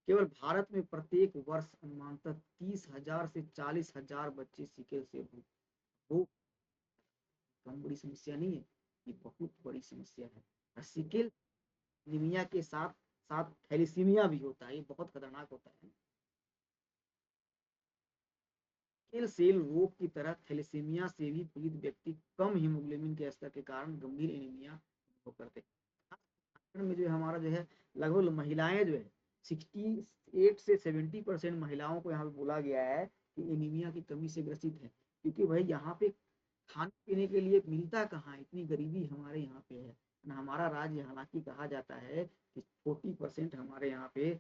केवल भारत में प्रत्येक वर्ष अनुमानतः 30,000 से 40,000 बच्चे सिकल से भूख, कम बड़ी समस्या नहीं है, ये बहुत बड़ी समस्या है। सिकल एनीमिया के साथ साथ थैलीसीमिया भी होता है, ये बहुत खतरनाक होता है। सिकल सेल रोग की तरह थैलेसीमिया से भी पीड़ित व्यक्ति कम हीमोग्लोबिन के स्तर के कारण गंभीर एनीमिया अनुभव करते हैं। में जो हमारा जो है लगभग महिलाएं जो है 68 से 70% महिलाओं को यहाँ पे बोला गया है कि एनीमिया की कमी से ग्रसित है, क्योंकि भाई यहाँ पे खाने पीने के लिए मिलता कहाँ, इतनी गरीबी हमारे यहाँ पे है ना। हमारा राज्य हालांकि कहा जाता है कि 40% हमारे यहाँ पे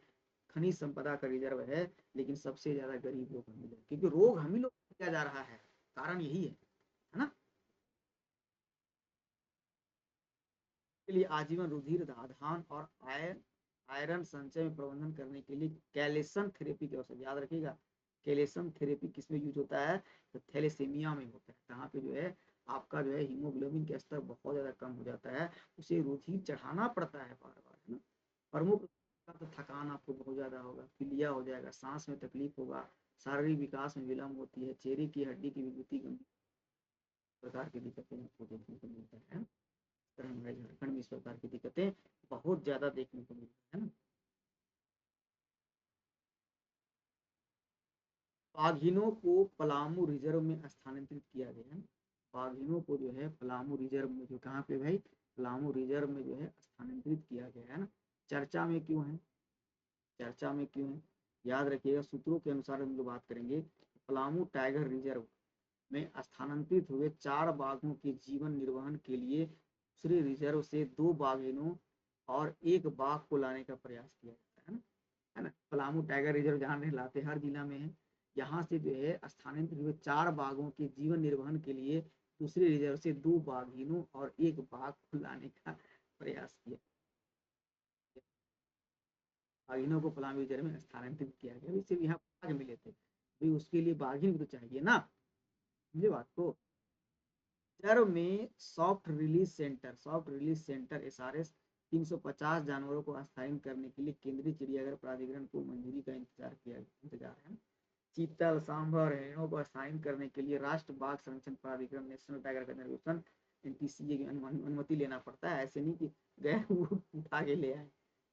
खनिज संपदा का रिजर्व है, लेकिन सबसे ज्यादा गरीब लोग हम लोग, क्योंकि रोग हम ही लोग किया जा रहा है, कारण यही है ना। के लिए आजीवन रुधिर धान और आयरन संचय में प्रबंधन करने के लिए कैलेसन थेरेपी की आवश्यकता, याद रखिएगा। कैलेसन थेरेपी किसमें यूज होता है, तो थैलेसीमिया में होता है, जहाँ पे जो है आपका जो है हीमोग्लोबिन का स्तर बहुत ज्यादा कम हो जाता है, उसे रुधिर चढ़ाना पड़ता है बार बार, है ना। प्रमुख तो थकान आपको बहुत ज्यादा होगा, पीलिया हो जाएगा, सांस में तकलीफ होगा, शारीरिक विकास में विलम्ब होती है, चेहरे की हड्डी की विकृति, गंभीर प्रकार की दिक्कतें आपको देखने को मिलता है। हमारे झारखंड में इस प्रकार की दिक्कतें बहुत ज्यादा देखने को मिलती है ना। बाघिनों को पलामू रिजर्व में स्थानांतरित किया गया है। बाघिनों को जो है पलामू रिजर्व में, जो कहाँ पे भाई, पलामू रिजर्व में जो है स्थानांतरित किया गया है ना। चर्चा में क्यों है, चर्चा में क्यों है, याद रखिएगा, सूत्रों के अनुसार हम लोग बात करेंगे। पलामू टाइगर रिजर्व में स्थानांतरित हुए 4 बाघों के जीवन निर्वहन के लिए दूसरे रिजर्व से 2 बाघिनों और 1 बाघ को लाने का प्रयास किया जाता है ना। पलामू टाइगर रिजर्व जहाँ लातेहार जिला में है, यहाँ से जो है स्थानांतरित हुए 4 बाघों के जीवन निर्वहन के लिए दूसरे रिजर्व से 2 बाघिनों और 1 बाघ को लाने का प्रयास किया। बाघिनों को पलामू रिजर्व में स्थानांतरित किया गया, सिर्फ यहाँ बाघ मिले थे, भाई उसके लिए बाघिन तो चाहिए ना, मुझे बात को। रिजर्व में सॉफ्ट रिलीज सेंटर एसआरएस 350 जानवरों को स्थानांतरित करने के लिए केंद्रीय चिड़ियाघर प्राधिकरण को मंजूरी का इंतजार है। चीतल, सांभर, हिरणों को स्थानांतरित करने के लिए राष्ट्रीय बाघ संरक्षण प्राधिकरण नेशनल टाइगर कंजर्वेशन एनटीसीए की अनुमति लेना पड़ता है। ऐसे नहीं कि गए उठा के ले आए,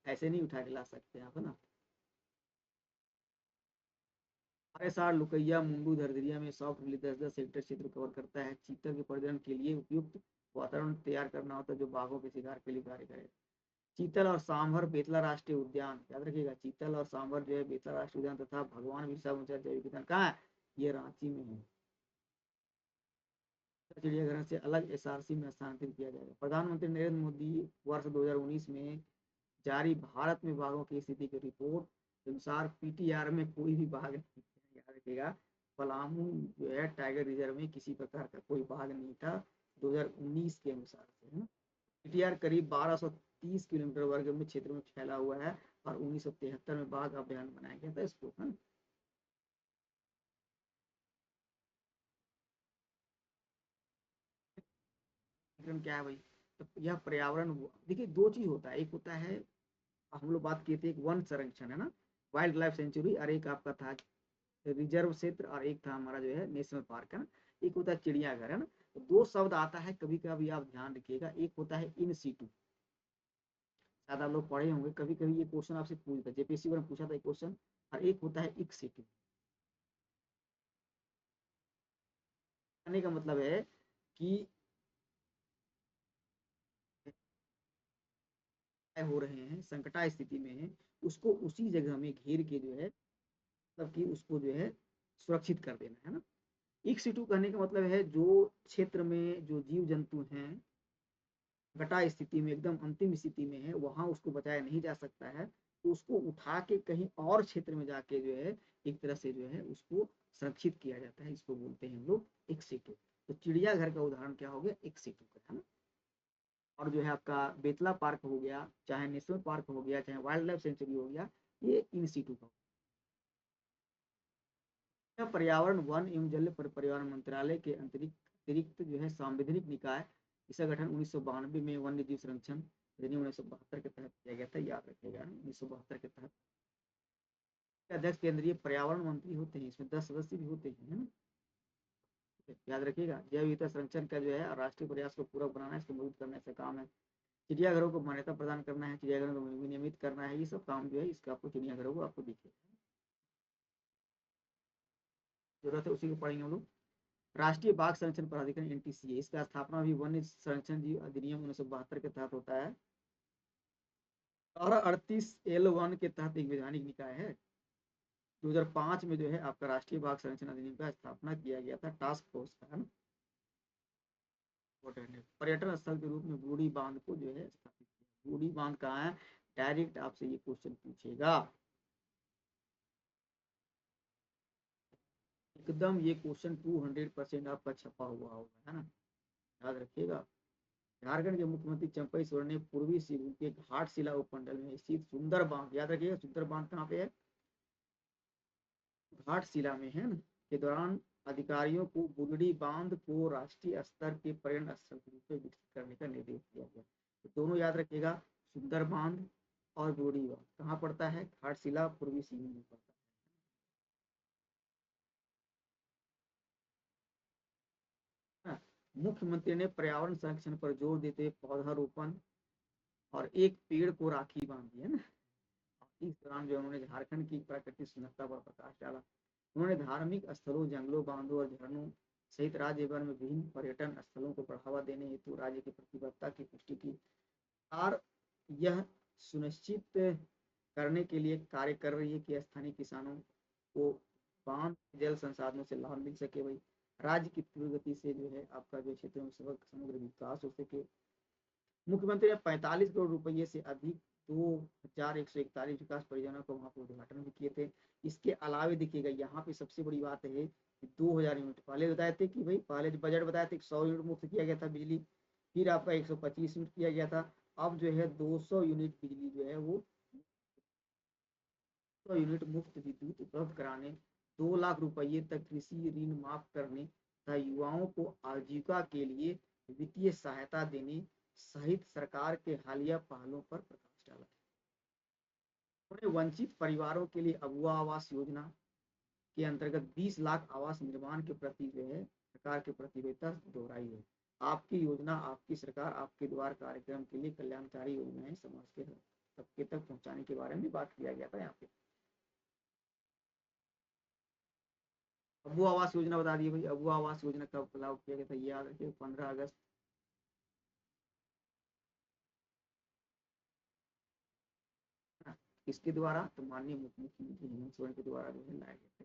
ऐसे नहीं उठा के ला सकते आप, है ना। RSR लुकैया मुंडू धरधरिया में सॉफ्ट रिलीज 10-10 हेक्टेयर क्षेत्र कवर करता है। चीतल के प्रजनन के लिए उपयुक्त वातावरण तैयार करना होता है जो बाघों के शिकार के लिए कार्य करे। चीतल और सांभर बेतला राष्ट्रीय उद्यान, याद रखिएगा, चीतल और सांभर जो है बेतला राष्ट्रीय उद्यान तथा भगवान बिरसा मुंडा जैविक उद्यान कहाँ है, ये रांची में है। चिड़ियाघर से अलग एसआरसी में स्थानांतरित किया जाएगा। प्रधानमंत्री नरेंद्र मोदी वर्ष 2019 में जारी भारत में बाघों की स्थिति की रिपोर्ट के अनुसार पीटीआर में कोई भी बाघ नहीं है, याद रखिएगा। पलामू जो है टाइगर रिजर्व में किसी प्रकार का कोई बाघ नहीं था 2019 के अनुसार से, है। पीटीआर करीब 1230 किलोमीटर वर्ग में क्षेत्र में फैला हुआ है और 1973 में बाघ अभ्यारण्य बनाया गया था इसको, है। क्या है भाई, तो यह पर्यावरण, देखिए दो चीज होता है, एक होता है हम लोग बात किए थे एक वन संरक्षण, है ना, वाइल्ड लाइफ सेंचुरी, और एक आपका था रिजर्व क्षेत्र, और एक था हमारा जो है नेशनल पार्क, है ना। एक होता है चिड़ियाघर, है ना। तो दो शब्द आता है कभी कभी, आप ध्यान रखिएगा, एक होता है इन सीटू, शायद आप लोग पढ़े होंगे, कभी कभी ये क्वेश्चन आपसे पूछता है, जेपीएससी में पूछा था क्वेश्चन। और एक होता है इक सीटू। कहने का मतलब है कि हो रहे हैं, संकटा स्थिति में है, उसको उसी जगह में घेर के जो है, मतलब कि उसको जो है सुरक्षित कर देना, है ना। इक सीटू कहने का मतलब है जो क्षेत्र में जो जीव जंतु हैं घटा स्थिति में, एकदम अंतिम स्थिति में है, वहां उसको बचाया नहीं जा सकता है, तो उसको उठा के कहीं और क्षेत्र में जाके जो है एक तरह से जो है उसको संरक्षित किया जाता है, इसको बोलते हैं हम लोग एक सीटू। तो चिड़ियाघर का उदाहरण क्या हो गया, एक सीटू का, है ना। और जो है आपका बेतला पार्क हो गया, चाहे नेशनल पार्क हो गया, चाहे वाइल्ड लाइफ सेंचुरी हो गया, ये इन सीटू का। पर्यावरण वन एवं जल पर्यावरण मंत्रालय के अतिरिक्त जो है सांविधानिक निकाय, इसका गठन 1992 में वन्य जीव संरक्षण अधिनियम 1972 के तहत किया गया था, याद रखेगा 1972 के तहत। अध्यक्ष केंद्रीय पर्यावरण मंत्री होते हैं, इसमें 10 सदस्य भी होते हैं, है ना। याद रखिएगा, जैव विविधता संरक्षण का जो है राष्ट्रीय प्रयास को पूरा बनाना है, इसको मजबूत करने से काम है। चिड़ियाघरों को मान्यता प्रदान करना है, चिड़ियाघरों को विनियमित करना है, ये सब काम जो है इसका आपको चिड़ियाघरों को आपको दिखे जरूरत है, उसी को पढ़ेंगे हम लोग। राष्ट्रीय बाघ संरक्षण प्राधिकरण एनटीसीए, इसका स्थापना भी वन्य संरक्षण जीव अधिनियम 1972 के तहत होता है। 1838 L1 के तहत एक वैधानिक निकाय है। 2005 में जो है आपका राष्ट्रीय बाघ संरक्षण अधिनियम का स्थापना किया गया था, टास्क फोर्स का, है ना। पर्यटन स्थल के रूप में बूढ़ी बांध को जो है स्थापित किया। बूढ़ी बांध कहाँ है, डायरेक्ट आपसे ये क्वेश्चन पूछेगा एकदम, ये क्वेश्चन 200% आपका छपा हुआ होगा, है ना, याद रखिएगा। झारखंड के मुख्यमंत्री चंपई सोरेन ने पूर्वी सिंहभूम के घाटशिला उपमंडल में स्थित सुंदर बांध, याद रखिएगा सुंदर बांध कहाँ पे है, घाटशिला में है ना, के दौरान अधिकारियों को बुगड़ी बांध को राष्ट्रीय स्तर के पर्यटन स्थल के रूप में विकसित करने का निर्देश दिया गया। तो दोनों याद रखिएगा, सुंदर बांध और बुगड़ी बांध कहाँ पड़ता है, घाटशिला पूर्वी सिंहभूम में पड़ता है। मुख्यमंत्री ने पर्यावरण संरक्षण पर जोर देते हुए पौधारोपण और एक पेड़ को राखी बांधी, है ना। इस दौरान जो उन्होंने झारखंड की प्राकृतिक सुंदरता पर प्रकाश डाला। उन्होंने धार्मिक स्थलों, जंगलों, बांधों और झरनों सहित राज्य भर में विभिन्न पर्यटन स्थलों को बढ़ावा देने हेतु राज्य की प्रतिबद्धता की पुष्टि की और यह सुनिश्चित करने के लिए कार्य कर रही है कि स्थानीय किसानों को बांध जल संसाधनों से लाभ मिल सके, भाई राज्य की तीव्र गति से जो है आपका जो क्षेत्र में समग्र विकास हो सके। मुख्यमंत्री ने 45 करोड़ रुपये से अधिक 2141 विकास परियोजनाओं को वहां पर उद्घाटन भी किए थे। इसके अलावे देखिएगा यहाँ पे सबसे बड़ी बात है कि 2000 यूनिट पहले बताए थे कि भाई पहले बजट बताए थे 100 यूनिट मुफ्त किया गया था बिजली, फिर आपका 125 यूनिट किया गया था, अब जो है 200 यूनिट बिजली जो है वो 100 यूनिट मुफ्त विद्युत उपलब्ध कराने, 2 लाख रुपये तक कृषि ऋण माफ करने तथा युवाओं को आजीविका के लिए वित्तीय सहायता देने सहित सरकार के हालिया पहलों पर प्रकाश डाला। उन्होंने वंचित परिवारों के लिए अगुआ आवास योजना के अंतर्गत 20 लाख आवास निर्माण के प्रति जो है सरकार की प्रतिबद्धता दोहराई है। आपकी योजना, आपकी सरकार, आपके द्वार कार्यक्रम के लिए कल्याणकारी योजनाएं समाज के तबके तक पहुंचाने के बारे में बात किया गया था यहाँ पे। अबू आवास योजना बता दिए भाई, अबू आवास योजना कब लागू किया गया था, ये याद रखिए 15 अगस्त। किसके द्वारा, तो माननीय मुख्यमंत्री हेमंत सोरेन के द्वारा जो है लाया गया था।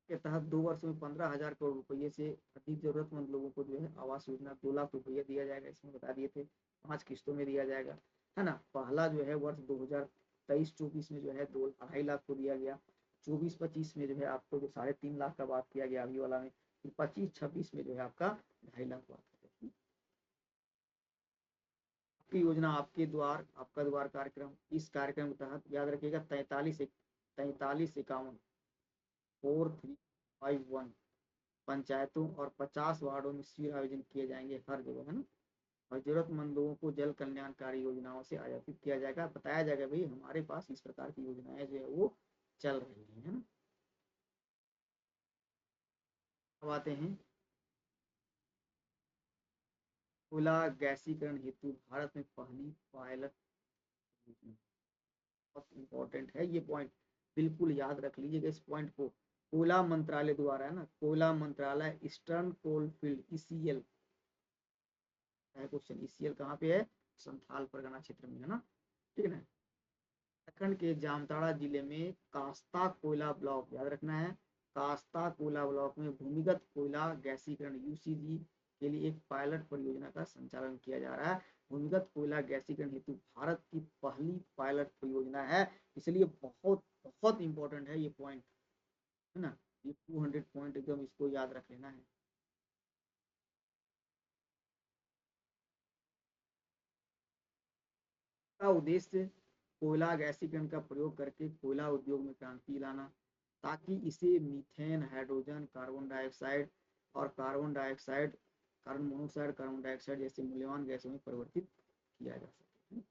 के तहत 2 वर्ष में 15,000 करोड़ रुपये से अधिक जरूरतमंद लोगों को जो है आवास योजना 2 लाख रुपये दिया जाएगा, इसमें बता दिए थे 5 किस्तों में दिया जाएगा, है ना। पहला जो है वर्ष 2023-24 में जो है 2-2.5 लाख को दिया गया। 24-25 में जो है आपको जो 3.5 लाख का बात किया गया अभी वाला में, फिर 25-26 में जो है आपका 2.5 लाख बात किया। आपकी योजना आपके द्वार आपका द्वार कार्यक्रम, इस कार्यक्रम के तहत याद रखिएगा 43-51 4351 पंचायतों और 50 वार्डों में शिविर आयोजन किए जाएंगे हर जगह, है ना। और जरूरतमंद लोगों को जल कल्याणकारी योजनाओं से आयोजित किया जाएगा, बताया जाएगा भाई हमारे पास इस प्रकार की योजनाएं जो है वो चल रही है ना। अब आते हैं कोयला गैसीकरण हेतु भारत में पहली पायलट योजना। बहुत इंपॉर्टेंट है ये पॉइंट, बिल्कुल याद रख लीजिएगा इस पॉइंट को। कोयला मंत्रालय द्वारा, है ना, कोयला मंत्रालय ईस्टर्न कोल फील्ड ईसीएल है क्वेश्चन। ईसीएल कहाँ पे है, संथाल परगना क्षेत्र में, है ना, ठीक है ना। उत्तराखंड के जामताड़ा जिले में कास्ता कोयला ब्लॉक, याद रखना है, कास्ता कोयला ब्लॉक में भूमिगत कोयला गैसीकरण यूसीजी के लिए एक पायलट परियोजना का संचालन किया जा रहा है। भूमिगत कोयला गैसीकरण हेतु भारत की पहली पायलट परियोजना है, इसलिए बहुत बहुत इंपॉर्टेंट है ये पॉइंट, है ना। ये 200 पॉइंट एकदम इसको याद रख लेना है। का उद्देश्य कोयला गैसीकरण का प्रयोग करके कोयला उद्योग में क्रांति लाना, ताकि इसे मीथेन, हाइड्रोजन, कार्बन डाइऑक्साइड और कार्बन मोनोऑक्साइड, कार्बन डाइऑक्साइड जैसे मूल्यवान गैसों में परिवर्तित किया जा सके।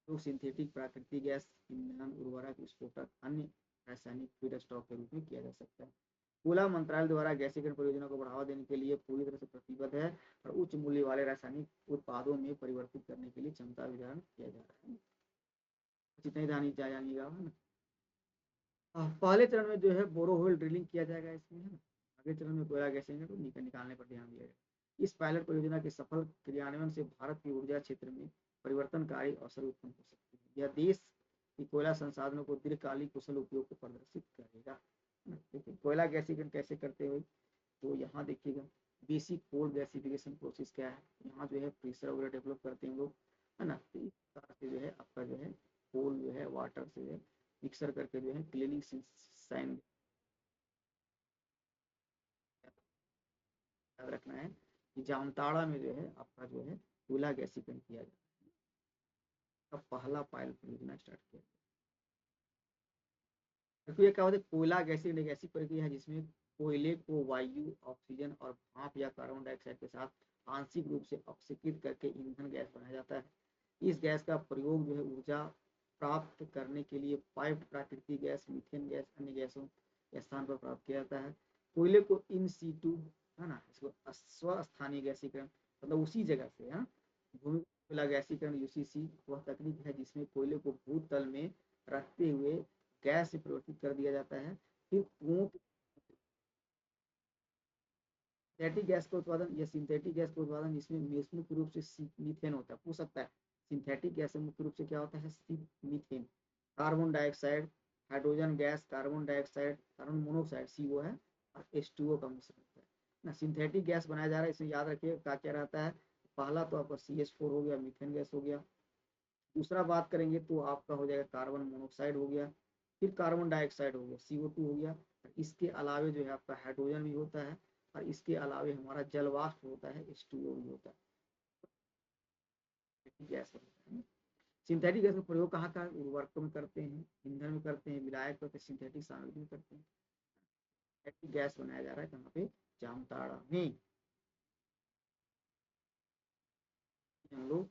तो सिंथेटिक, प्राकृतिक गैस, ईंधन, उर्वरक, विस्फोटक, अन्य रासायनिक फीड स्टॉक के रूप में किया जा सकता है। कोयला मंत्रालय द्वारा गैसीकरण परियोजना को बढ़ावा देने के लिए पूरी तरह से प्रतिबद्ध है और उच्च मूल्य वाले रासायनिक उत्पादों में परिवर्तित करने के लिए क्षमता वितरण किया जा रहा है। जितने जानिएगा, है ना। पहले चरण में जो है बोरोहोल ड्रिलिंग किया जाएगा इसमें, है ना। अगले चरण में कोयला गैसिंग को निकालने पर ध्यान दिया जाएगा। इस पायलट परियोजना के सफल क्रियान्वयन से भारत की ऊर्जा क्षेत्र में परिवर्तनकारी अवसर उत्पन्न हो सकते हैं। यह देश की कोयला संसाधनों को दीर्घकालिक कुशल उपयोग को प्रदर्शित करेगा। देखिए कोयला गैसीकरण कैसे करते हुए, तो यहाँ देखिएगा बेसिक कोल गैसिफिकेशन प्रोसेस क्या है, यहाँ जो है प्रेशर वगैरह डेवलप करते हैं लोग, है ना। तो इस तरह से जो है आपका जो है कोल जो है वाटर से मिक्सर करके जो है क्लीनिंग साइन याद रखना है कि जामताड़ा में जो है आपका जो है कोयला गैसीकरण किया जाता है। अब पहला पायल परियोजना स्टार्ट किया, क्योंकि ये क्या होता है, कोयला गैसीकरण एक ऐसी प्रक्रिया है जिसमें कोयले को वायु, ऑक्सीजन और भाप या कार्बन डाइऑक्साइड के साथ आंशिक रूप से अपचित करके ईंधन गैस बनाया जाता है। इस गैस का प्रयोग जो है ऊर्जा प्राप्त करने के लिए पाइप्ड प्राकृतिक गैस, मीथेन गैस, अन्य गैसों के स्थान पर प्राप्त किया जाता है। कोयले को इन सीटू, है ना, इसको स्वस्थानीय गैसीकरण मतलब उसी जगह से, है, भूमि कोयला गैसीकरण यूसीसी वह तकनीक है जिसमें कोयले को भूतल में रखते हुए गैस से परिवर्तित कर दिया जाता है। फिर कुओं सिंथेटिक गैस का उत्पादन, या सिंथेटिक गैस का उत्पादन जिसमें मुख्य रूप से मीथेन होता है, पूछ सकता है सिंथेटिक गैस में मुख्य रूप से क्या होता है, methane, carbon dioxide, hydrogen gas, carbon dioxide, carbon monoxide CO है, और H2O का मिश्रण होता है ना। सिंथेटिक गैस बनाया जा रहा है, इसमें याद रखिए क्या क्या रहता है। पहला तो आपका CH4 हो गया, मीथेन गैस हो गया। दूसरा बात करेंगे तो आपका हो जाएगा कार्बन मोनोऑक्साइड हो गया, फिर कार्बन डाइऑक्साइड हो गया, CO2 हो गया। इसके अलावे जो है आपका हाइड्रोजन भी होता है, और इसके अलावे हमारा जल वाष्प होता है, H2O भी होता है, गैस होता है। सिंथेटिक गैस का प्रयोग कहाँ का, उर्वरकों में करते हैं, ईंधन में करते हैं, विलायक करते हैं, सिंथेटिक सामग्री में करते हैं। गैस बनाया जा रहा है कहाँ पे, जामताड़ा में। हम लोग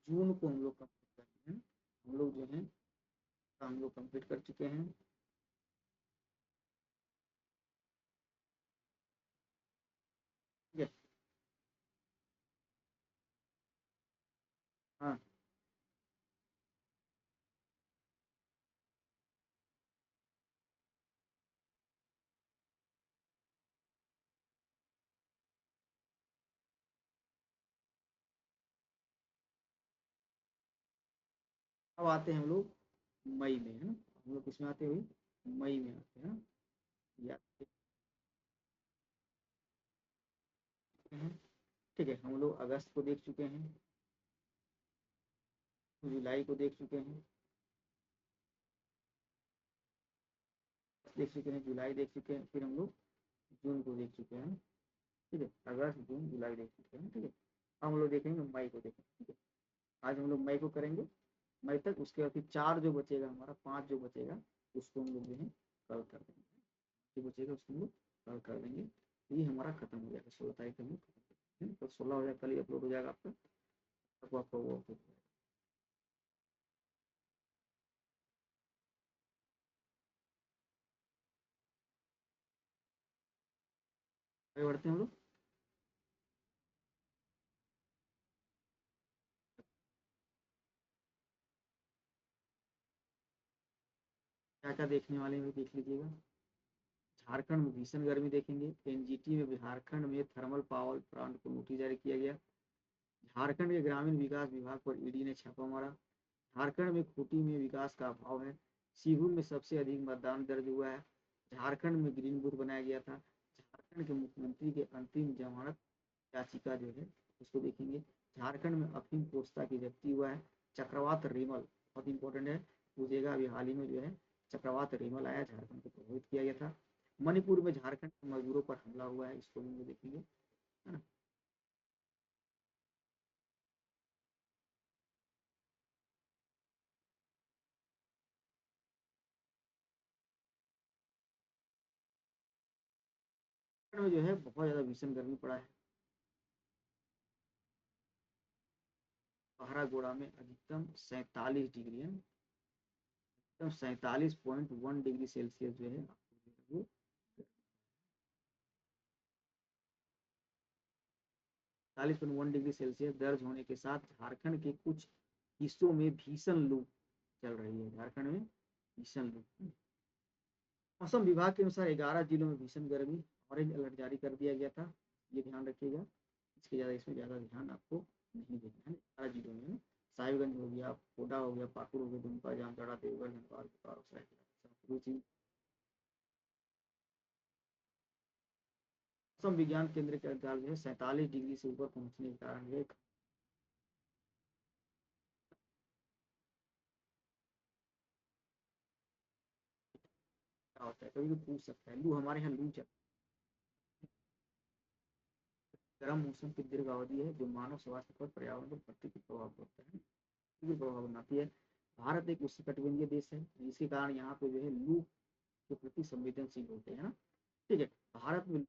जून को हम लोग कंप्लीट कर रहे हैं, हम लोग जो है हम लोग कंप्लीट कर चुके हैं। ठीक है। हाँ, अब आते हैं हम लोग मई में, है ना। हम लोग किसमें आते हुए, मई में आते हैं ना, या हैं। ठीक है, हम लोग अगस्त को देख चुके हैं, जुलाई को देख चुके हैं, देख चुके हैं, जुलाई देख चुके हैं, फिर हम लोग जून को देख चुके हैं। ठीक है, अगस्त जून जुलाई देख चुके हैं। ठीक है, अब हम लोग देखेंगे मई को देखेंगे। ठीक है, आज हम लोग मई को करेंगे, मई तक। उसके बाद फिर 4 जो बचेगा हमारा, 5 जो बचेगा उसको हम लोग जो है कल कर देंगे, जो बचेगा उसको हम लोग कल कर देंगे। तो ये हमारा खत्म हो जाएगा, 16 तारीख हम लोग खत्म कर देंगे। तो 16 हो जाएगा, कल ही अपलोड हो जाएगा आपका, तब आपका वो हो जाएगा। आगे बढ़ते हैं हम लोग। क्या क्या देखने वाले हैं देख लीजिएगा। झारखंड में भीषण गर्मी देखेंगे, एनजीटी में झारखंड में थर्मल पावर प्लांट को नोटिस जारी किया गया। झारखंड के ग्रामीण विकास विभाग पर ईडी ने छापा मारा। झारखंड में खूंटी में विकास का अभाव है। सीहोर में सबसे अधिक मतदान दर्ज हुआ है। झारखंड में ग्रीन बूथ बनाया गया था। झारखंड के मुख्यमंत्री के अंतिम जमानत याचिका जो है उसको देखेंगे। झारखंड में अफीम पोस्ता की जब्ती हुआ है। चक्रवात रेमल बहुत इंपॉर्टेंट है, पूछेगा। अभी हाल ही में जो है चक्रवात रेमल आया, झारखंड को प्रभावित किया गया था। मणिपुर में झारखंड के मजदूरों पर हमला हुआ है, इसको भी देखेंगे, है ना। में जो है बहुत ज्यादा भीषण गर्मी पड़ा है। पहरागोड़ा में अधिकतम 47 डिग्री है, एकदम 47.1 डिग्री सेल्सियस जो है वो 47.1 डिग्री सेल्सियस दर्ज होने के साथ झारखंड के कुछ हिस्सों में भीषण लू चल रही है। झारखंड में भीषण लू। मौसम विभाग के अनुसार 11 जिलों में भीषण गर्मी, ऑरेंज अलर्ट जारी कर दिया गया था। ये ध्यान रखिएगा, इसके ज्यादा इसमें ज्यादा ध्यान आपको नहीं देना है। 11 जिलों में साहिबगंज हो गया, कोटा हो गया, पाकुड़ हो गया, दुमका, जामताड़ा, देवघर, धनबाद, बोकारो, सरायकेला। मौसम विज्ञान केंद्र के अनुसार जो है 47 डिग्री से ऊपर पहुंचने के कारण जो क्या होता है, कभी भी पूछ सकता है। लू हमारे यहाँ लू चल, गर्म मौसम की दीर्घ अवधि है जो मानव स्वास्थ्य पर, पर्यावरण पर प्रतिकूल प्रभाव पड़ता है, प्रतिकूल प्रभाव बनाती है। भारत एक उष्णकटिबंधीय देश है, जिसके कारण यहाँ पे जो है लू के प्रति संवेदनशील होते हैं ना। ठीक है, भारत में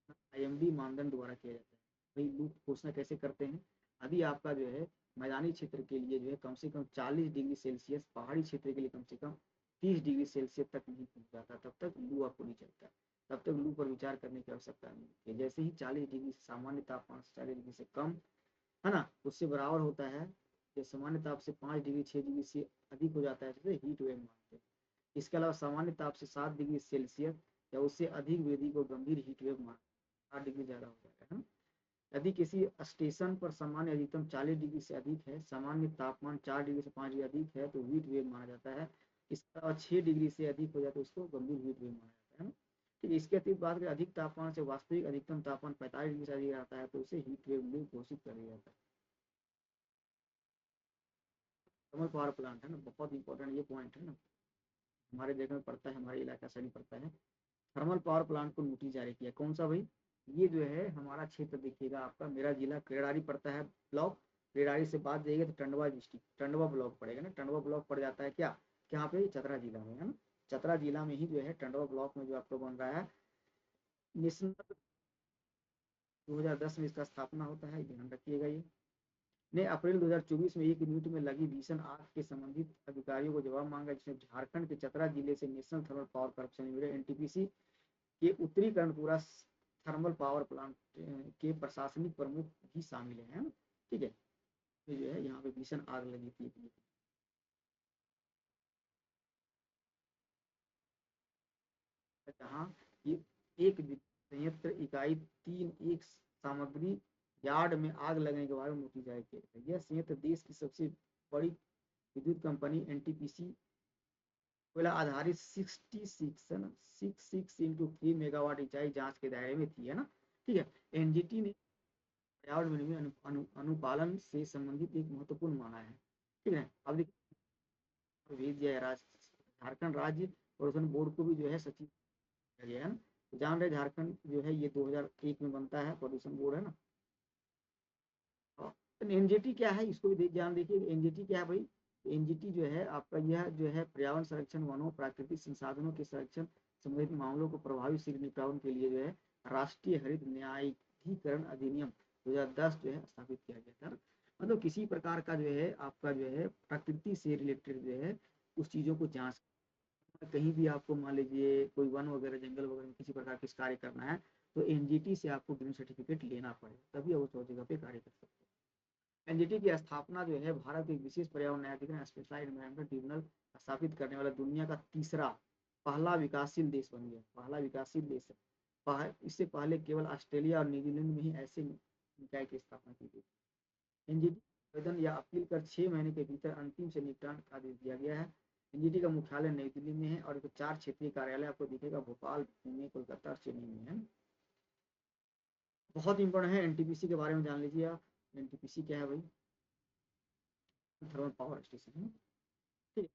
आईएमडी मानदंड द्वारा किया जाता है। भाई लू घोषणा कैसे करते हैं, यदि आपका जो है मैदानी क्षेत्र के लिए जो है कम से कम 40 डिग्री सेल्सियस, पहाड़ी क्षेत्र के लिए कम से कम 30 डिग्री सेल्सियस तक नहीं पहुंच जाता, तब तक लू आपको नहीं चलता। तब तक लू पर विचार करने की आवश्यकता नहीं है। जैसे ही 40 डिग्री से सामान्य तापमान से 40 डिग्री से कम, है ना, उससे बराबर होता है, जो सामान्य ताप से 5 डिग्री 6 डिग्री से अधिक हो जाता है, जैसे हीट वेव मानते हैं। इसके अलावा सामान्य ताप से 7 डिग्री सेल्सियस या उससे अधिक वृद्धि को गंभीर हीट वेव मान, 8 डिग्री ज्यादा हो जाएगा, है। यदि किसी स्टेशन पर सामान्य अधिकतम 40 डिग्री से अधिक है, सामान्य तापमान 4 डिग्री से 5 डिग्री अधिक है, तो हीट वेव माना जाता है। इसके अलावा 6 डिग्री से अधिक हो जाए तो उसको गंभीर हीट वेव माना जाता है। ठीक है, इसके अतिरिक्त बात करें, अधिक तापमान से वास्तविक अधिकतम तापमान 45 डिग्री से अधिक आता है तो उसे हीट वेव में घोषित कर दिया जाता है। थर्मल पावर प्लांट है ना, बहुत इंपॉर्टेंट ये पॉइंट है ना, हमारे जगह में पड़ता है, हमारे इलाका से नहीं पड़ता है। थर्मल पावर प्लांट को नोटिस जारी किया, कौन सा भाई, ये जो है हमारा क्षेत्र देखिएगा आपका, मेरा जिला क्रेडारी पड़ता है ब्लॉक। क्रेडारी से बात जाइएगा तो टंडवा डिस्ट्रिक्ट, टंडवा ब्लॉक पड़ेगा ना, टंडवा ब्लॉक पड़ जाता है क्या, यहाँ पे चतरा जिला में, है ना। चतरा जिला में ही जो है टंडवा ब्लॉक में जो आपको बन रहा है नेशनल 2010 में इसका स्थापना होता है, ध्यान रखिएगा ये। ने अप्रैल 2024 में एक यूनिट में लगी भीषण आग के संबंधित अधिकारियों को जवाब मांगा, जिसमें झारखंड के चतरा जिले से national thermal power corporation limited NTPC के उत्तरी कर्णपुरा थर्मल पावर प्लांट के प्रशासनिक प्रमुख भी शामिल है ना, ठीक है। तो जो है यहाँ पे भीषण आग लगी थी, जहाँ ये एक संयंत्र इकाई 3 एक सामग्री यार्ड में आग लगने के बारे में नोटिस जारी किया। यह संयंत्र देश की सबसे बड़ी विद्युत कंपनी एनटीपीसी कोयला आधारित 66 है ना, 66 × 3 मेगावाट ऊंचाई जांच के दायरे में थी, है ना, ठीक है। एनजीटी ने पर्यावरण में अनुपालन से संबंधित एक महत्वपूर्ण माना है, ठीक है। अब देखिए भेज दिया है झारखंड राज्य प्रदूषण बोर्ड को भी जो है सचिव किया गया है ना। तो जान रहे झारखंड जो है ये 2001 में बनता है प्रदूषण बोर्ड, है ना। एनजीटी क्या है इसको भी जान देखिए, एनजीटी क्या है भाई। एनजीटी जो है आपका यह जो है पर्यावरण संरक्षण, वनों, प्राकृतिक संसाधनों के संरक्षण संबंधित मामलों को प्रभावी शीघ्र निपटान के लिए जो है राष्ट्रीय हरित न्यायाधिकरण अधिनियम 2010 जो है स्थापित किया गया था। मतलब किसी प्रकार का जो है आपका जो है प्रकृति से रिलेटेड जो है उस चीजों को जांच, कहीं भी आपको मान लीजिए कोई वन वगैरह जंगल वगैरह में किसी प्रकार का कार्य करना है तो एनजीटी से आपको ग्रीन सर्टिफिकेट लेना पड़ेगा, तभी आप उस जगह पे कार्य कर सकते हैं। एनजीटी की स्थापना जो है भारत के विशेष पर्यावरण न्यायाधिकरण स्पेशलाइज्ड एनवायरमेंटल ट्रिब्यूनल स्थापित करने वाला दुनिया का तीसरा पहला विकासशील देश बन गया, पहला विकासशील देश है। इससे पहले केवल ऑस्ट्रेलिया और न्यूजीलैंड में ही ऐसे निकाय की स्थापना की गई। एनजीटी आवेदन या अपील कर 6 महीने के भीतर अंतिम से निपटान का आदेश दिया गया है। एनजीटी का मुख्यालय नई दिल्ली में है और 4 क्षेत्रीय कार्यालय आपको दिखेगा भोपाल, पुणे, कोलकाता और चेन्नई में है। बहुत इंपॉर्टेंट है, एनटीपीसी के बारे में जान लीजिए आप। एनटीपीसी क्या है भाई, थर्मल पावर स्टेशन है, ठीक है।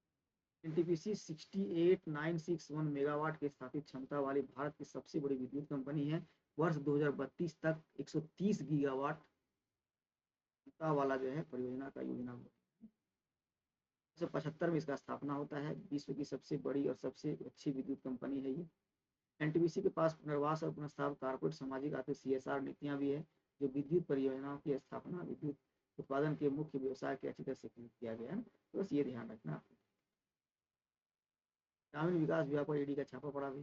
एनटीपीसी 68961 मेगावाट की स्थापित क्षमता वाली भारत की सबसे बड़ी विद्युत कंपनी है। वर्ष 2032 तक 130 गीगावाट क्षमता वाला जो है परियोजना का योजना हो। 1975 में इसका स्थापना होता है। विश्व की सबसे बड़ी और सबसे अच्छी विद्युत कंपनी है ये। एनटीपीसी के पास पुनर्वास और पुनर्स्थापन, कारपोरेट, सामाजिक, आर्थिक, सीएसआर नीतियां भी है, जो विद्युत परियोजनाओं की स्थापना विद्युत उत्पादन के मुख्य व्यवसाय के अच्छी तरह से किया गया है। तो बस ये ध्यान रखना आपको। ग्रामीण विकास विभाग पर ईडी का छापा पड़ा भी,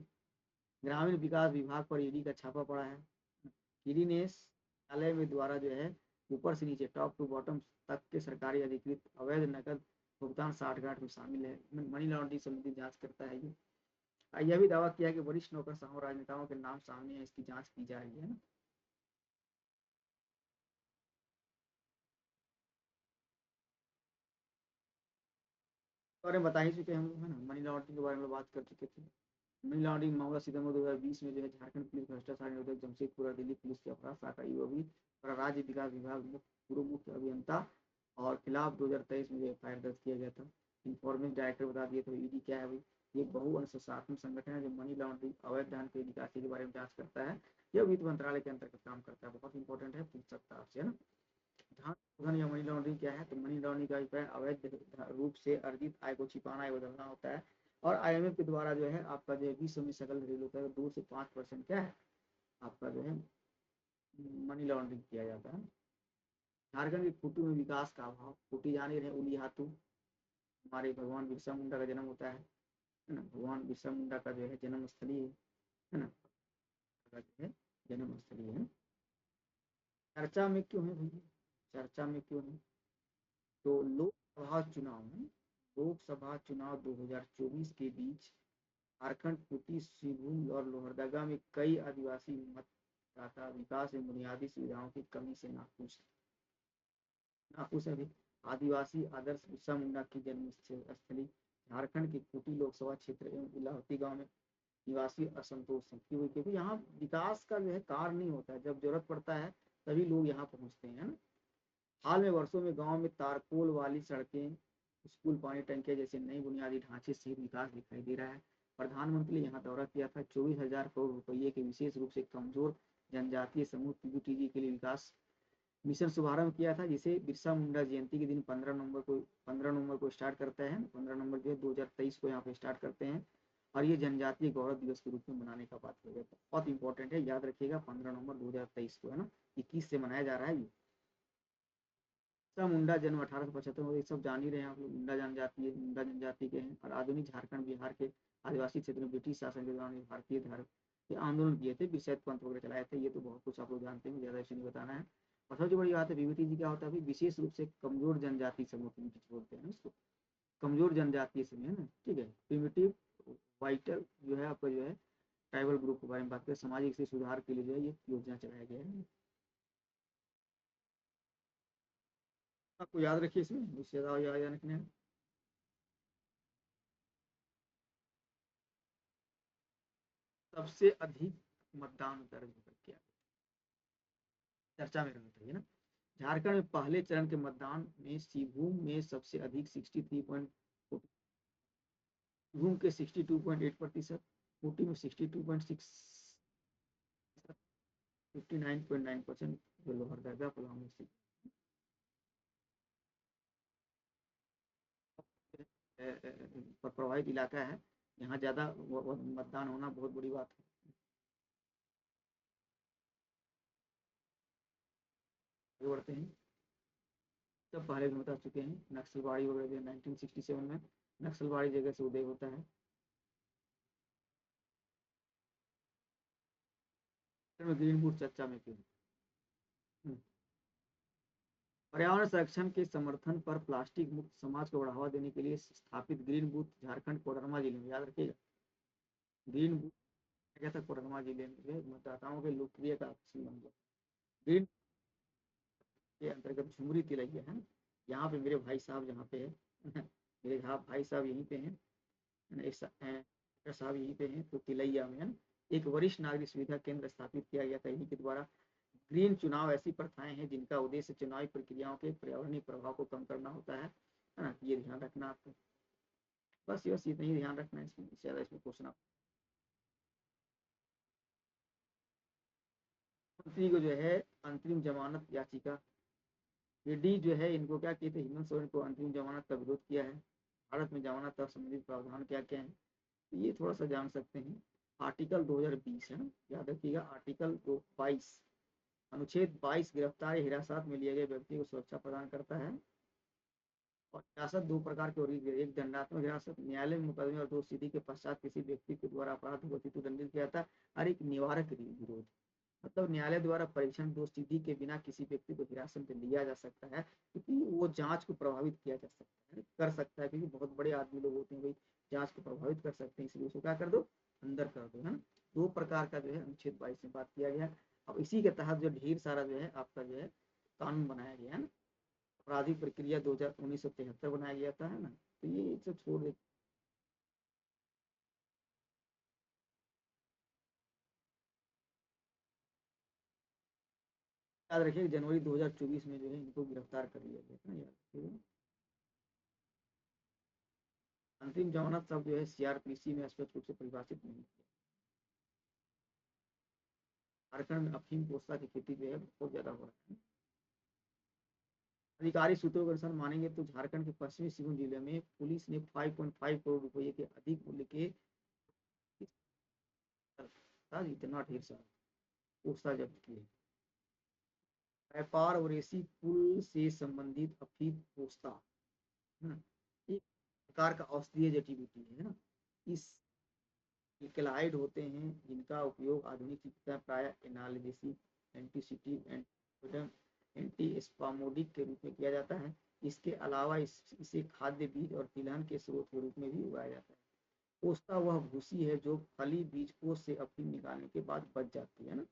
ग्रामीण विकास विभाग पर ईडी का छापा पड़ा है। ईडी ने न्यायालय में द्वारा जो है ऊपर से नीचे टॉप टू बॉटम तक के सरकारी अधिकृत अवैध नकद भुगतान 60 में शामिल है, मनी लॉन्ड्रिंग संबंधी जांच करता है ये। यह भी दावा किया कि वरिष्ठ नौकरशाहों राजनेताओं के नाम सामने है, इसकी जांच की जा रही है ना। बारे में बता ही चुके हम लोग, है ना, मनी लॉन्ड्रिंग के बारे में बात कर चुके थे। मनी लॉन्ड्रिंग मामला सितंबर 2020 में जो है झारखंड पुलिस भ्रष्टाचार निरोधक जमशेदपुर और दिल्ली पुलिस के अपराध शाखा ईओबी और राज्य विकास विभाग पूर्व मुख्य अभियंता और खिलाफ 2023 में जो एफ दर्ज किया गया था। इन्फॉर्मेशन डायरेक्टर बता दिए तो ईडी क्या है भाई, ये बहु अनुशासनात्मक संगठन है जो मनी लॉन्ड्रिंग अवैध धन के निकासी के बारे में जांच करता है। यह वित्त मंत्रालय के अंतर्गत काम करता है, बहुत इंपॉर्टेंट है, पूछ सकता है आपसे, है ना। धन शोधन या मनी लॉन्ड्रिंग क्या है, तो मनी लॉन्ड्रिंग का अभिप्राय अवैध रूप से अर्जित आय को छिपाना या बदलना होता है। और आईएमएफ के द्वारा जो है आपका जो है विश्व में सकल घरेलू उत्पाद 2 से 5% क्या है आपका जो है मनी लॉन्ड्रिंग किया जाता है। झारखंड की खूंटी में विकास का अभाव, खूंटी जाने रहे उली हाथू, हमारे भगवान बिरसा मुंडा का जन्म होता है ना, भगवान बिरसा मुंडा का जो है जन्म स्थली है ना, जो है जन्म स्थली है। चर्चा में क्यों है भैया, चर्चा में क्यों है, तो लोकसभा चुनाव 2024 के बीच झारखंड, खूंटी, सिंहभूम और लोहरदगा में कई आदिवासी मतदाता विकास एवं बुनियादी सुविधाओं की कमी से नाखुश है। आदिवासी आदर्श बिरसा मुंडा की जन्म स्थली झारखंड के खूंटी लोकसभा क्षेत्र एवं इलाहती गांव में निवासी असंतोष है, क्योंकि यहाँ विकास का जो है कार्य नहीं होता है, जब जरूरत पड़ता है तभी लोग यहाँ पहुँचते हैं ना। हाल में वर्षों में गांव में तारकोल वाली सड़कें, स्कूल, पानी टंकियां जैसे नई बुनियादी ढांचे से विकास दिखाई दे रहा है। प्रधानमंत्री ने यहाँ दौरा किया था। 24,000 करोड़ रुपये के विशेष रूप से कमजोर जनजातीय समूह पीयूटीजी के लिए विकास मिशन शुभारंभ किया था, जिसे बिरसा मुंडा जयंती के दिन 15 नवंबर को स्टार्ट करता है। 15 नवंबर जो है 2023 को यहाँ पे स्टार्ट करते हैं। और ये जनजातीय गौरव दिवस के रूप में मनाने का बात किया जाता है। बहुत इंपॉर्टेंट है, याद रखिएगा 15 नवंबर 2023 को, है ना, 21 से मनाया जा रहा है ये। सब मुंडा जन्म 1875 में, ये सब जान ही रहे हैं आप लोग, मुंडा जनजाति है, मुंडा जनजाति के हैं और आधुनिक झारखंड बिहार के आदिवासी क्षेत्र में ब्रिटिश शासन के दौरान भारतीय धर्म के आंदोलन किए थे, विषय पंथ वगैरह चलाए थे। ये तो बहुत कुछ आप लोग जानते हैं, ज्यादा इसे नहीं बताना है। और सबसे बड़ी बात है बीबीटी जी क्या होता है, विशेष रूप से कमजोर जनजाति समूह के बीच बोलते हैं इसको, कमजोर जनजातीय समूह, है ना, ठीक है। प्रिमिटिव वाइटल जो है आपका जो है ट्राइबल ग्रुप के बारे में बात करें, सामाजिक से सुधार के लिए जो है ये योजना चलाया गया है। आपको याद रखिए इसमें विषय याद रखने हैं। सबसे अधिक मतदान दर्ज किया, चर्चा में रहा था ये ना। झारखंड में पहले चरण के मतदान में सिंहभूम में सबसे अधिक 63.4, सिंहभूम के 62.8%, खूंटी में 62.6, 59.9% जो लोहरदगा पलामू से प्रभावित इलाका है, यहाँ ज्यादा मतदान होना बहुत बड़ी बात है। आगे बढ़ते हैं। सब पहले भी बता चुके हैं, नक्सलवाड़ी वगैरह 1967 में नक्सलवाड़ी जगह से उदय होता है। ग्रीन बूथ चर्चा में क्यों, पर्यावरण संरक्षण के समर्थन पर प्लास्टिक मुक्त समाज को बढ़ावा देने के लिए स्थापित ग्रीन बूथ झारखंड कोडरमा जिले में, याद रखिएगा ग्रीन बूथ क्या था, कोडरमा जिले में मतदाताओं के लोकप्रिय का ऑप्शन बन गया। ग्रीन के अंतर्गत झुमरी तिलैया है, यहाँ पे मेरे भाई साहब जहाँ पे है मेरे भाई साहब यहीं पे हैं, साहब यहीं पे हैं, तो तिलैया में है एक वरिष्ठ नागरिक सुविधा केंद्र स्थापित किया गया था इन्हीं के द्वारा। ग्रीन चुनाव ऐसी प्रथाएं हैं जिनका उद्देश्य चुनावी प्रक्रियाओं के पर्यावरणीय प्रभाव को कम करना होता है ना, ये ध्यान रखना आपको। बस बस इतना ही ध्यान रखना है, इसमें ज्यादा इसमें क्वेश्चन। मंत्री को जो है अंतरिम जमानत याचिका, ईडी जो है इनको क्या किए थे, हेमंत सोरेन को अंतरिम जमानत का विरोध किया है। भारत में जमानत का संबंधित प्रावधान क्या क्या है, तो ये थोड़ा सा जान सकते हैं। आर्टिकल 2020 है ना, याद रखिएगा आर्टिकल 22, अनुच्छेद 22 गिरफ्तार या हिरासत में लिए गए व्यक्ति को सुरक्षा प्रदान करता है। और हिरासत दो प्रकार की होगी, एक दंडात्मक हिरासत, न्यायालय में मुकदमे और दोष सिद्धि के पश्चात किसी व्यक्ति के द्वारा अपराध घोषित दंडित किया जाता है, और एक निवारक विरोध, मतलब न्यायालय द्वारा परीक्षण दोष सिद्धि के बिना किसी व्यक्ति को हिरासत में लिया जा सकता है, क्योंकि वो जांच को प्रभावित किया जा सकता है, कर सकता है, क्योंकि बहुत बड़े आदमी लोग होते हैं भाई, जांच को प्रभावित कर सकते हैं, इसलिए उसको क्या कर दो, अंदर कर दो, है ना। दो प्रकार का जो है अनुच्छेद 22 में बात किया गया। अब इसी के तहत जो ढेर सारा जो है आपका जो है कानून बनाया गया है ना, आपराधिक प्रक्रिया 1973 बनाया गया था, है ना, तो ये सब छोड़ दे। याद रखिए जनवरी 2024 में जो है इनको गिरफ्तार कर लिया गया था, याद। अंतरिम जमानत शब्द जो है सीआरपीसी में स्पष्ट रूप से परिभाषित नहीं है। झारखंड में अफीम पोस्ता की खेती जो है बहुत ज्यादा हो रहा है। अधिकारी सूत्रों के अनुसार मानेंगे तो झारखंड के पश्चिमी सिंहभूम जिले में पुलिस ने 5.5 करोड़ रुपए के अधिक मूल्य के इतना ढेर सारा पोस्ता जब्त किए। व्यापार और ऐसी पुल से संबंधित अफीम पोस्ता, है ना, एक प्रकार का औषधीय जड़ी है ना। इस एल्कलहाइड होते हैं जिनका उपयोग आधुनिक चिकित्सा प्राय एनाल्जेसिक, एंटीसिटी, एंटी स्पामोडिक के रूप में किया जाता है। इसके अलावा इसे खाद्य बीज और तिलहन के स्रोत के रूप में भी उगाया जाता है। पोस्ता वह भूसी है जो फली बीज कोष से अफीम निकालने के बाद बच जाती है ना।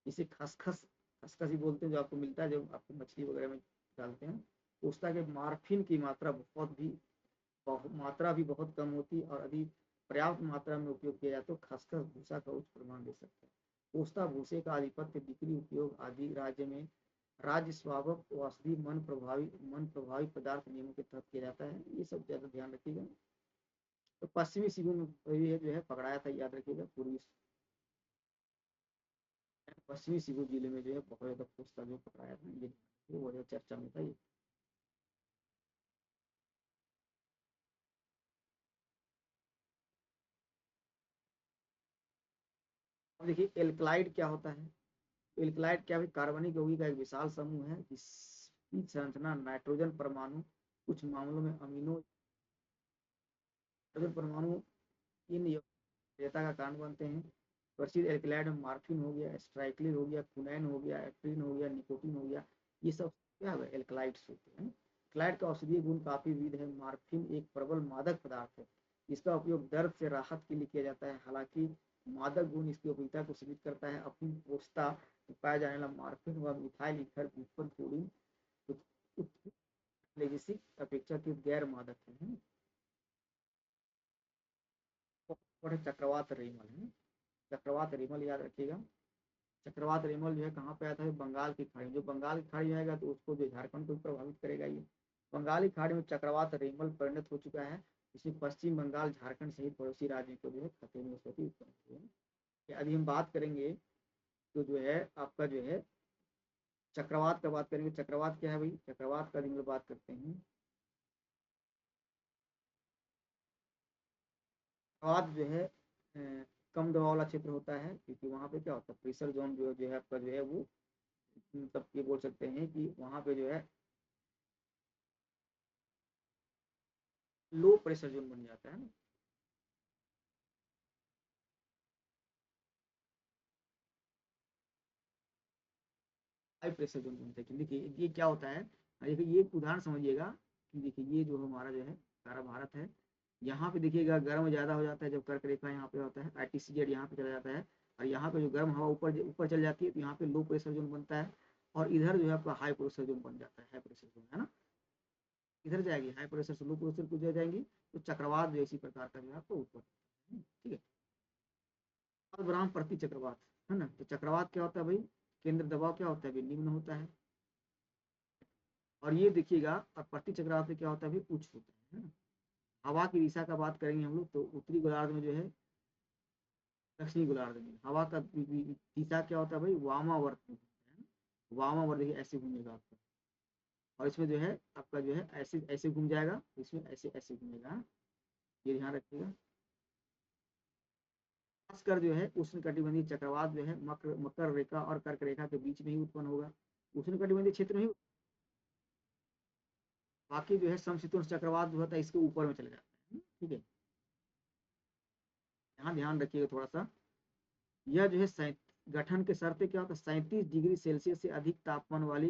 इसे खसखस, खसखस ही बोलते हैं, जो आपको मिलता है जब आपको मछली वगैरह में डालते हैं। पोस्ता के मार्फिन की मात्रा भी बहुत कम होती है, और यदि पर्याप्त मात्रा में उपयोग किया जाए तो खसखस भूसा का उच्च प्रमाण दे सकता है। पोस्ता भूसे का आधिपत्य बिक्री उपयोग आदि राज्य में राज्य स्वावक औषधि मन प्रभावी पदार्थ नियमों के तहत किया जाता है, ये सब ज्यादा ध्यान रखिएगा। तो पश्चिमी सिंहभूम में जो है पकड़ाया था, याद रखिएगा पूर्वी पश्चिमी सिंहभूम जिले में जो है बहुत ज्यादा पोस्ता जो पकड़ाया था, ये वो चर्चा में था ये। अब देखिए एल्कलाइड क्या होता है। एल्कलाइड क्या है, कार्बनिक यौगिक का एक विशाल समूह है जिसकी संरचना नाइट्रोजन परमाणु, कुछ मामलों में अमीनो हाइड्रोजन परमाणु इन यौगिकता का कारण बनते हैं। प्रसिद्ध एल्कलाइड में मार्फिन हो गया, स्ट्राइक्लिन हो गया, कुनैन हो गया, एप्रिन हो गया, निकोटीन हो गया, ये सब क्या है एल्कलाइड्स होते हैं। एल्कलाइड का औषधीय गुण काफी विविध है। मार्फिन एक प्रबल मादक पदार्थ है, इसका उपयोग दर्द से राहत के लिए किया जाता है। हालांकि मादक गुण इसकी उपयोगिता को सीमित करता है। अपनी पोषता पाया जाने वाला मार्फिन व मिथाइल ईथर व्युत्पन्न कोडीन अपेक्षाकृत गैर मादक है। और चक्रवात रेमल है। चक्रवात रेमल याद रखिएगा। चक्रवात रेमल जो है कहाँ पे आता है, बंगाल की खाड़ी। जो बंगाल की खाड़ी आएगा तो उसको जो झारखंड को प्रभावित करेगा ये। बंगाल की खाड़ी में चक्रवात रेमल परिणत हो चुका है। इसमें पश्चिम बंगाल, झारखंड सहित पड़ोसी राज्यों को जो है खतरे में स्थिति उत्पन्न हुई है। अभी हम बात करेंगे तो जो है आपका जो है चक्रवात का बात करेंगे। चक्रवात क्या है भाई, चक्रवात का हम बात करते हैं। चक्रवात जो है कम दबाव वाला क्षेत्र होता है, क्योंकि वहाँ पे क्या होता है प्रेशर जोन जो है आपका जो है वो, मतलब ये बोल सकते हैं कि वहाँ पे जो है लो प्रेशर जोन बन जाता है ना। हाई प्रेशर जोन बनता है। देखिए ये क्या होता है, देखिए ये एक उदाहरण समझिएगा कि देखिए ये जो हमारा जो है सारा भारत है, यहाँ पे देखिएगा गर्म ज़्यादा हो जाता है जब कर्क रेखा यहाँ पे होता है, ITCZ यहाँ पे चला जाता है, और यहाँ पे जो गर्म हवा ऊपर ऊपर चल जाती है तो यहाँ पे लो प्रेशर जोन बनता है, और इधर जो है आपका हाई प्रेशर जोन बन जाता है, हाई प्रेशर जोन है ना। इधर जाएगी हाई प्रेशर से लो प्रेशर को जो जाएंगी तो चक्रवात जो इसी प्रकार का जो है आपको ऊपर, ठीक है। अब ब्राह्म प्रति चक्रवात है ना, तो चक्रवात क्या होता है भाई, केंद्र दबाव क्या होता है भाई निम्न होता है, और ये देखिएगा और प्रति चक्रवात में क्या होता है भाई उच्च होता है ना। हवा की दिशा का बात करेंगे हम लोग तो उत्तरी गोलार्ध में जो है, दक्षिणी गोलार्ध में हवा का दिशा क्या होता है भाई वामावर्त में होता है ना। वामावर्त देखिए ऐसे घूमेगा आपका, और इसमें जो है आपका जो है ऐसे ऐसे घूम जाएगा, इसमें ऐसे ऐसे घूमेगा, ये ध्यान रखिएगा। खासकर जो है उष्ण कटिबंधीय चक्रवात जो है मकर मकर रेखा और कर्क रेखा के बीच में ही उत्पन्न होगा, उष्ण कटिबंधीय क्षेत्र में ही। बाकी जो है समशीतोष्ण चक्रवात जो होता है इसके ऊपर में चले जाता है, ठीक है। यहाँ ध्यान रखिएगा थोड़ा सा, यह जो है गठन के शर्तें क्या होता है, 37 डिग्री सेल्सियस से अधिक तापमान वाली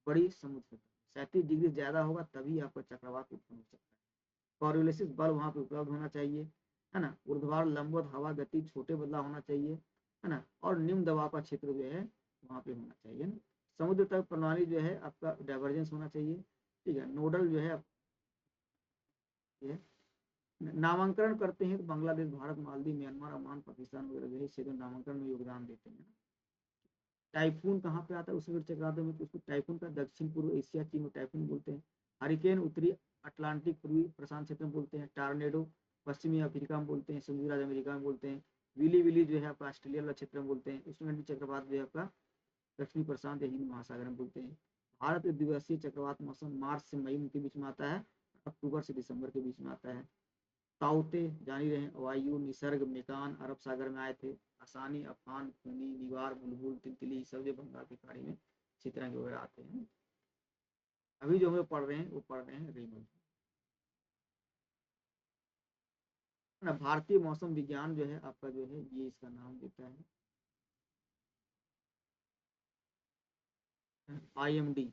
बड़ी समुद्र, 37 डिग्री ज्यादा होगा तभी आपका चक्रवात उत्पन्न हो सकता है। कॉर्योलिसिस बल वहां पे उपलब्ध होना चाहिए, है ना। ऊर्ध्वाधर लंबवत हवा गति छोटे बदलाव होना चाहिए, है ना, और निम्न दबाव का क्षेत्र जो है वहां पे होना चाहिए ना। समुद्र तक प्रणाली जो है आपका डाइवर्जेंस होना चाहिए, ठीक है। नोडल जो है ये नामांकन करते हैं तो बांग्लादेश, भारत, मालदीव, म्यांमार, ओमान, पाकिस्तान वगैरह जो है क्षेत्र नामांकन में योगदान देते हैं। टाइफून कहाँ पे आता है उस चक्रवात में, तो उसको टाइफून का दक्षिण पूर्व एशिया चीन में टाइफून बोलते हैं। हरिकेन उत्तरी अटलांटिक पूर्वी प्रशांत क्षेत्र में बोलते हैं। टार्नेडो पश्चिमी अफ्रीका में बोलते हैं, सऊदी अरब अमेरिका में बोलते हैं। विली विली जो है आपका ऑस्ट्रेलिया वाला क्षेत्र में बोलते हैं। उष्णकटिबंधीय चक्रवात जो है आपका दक्षिणी प्रशांत या हिंद महासागर में बोलते हैं। भारत में दिवसीय चक्रवात मौसम मार्च से मई के बीच में आता है, अक्टूबर से दिसंबर के बीच में आता है। ताउते जान ही रहे, वायु निसर्ग मेकान अरब सागर में आए थे। आसानी, अफान, खूनी, निवार, बुलबुल, तितली सब जो बंगाल की खाड़ी में चितरंग वगैरह आते हैं। अभी जो हम पढ़ रहे हैं वो पढ़ रहे हैं रेमल, ना। भारतीय मौसम विज्ञान जो है आपका जो है ये इसका नाम देता है IMD।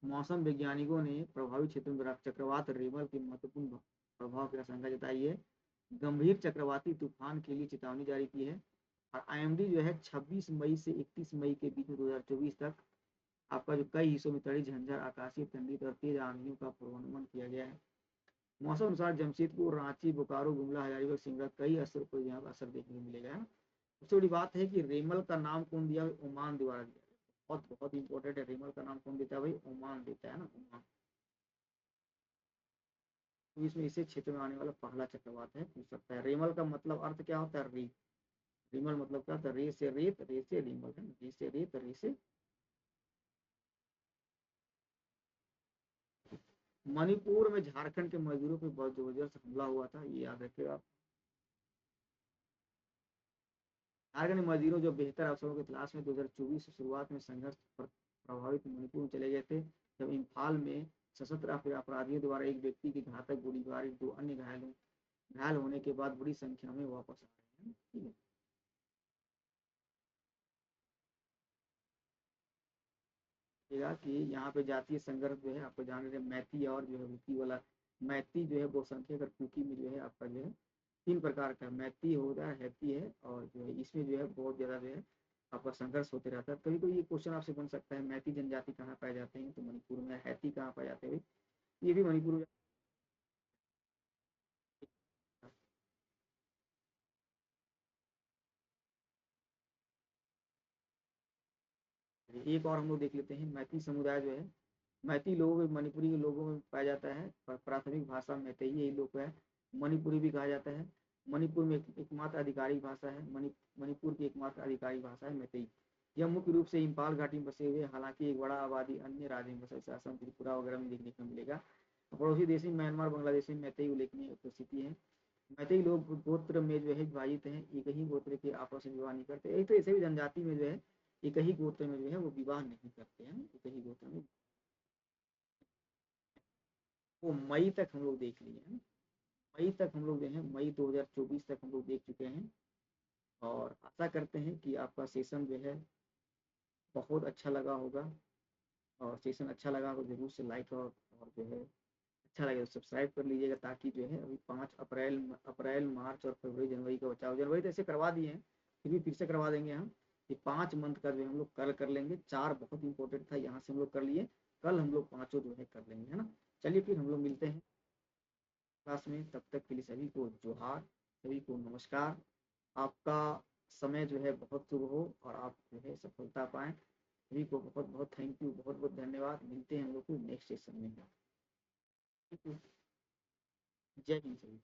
मौसम वैज्ञानिकों ने प्रभावित क्षेत्रों में चक्रवात रेमल के महत्वपूर्ण प्रभाव की आशंका जताई है, गंभीर चक्रवाती तूफान के लिए चेतावनी जारी की है। और IMD जो है 26 मई से 31 मई के बीच में 2024 तक आपका जो कई हिस्सों में तड़ी झंझार, आकाशीय ठंडी और तेज आंधियों का पूर्वानुमान किया गया है। मौसम अनुसार जमशेदपुर, रांची, बोकारो, गुमला, हजारीबाग, सिमरा कई असर को यहाँ असर देखने को मिलेगा। सबसे बड़ी बात है कि रेमल का नाम कौन दिया, ओमान द्वारा दिया। बहुत बहुत इंपॉर्टेंट है, रेमल का नाम कौन देता है भाई, ओमान देता है ना, ओमान। तो इसमें इसे क्षेत्र में आने वाला पहला चक्रवात है, पूछ सकता है। रेमल का मतलब अर्थ क्या होता है, रे। रेमल मतलब क्या होता है, रे से रेत, रे से रेमल है, रे से रेत, रे से। मणिपुर में झारखंड के मजदूरों पर बहुत जबरदस्त हमला हुआ था, ये याद रखिएगा। झारखंड में मजदूरों जो बेहतर अवसरों की तलाश में 2024 शुरुआत में संघर्ष प्रभावित मणिपुर में चले गए थे, जब इम्फाल में सशस्त्र अपराधियों द्वारा एक व्यक्ति की घातक गोलीबारी, 2 अन्य घायल होने के बाद बड़ी संख्या में वापस आ रहे हैं। ठीक है, कि यहाँ पे जातीय संघर्ष जो है आपको जान रहे मैती और जो है कुकी वाला। मैती जो है बहुसंख्यक और कुकी में जो है आपका जो है 3 प्रकार का मैती होता है, हैती है, और जो है इसमें जो है बहुत ज़्यादा जो है आपका संघर्ष होते रहता है। कभी कोई ये क्वेश्चन आपसे बन सकता है, मैती जनजाति कहाँ पाए जाते हैं, तो मणिपुर में। हैती कहाँ पाए जाते हैं, ये भी मणिपुर में। एक और हम लोग देख लेते हैं, मैती समुदाय जो है, मैती लोगों में, मणिपुरी के लोगों में पाया जाता है। प्राथमिक भाषा मैतेई यही लोग है। मणिपुरी भी कहा जाता है। मणिपुर में एकमात्र आधिकारिक भाषा है, मणिपुर की एकमात्र आधिकारिक भाषा है मैतेई। यह मुख्य रूप से इम्फाल घाटी में बसे हुए, हालांकि एक बड़ा आबादी अन्य राज्यों में बसा, जैसे असम, त्रिपुरा वगैरह में देखने को मिलेगा। पड़ोसी देश में म्यांमार, बांग्लादेश में मैतेई उल्लेखनीय उपस्थिति है। मैतेई लोग गोत्र में जो है विभाजित हैं, एक ही गोत्र के आपस में विवाह नहीं करते। एक तो ऐसे भी जनजाति में जो है एक ही गोत्र में जो है वो विवाह नहीं करते हैं, एक ही गोत्र में। वो मई तक हम लोग देख लिए हैं। मई तक हम लोग जो है मई 2024 तक हम लोग देख चुके हैं। और आशा करते हैं कि आपका सेशन जो है बहुत अच्छा लगा होगा। और सेशन अच्छा लगा तो जरूर से लाइक और जो है अच्छा लगे तो सब्सक्राइब कर लीजिएगा, ताकि जो है अभी 5 अप्रैल मार्च और फरवरी जनवरी का बचाव, जनवरी तो ऐसे करवा दिए हैं, फिर से करवा देंगे हम। ये 5 मंथ का जो है हम लोग कल कर लेंगे। 4 बहुत इंपॉर्टेंट था, यहाँ से हम लोग कर लिए। कल हम लोग पाँचों जो है कर लेंगे, है ना। चलिए फिर हम लोग मिलते हैं क्लास में, तब तक के लिए सभी को जोहार, सभी को नमस्कार। आपका समय जो है बहुत शुभ हो और आप जो है सफलता पाएं। सभी को बहुत बहुत थैंक यू, बहुत बहुत धन्यवाद। मिलते हैं हम लोग को नेक्स्ट सेशन में। जय हिंद सभी।